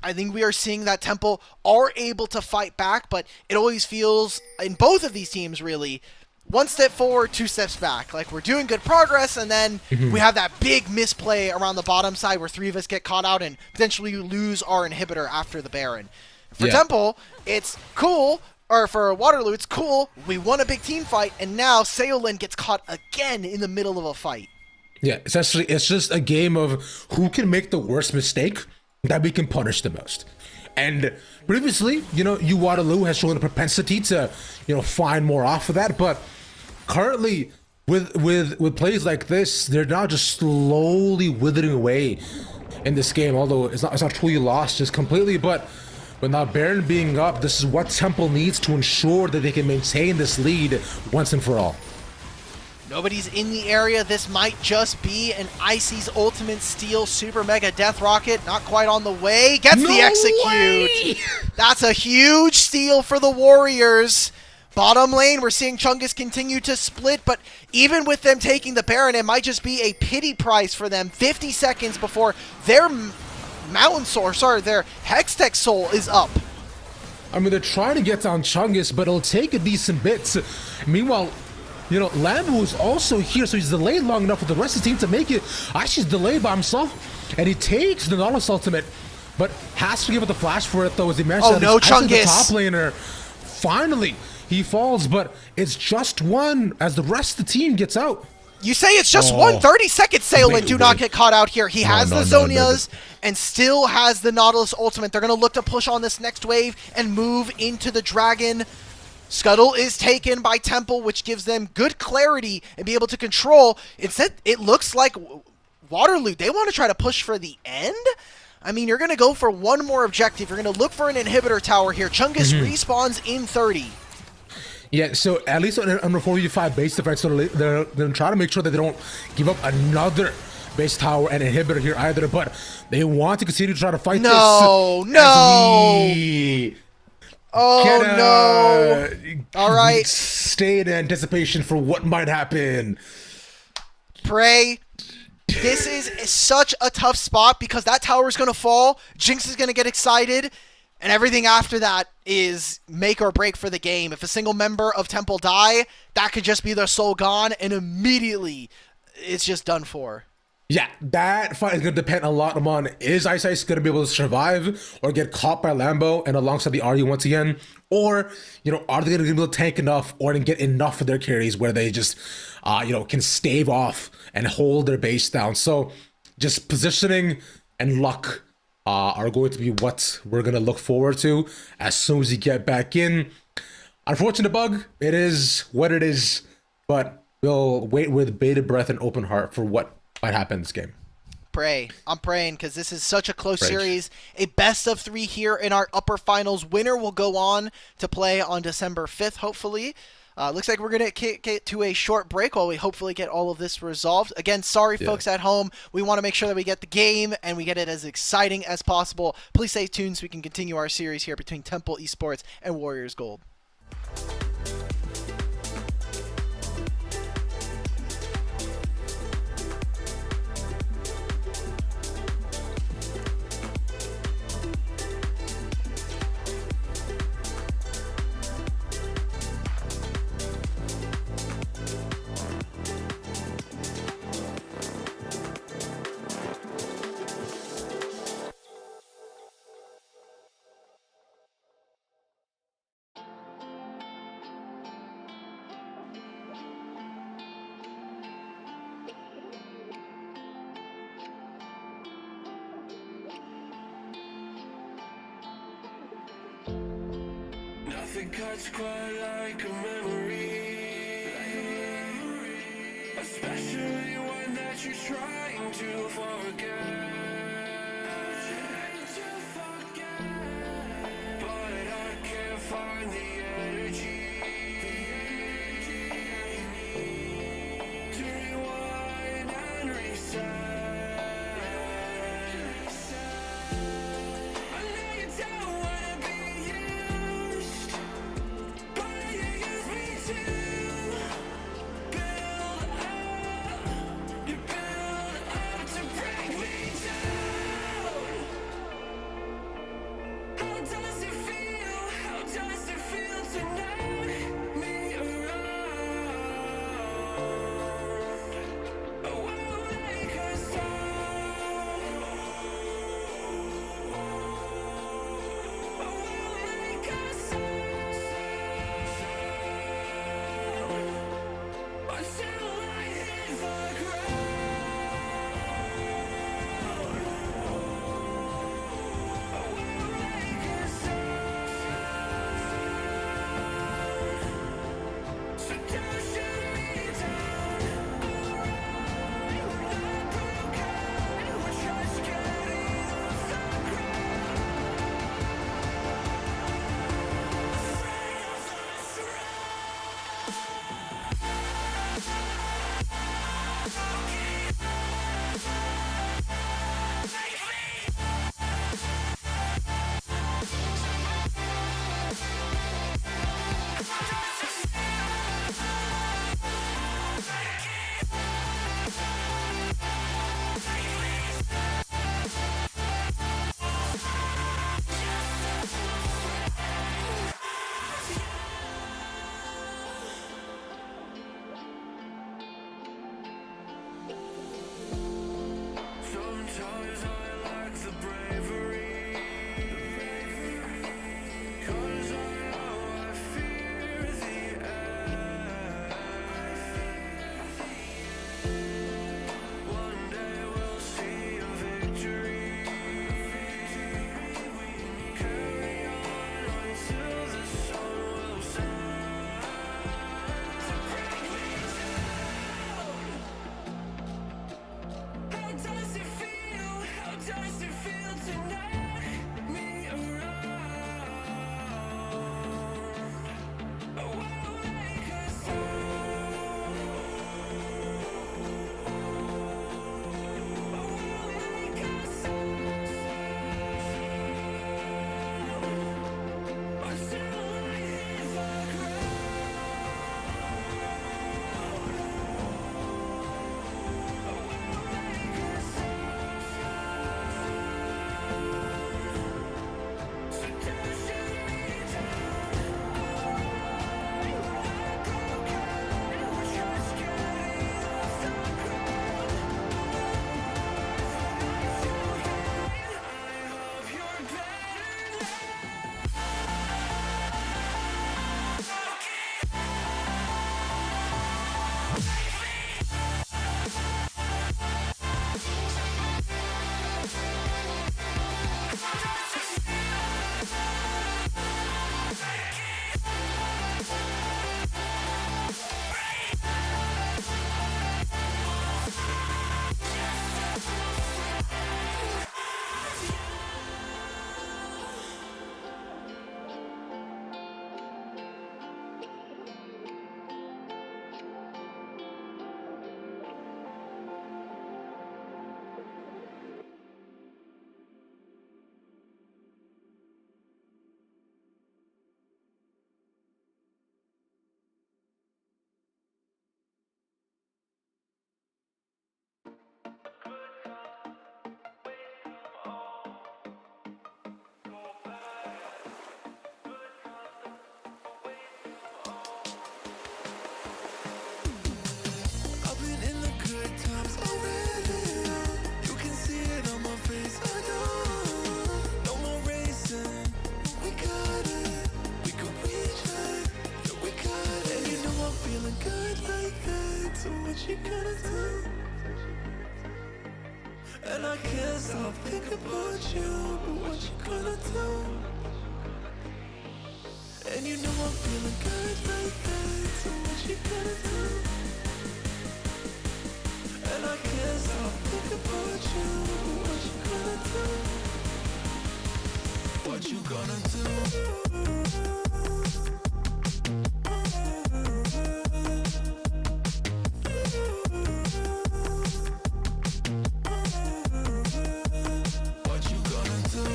I think we are seeing that Temple are able to fight back, but it always feels, in both of these teams really, 1 step forward, 2 steps back. We're doing good progress, and then we have that big misplay around the bottom side where 3 of us get caught out and potentially lose our inhibitor after the Baron. For Temple, it's cool, or for Waterloo, it's cool. We won a big team fight, and now Seolin gets caught again in the middle of a fight. Yeah, essentially, it's just a game of who can make the worst mistake that we can punish the most. And previously, you Waterloo has shown a propensity to, find more off of that, but currently, with plays like this, they're now just slowly withering away in this game. Although it's not truly lost just completely, but with now Baron being up, this is what Temple needs to ensure that they can maintain this lead once and for all. Nobody's in the area. This might just be an Icy's Ultimate Steel Super Mega Death Rocket. Not quite on the way. Gets the execute. That's a huge steal for the Warriors. Bottom lane, we're seeing Chungus continue to split, but even with them taking the Baron, it might just be a pity price for them. 50 seconds before their Mountain Soul, their Hextech Soul is up. I mean, they're trying to get down Chungus, but it'll take a decent bit. Meanwhile, you know, Lambo is also here, so he's delayed long enough for the rest of the team to make it. Actually, he's delayed by himself, and he takes the Nautilus ultimate, but has to give it the flash for it, though, as he mentioned. Oh, no, Chungus! The top laner. Finally, he falls, but it's just one as the rest of the team gets out. You say it's just one 30-second sail and do not get caught out here. He has the Zonias and still has the Nautilus ultimate. They're going to look to push on this next wave and move into the Dragon. Scuttle is taken by Temple, which gives them good clarity and be able to control. Instead, it looks like Waterloo, they want to try to push for the end? I mean, you're going to go for one more objective. You're going to look for an inhibitor tower here. Chungus respawns in 30. Yeah, so at least on a 4v5 base defense, so they're trying to make sure that they don't give up another base tower and inhibitor here either, but they want to continue to try to fight this. No! Oh, no! All right. Stay in anticipation for what might happen. Pray. This is such a tough spot because that tower is going to fall. Jinx is going to get excited. And everything after that is make or break for the game. If a single member of Temple die, that could just be their soul gone. And immediately, it's just done for. Yeah, that fight is going to depend a lot on is Ice Ice going to be able to survive or get caught by Lambo and alongside the Arya once again? Or, you know, are they going to be able to tank enough or get enough of their carries where they just, you know, can stave off and hold their base down? So just positioning and luck are going to be what we're going to look forward to as soon as you get back in. Unfortunate bug, it is what it is, but we'll wait with bated breath and open heart for what might happen in this game. Pray. I'm praying because this is such a close series. A best of 3 here in our upper finals. Winner will go on to play on December 5th, hopefully. Looks like we're going to get to a short break while we hopefully get all of this resolved. Again, sorry, folks at home. We want to make sure that we get the game and we get it as exciting as possible. Please stay tuned so we can continue our series here between Temple Esports and Warriors Gold. Nothing cuts quite like a memory, especially one that you're trying to forget. But I can't find the energy to rewind and reset. How does it feel Sometimes I lack the bravery, 'cause I know I fear the end. One day we'll see a victory. Carry on until the sun will set. So break me down. How does it feel? How does it feel to knock me around? Oh, I'll make a sound. Oh, I'll make a sound until I hit the ground. Oh, I'll make a sound. So don't shoot me down. I won't go down. Just getting off the ground. I hope you're better I've been in the good times already. You can see it on my face. I know. No more racing. We got it. We could reach it. Yeah, we got it. And you know I'm feeling good like that. So what you gonna do? And I can't stop thinking about you. But what you gonna do? And you know I'm feeling good like that. So what you gonna do? And I can't stop thinking about you. What you gonna do? What you gonna do? What you gonna do?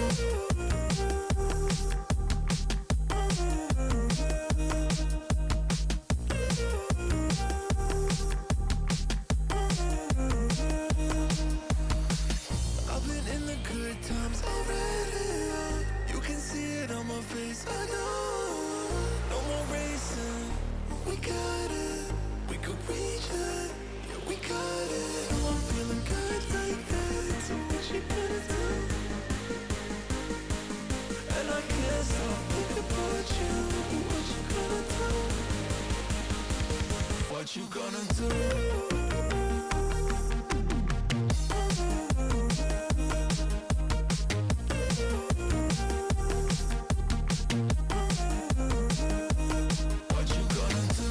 I've been in the good times already. You can see it on my face. I know. No more racing. We got it. We could reach it. Yeah, we got it. Oh, I'm feeling good like that. So what you gonna do? And I can't stop thinking about you. What you gonna do? What you gonna do? What you gonna do?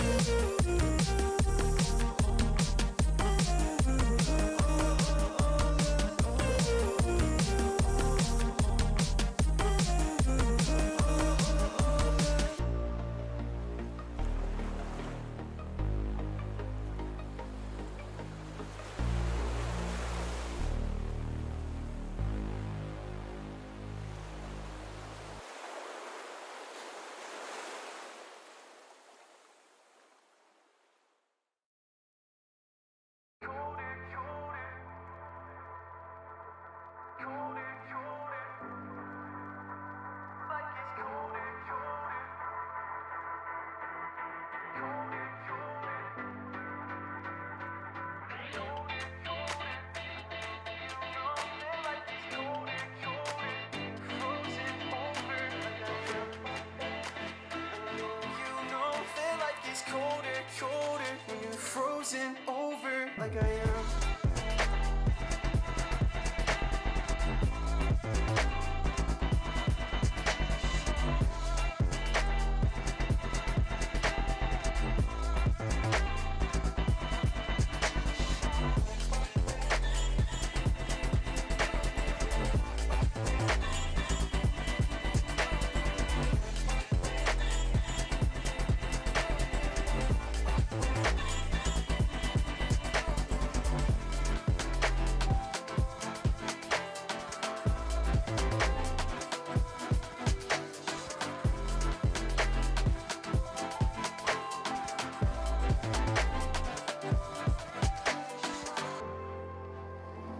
like I am.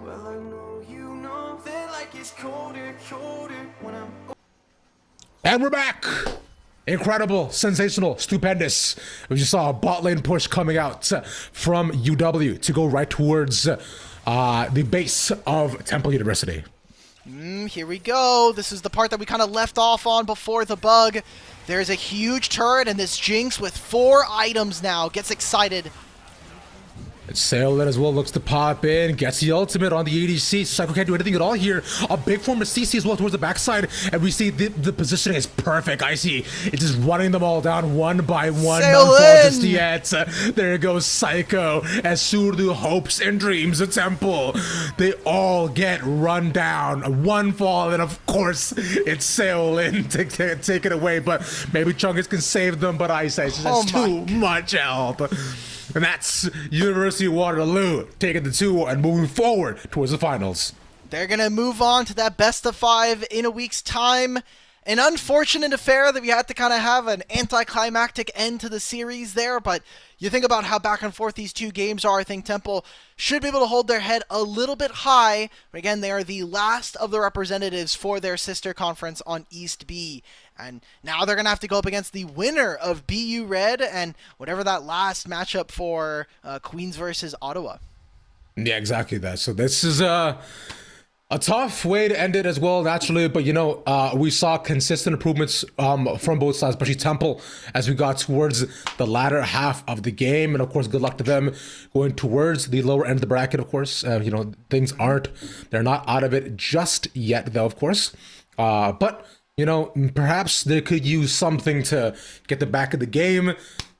Well, I know you know that like it's colder, colder when I'm. And we're back. Incredible, sensational, stupendous. We just saw a bot lane push coming out from UW to go right towards the base of Temple University. Here we go. This is the part that we kind of left off on before the bug. There's a huge turret, and this Jinx with 4 items now gets excited. It's Sailin as well, looks to pop in, gets the ultimate on the ADC. Psycho can't do anything at all here. A big form of CC as well towards the backside, and we see the positioning is perfect. I see it's just running them all down one by one. None fall just yet. There goes Psycho as Surdu hopes and dreams of Temple. They all get run down. One fall, and of course it's Sailin to take it away. But maybe Chungus can save them, but I say that's too much help. And that's University of Waterloo taking the 2 and moving forward towards the finals. They're going to move on to that best of 5 in a week's time. An unfortunate affair that we had to kind of have an anticlimactic end to the series there, but you think about how back and forth these 2 games are. I think Temple should be able to hold their head a little bit high. But again, they are the last of the representatives for their sister conference on East B. And now they're going to have to go up against the winner of BU Red and whatever that last matchup for Queens versus Ottawa. Yeah, exactly that. So this is a tough way to end it as well, naturally. But, you know, we saw consistent improvements from both sides, especially Temple, as we got towards the latter half of the game. And, of course, good luck to them going towards the lower end of the bracket, of course. You know, they're not out of it just yet, though, of course. But, you know, perhaps they could use something to get the back of the game.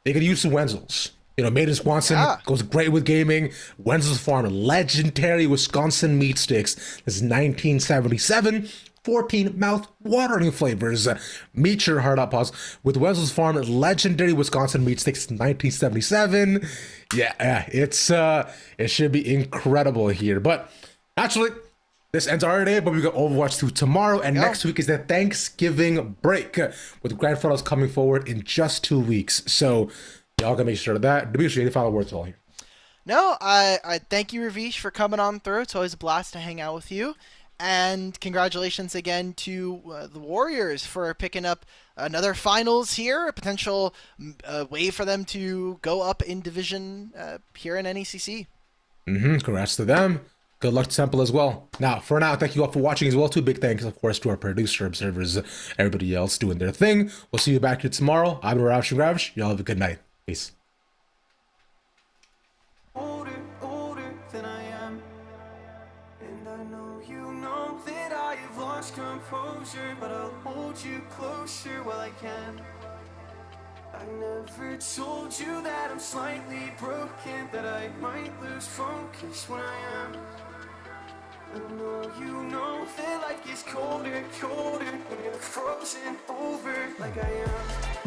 They could use some Wenzels. You know, made in Wisconsin, goes great with gaming. Wenzel's Farm, legendary Wisconsin meat sticks. This is 1977. 14 mouth-watering flavors. Meet your heart out, pause. With Wenzel's Farm, legendary Wisconsin meat sticks, 1977. Yeah, it should be incredible here. But actually, this ends our day, but we got Overwatch 2 tomorrow, and next week is the Thanksgiving break, with grand finals coming forward in just 2 weeks. So y'all gotta make sure of that. Dimitri, any final words all here? No, I thank you, Ravish, for coming on through. It's always a blast to hang out with you. And congratulations again to the Warriors for picking up another finals here, a potential way for them to go up in division here in NECC. Congrats to them. Good luck to Temple as well. Now, for now, thank you all for watching as well. Too big thanks, of course, to our producer, observers, everybody else doing their thing. We'll see you back here tomorrow. I'm Ravsh. Y'all have a good night. Peace. Older than I am. And I know you know that I have lost composure, but I'll hold you closer while I can. I never told you that I'm slightly broken, that I might lose focus when I am. I know you know that life gets colder when you're frozen over like I am.